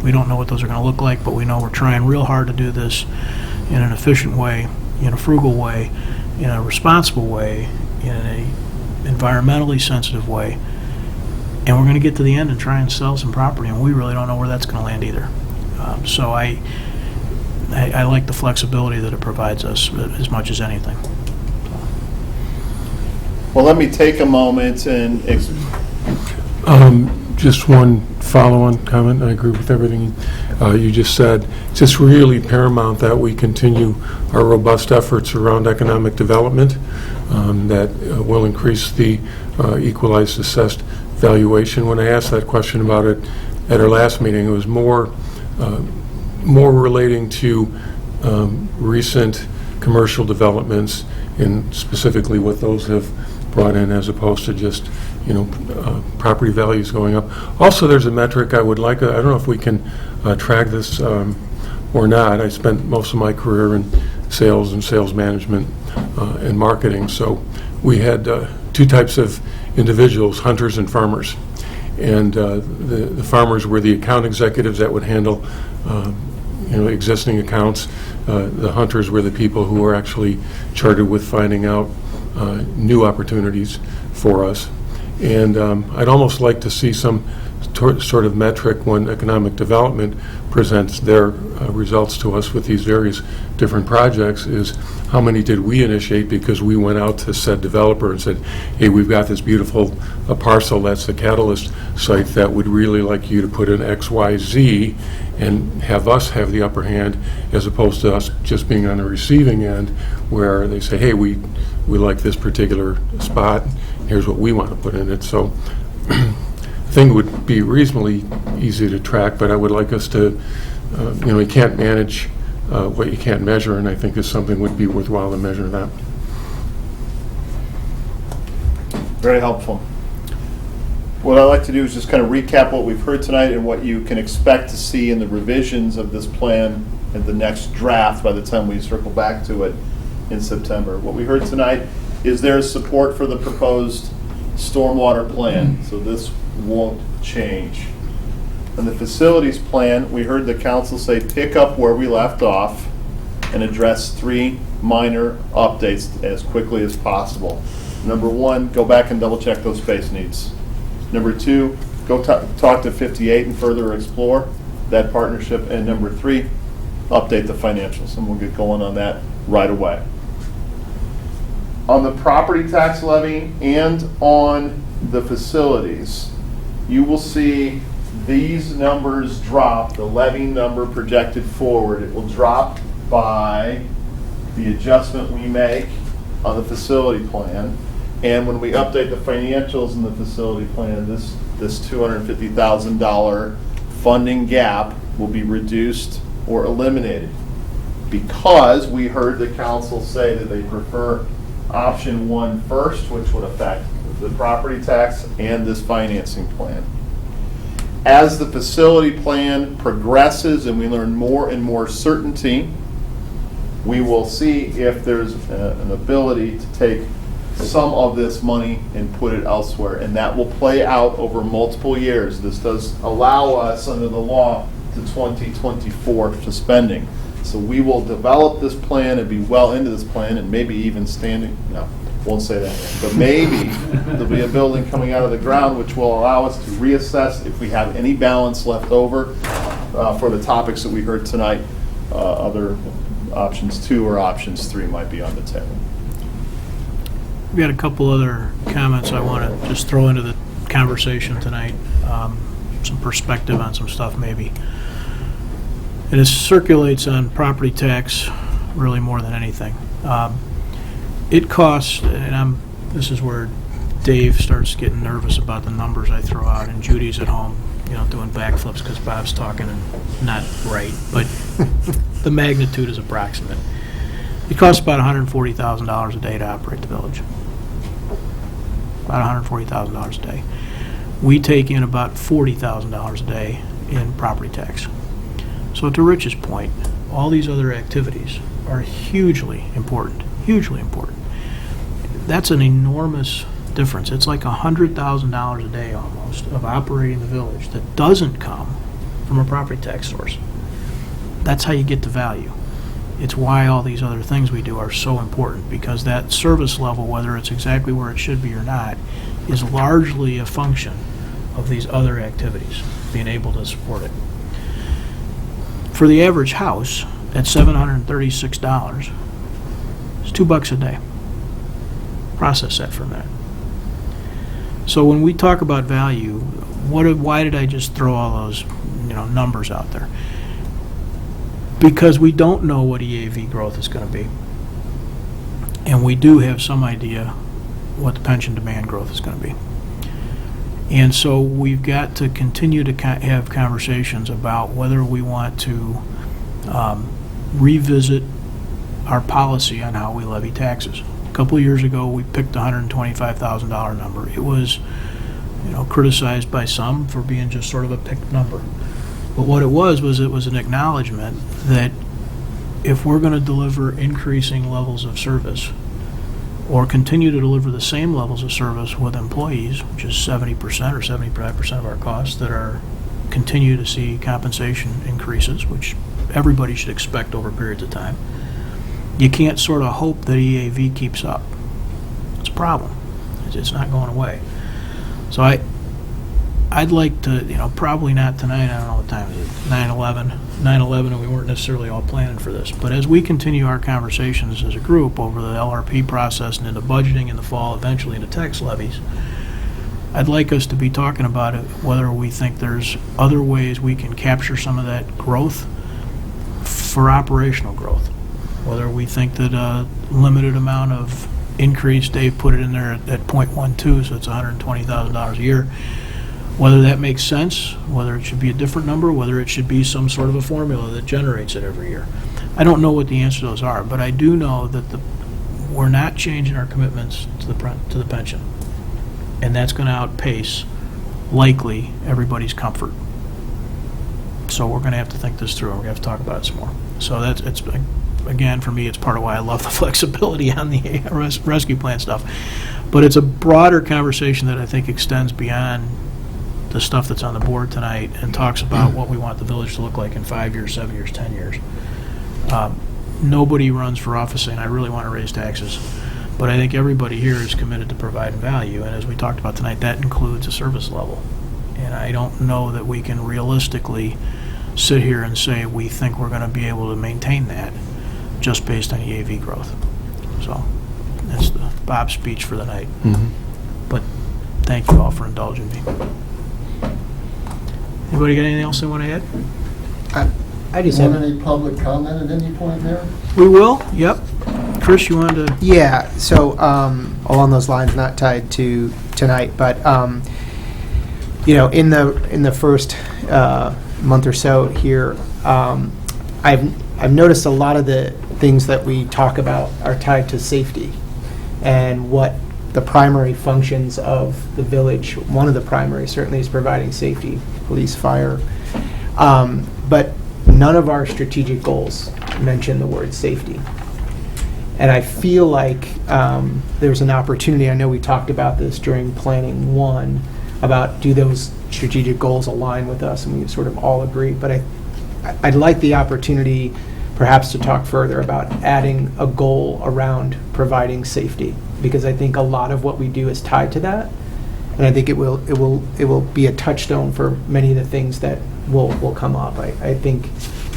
We don't know what those are going to look like, but we know we're trying real hard to do this in an efficient way, in a frugal way, in a responsible way, in an environmentally sensitive way, and we're going to get to the end and try and sell some property, and we really don't know where that's going to land either. So I like the flexibility that it provides us as much as anything. Well, let me take a moment and Just one follow-on comment. I agree with everything you just said. It's just really paramount that we continue our robust efforts around economic development that will increase the equalized assessed valuation. When I asked that question about it at our last meeting, it was more relating to recent commercial developments and specifically what those have brought in, as opposed to just property values going up. Also, there's a metric I would like, I don't know if we can track this or not. I spent most of my career in sales and sales management and marketing, so we had two types of individuals, hunters and farmers. And the farmers were the account executives that would handle existing accounts. The hunters were the people who were actually chartered with finding out new opportunities for us. And I'd almost like to see some sort of metric when economic development presents their results to us with these various different projects, is how many did we initiate because we went out to said developer and said, hey, we've got this beautiful parcel that's the Catalyst site that would really like you to put in X, Y, Z, and have us have the upper hand, as opposed to us just being on the receiving end where they say, hey, we like this particular spot, here's what we want to put in it. So thing would be reasonably easy to track, but I would like us to, you can't manage what you can't measure, and I think this something would be worthwhile to measure that. Very helpful. What I'd like to do is just kind of recap what we've heard tonight and what you can expect to see in the revisions of this plan in the next draft by the time we circle back to it in September. What we heard tonight is there's support for the proposed stormwater plan, so this won't change. On the facilities plan, we heard the council say pick up where we left off and address 3 minor updates as quickly as possible. Number 1, go back and double check those space needs. Number 2, go talk to 58 and further explore that partnership. And number 3, update the financials, and we'll get going on that right away. On the property tax levy and on the facilities, you will see these numbers drop, the levy number projected forward. It will drop by the adjustment we make on the facility plan. And when we update the financials in the facility plan, this $250,000 funding gap will be reduced or eliminated, because we heard the council say that they prefer option 1 first, which would affect the property tax and this financing plan. As the facility plan progresses and we learn more and more certainty, we will see if there's an ability to take some of this money and put it elsewhere, and that will play out over multiple years. This does allow us under the law to 2024 to spending. So we will develop this plan and be well into this plan, and maybe even won't say that, but maybe there'll be a building coming out of the ground which will allow us to reassess if we have any balance left over for the topics that we heard tonight. Other options 2 or options 3 might be on the table. We got a couple other comments I want to just throw into the conversation tonight, some perspective on some stuff maybe. And it circulates on property tax really more than anything. It costs, and this is where Dave starts getting nervous about the numbers I throw out, and Judy's at home, doing backflips because Bob's talking and not right, but the magnitude is approximate. It costs about $140,000 a day to operate the village. About $140,000 a day. We take in about $40,000 a day in property tax. So to Rich's point, all these other activities are hugely important, hugely important. That's an enormous difference. It's like $100,000 a day almost of operating the village that doesn't come from a property tax source. That's how you get the value. It's why all these other things we do are so important, because that service level, whether it's exactly where it should be or not, is largely a function of these other activities, being able to support it. For the average house, at $736, it's $2 a day. Process that for a minute. So when we talk about value, why did I just throw all those numbers out there? Because we don't know what EAV growth is going to be. And we do have some idea what the pension demand growth is going to be. And so we've got to continue to have conversations about whether we want to revisit our policy on how we levy taxes. A couple of years ago, we picked the $125,000 number. It was, criticized by some for being just sort of a picked number. But what it was an acknowledgement that if we're going to deliver increasing levels of service, or continue to deliver the same levels of service with employees, which is 70% or 75% of our costs that are continue to see compensation increases, which everybody should expect over periods of time, you can't sort of hope that EAV keeps up. It's a problem. It's not going away. So I'd like to, probably not tonight, I don't know what time is it, 9/11, and we weren't necessarily all planning for this. But as we continue our conversations as a group over the LRP process and into budgeting in the fall, eventually into tax levies, I'd like us to be talking about it, whether we think there's other ways we can capture some of that growth for operational growth. Whether we think that a limited amount of increase, Dave put it in there at .12, so it's $120,000 a year. Whether that makes sense, whether it should be a different number, whether it should be some sort of a formula that generates it every year. I don't know what the answer to those are, but I do know that we're not changing our commitments to the pension. And that's going to outpace, likely, everybody's comfort. So we're going to have to think this through, and we're going to have to talk about it some more. So again, for me, it's part of why I love the flexibility on the rescue plan stuff. But it's a broader conversation that I think extends beyond the stuff that's on the board tonight and talks about what we want the village to look like in 5 years, 7 years, 10 years. Nobody runs for office saying, I really want to raise taxes. But I think everybody here is committed to providing value. And as we talked about tonight, that includes a service level. And I don't know that we can realistically sit here and say we think we're going to be able to maintain that just based on EAV growth. So that's the Bob's speech for the night. But thank you all for indulging me. Anybody got anything else they want to add? I just Want have, any public comment at any point there? We will, yep. Chris, you wanted to? yeah, so along those lines, not tied to tonight, but in the first month or so here, I've noticed a lot of the things that we talk about are tied to safety and what the primary functions of the village. One of the primary certainly is providing safety, police, fire, but none of our strategic goals mention the word safety. And I feel like there's an opportunity. I know we talked about this during planning one, about do those strategic goals align with us, and we sort of all agree. But I'd like the opportunity perhaps to talk further about adding a goal around providing safety, because I think a lot of what we do is tied to that. And I think it will be a touchstone for many of the things that will come up. I think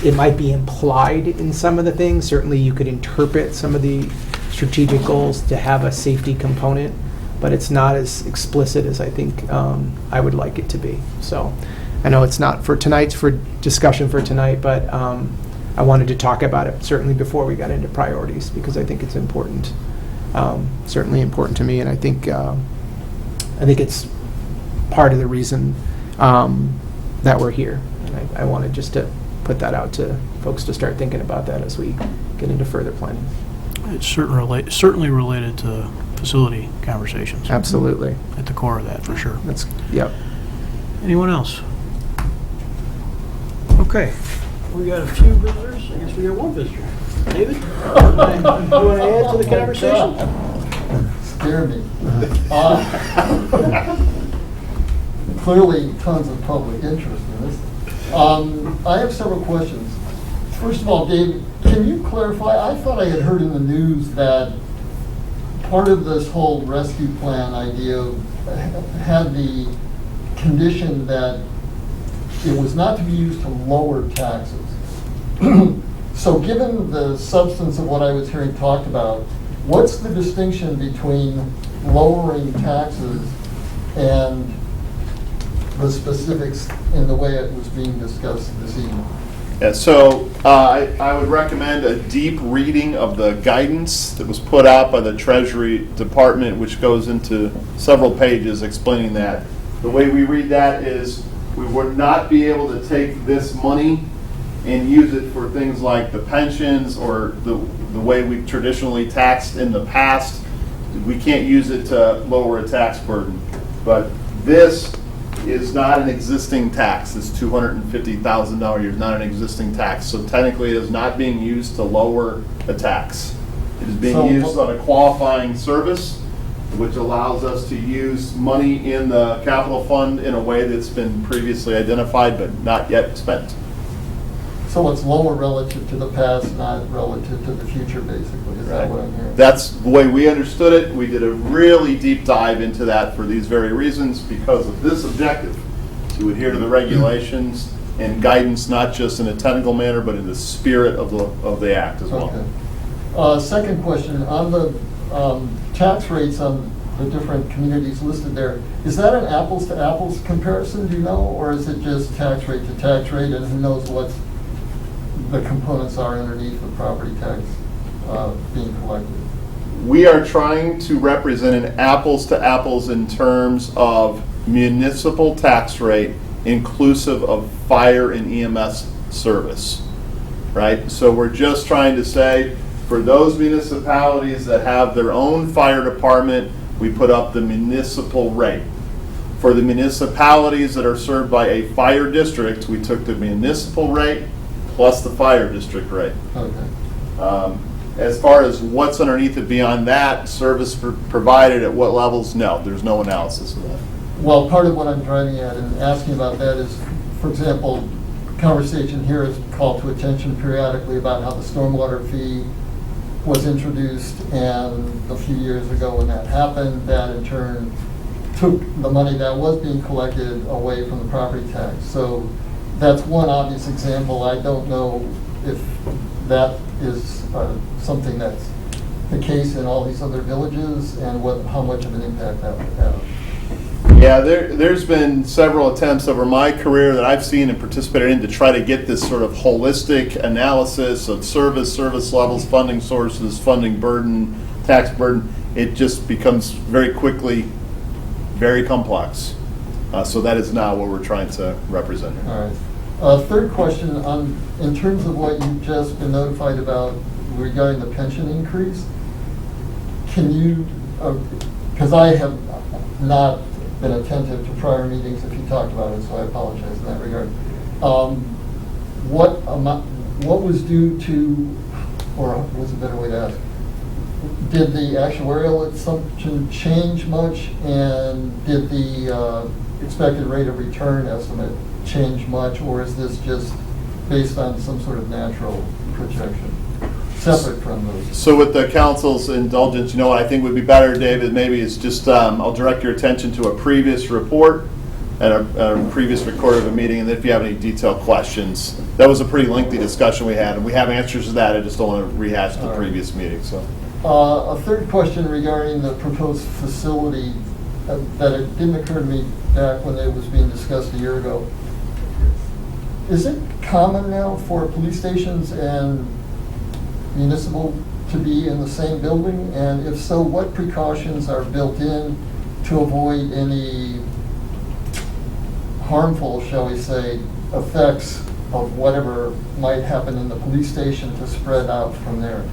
it might be implied in some of the things. Certainly you could interpret some of the strategic goals to have a safety component, but it's not as explicit as I think I would like it to be. So I know it's not for tonight's for discussion for tonight, but I wanted to talk about it certainly before we got into priorities, because I think it's important, certainly important to me, and I think it's part of the reason that we're here. And I wanted just to put that out to folks to start thinking about that as we get into further planning. It's certainly related to facility conversations. Absolutely. At the core of that, for sure. Yep. Anyone else? Okay. We got a few visitors. I guess we got one visitor. David? You want to add to the conversation? Scare me. Clearly, tons of public interest in this. I have several questions. First of all, Dave, can you clarify? I thought I had heard in the news that part of this whole rescue plan idea had the condition that it was not to be used to lower taxes. So given the substance of what I was hearing talked about, what's the distinction between lowering taxes and the specifics in the way it was being discussed this evening? Yeah, so I would recommend a deep reading of the guidance that was put out by the Treasury Department, which goes into several pages explaining that. The way we read that is we would not be able to take this money and use it for things like the pensions or the way we've traditionally taxed in the past. We can't use it to lower a tax burden. But this is not an existing tax. This $250,000 a year is not an existing tax. So technically it is not being used to lower a tax. It is being used on a qualifying service, which allows us to use money in the capital fund in a way that's been previously identified but not yet spent. So it's lower relative to the past, not relative to the future, basically, is that what I'm hearing? That's the way we understood it. We did a really deep dive into that for these very reasons, because of this objective, to adhere to the regulations and guidance, not just in a technical manner, but in the spirit of the act as well. Okay. Second question, on the tax rates on the different communities listed there, is that an apples to apples comparison, do you know, or is it just tax rate to tax rate, and who knows what the components are underneath the property tax being collected? We are trying to represent an apples to apples in terms of municipal tax rate inclusive of fire and EMS service, right? So we're just trying to say, for those municipalities that have their own fire department, we put up the municipal rate. For the municipalities that are served by a fire district, we took the municipal rate plus the fire district rate. Okay. As far as what's underneath it beyond that, service provided at what levels, no, there's no analysis of that. Well, part of what I'm driving at and asking about that is, for example, conversation here is called to attention periodically about how the stormwater fee was introduced, and a few years ago when that happened, that in turn took the money that was being collected away from the property tax. So that's one obvious example. I don't know if that is something that's the case in all these other villages, and how much of an impact that would have. Yeah, there's been several attempts over my career that I've seen and participated in to try to get this sort of holistic analysis of service levels, funding sources, funding burden, tax burden. It just becomes very quickly very complex. So that is not what we're trying to represent here. All right. Third question, in terms of what you've just been notified about regarding the pension increase, can you, because I have not been attentive to prior meetings if you talked about it, so I apologize in that regard. What was due to, or what's a better way to ask, did the actuarial assumption change much, and did the expected rate of return estimate change much, or is this just based on some sort of natural projection, separate from those? So with the council's indulgence, you know what I think would be better, David, maybe is just, I'll direct your attention to a previous report and a previous record of a meeting, and if you have any detailed questions. That was a pretty lengthy discussion we had, and we have answers to that. I just don't want to rehash the previous meeting, so. A third question regarding the proposed facility, that it didn't occur to me back when it was being discussed a year ago. Is it common now for police stations and municipal to be in the same building? And if so, what precautions are built in to avoid any harmful, shall we say, effects of whatever might happen in the police station to spread out from there?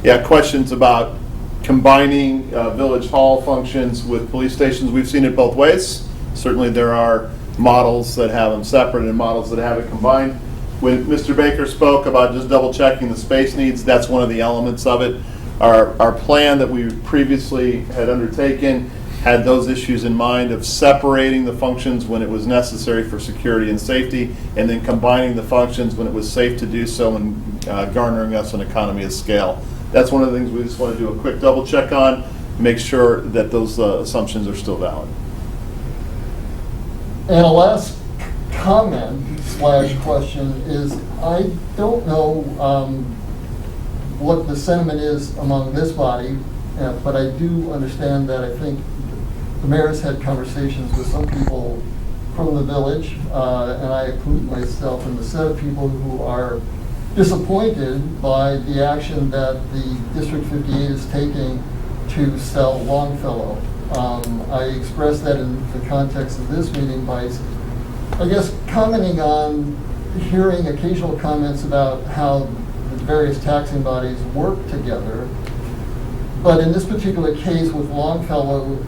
Yeah, questions about combining village hall functions with police stations. We've seen it both ways. Certainly there are models that have them separate and models that have it combined. When Mr. Baker spoke about just double checking the space needs, that's one of the elements of it. Our plan that we previously had undertaken had those issues in mind of separating the functions when it was necessary for security and safety, and then combining the functions when it was safe to do so, and garnering us an economy of scale. That's one of the things we just want to do a quick double check on, make sure that those assumptions are still valid. And a last comment / question is, I don't know what the sentiment is among this body, but I do understand that I think the mayor's had conversations with some people from the village, and I include myself in the set of people who are disappointed by the action that the District 58 is taking to sell Longfellow. I expressed that in the context of this meeting by, I guess, commenting on hearing occasional comments about how the various taxing bodies work together. But in this particular case with Longfellow,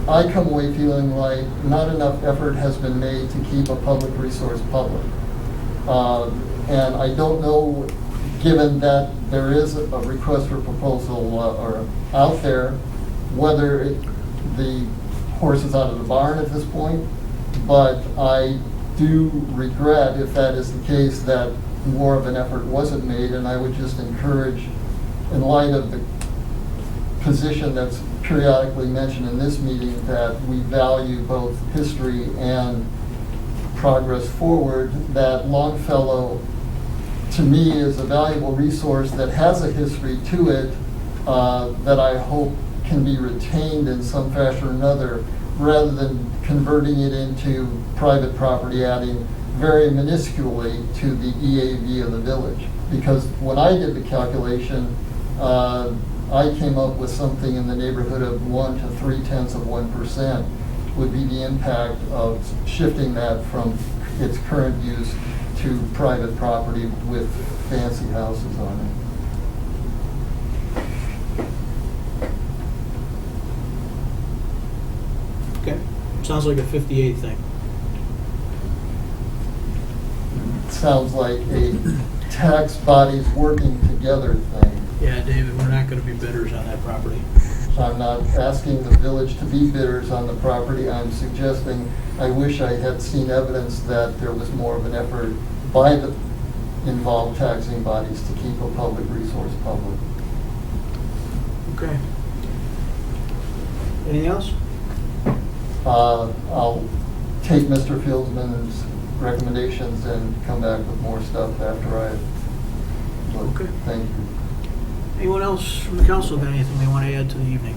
I come away feeling like not enough effort has been made to keep a public resource public. And I don't know, given that there is a request for proposal out there, whether the horse is out of the barn at this point, but I do regret, if that is the case, that more of an effort wasn't made, and I would just encourage, in light of the position that's periodically mentioned in this meeting, that we value both history and progress forward, that Longfellow, to me, is a valuable resource that has a history to it that I hope can be retained in some fashion or another, rather than converting it into private property, adding very minusculely to the EAV of the village. Because when I did the calculation, I came up with something in the neighborhood of 1 to 0.3% would be the impact of shifting that from its current use to private property with fancy houses on it. Okay, sounds like a 58 thing. Sounds like a tax bodies working together thing. Yeah, David, we're not going to be bidders on that property. I'm not asking the village to be bidders on the property. I'm suggesting, I wish I had seen evidence that there was more of an effort by the involved taxing bodies to keep a public resource public. Okay. Anything else? I'll take Mr. Fieldsman's recommendations and come back with more stuff after I look. Okay. Thank you. Anyone else from the council have anything they want to add to the evening?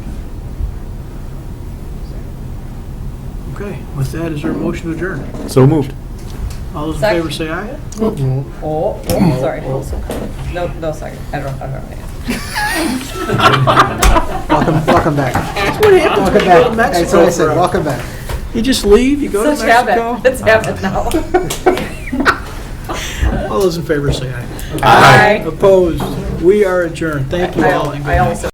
Okay, with that, is there a motion to adjourn? So moved. All those in favor say aye. Oh, sorry. No, sorry. I don't know. Welcome back. That's what happens when you go to Mexico. That's what I said, for a- welcome back. You just leave, you go to Such Mexico. habit. It's habit now. All those in favor say aye. Aye. Opposed? We are adjourned. Thank you all. and good I night. also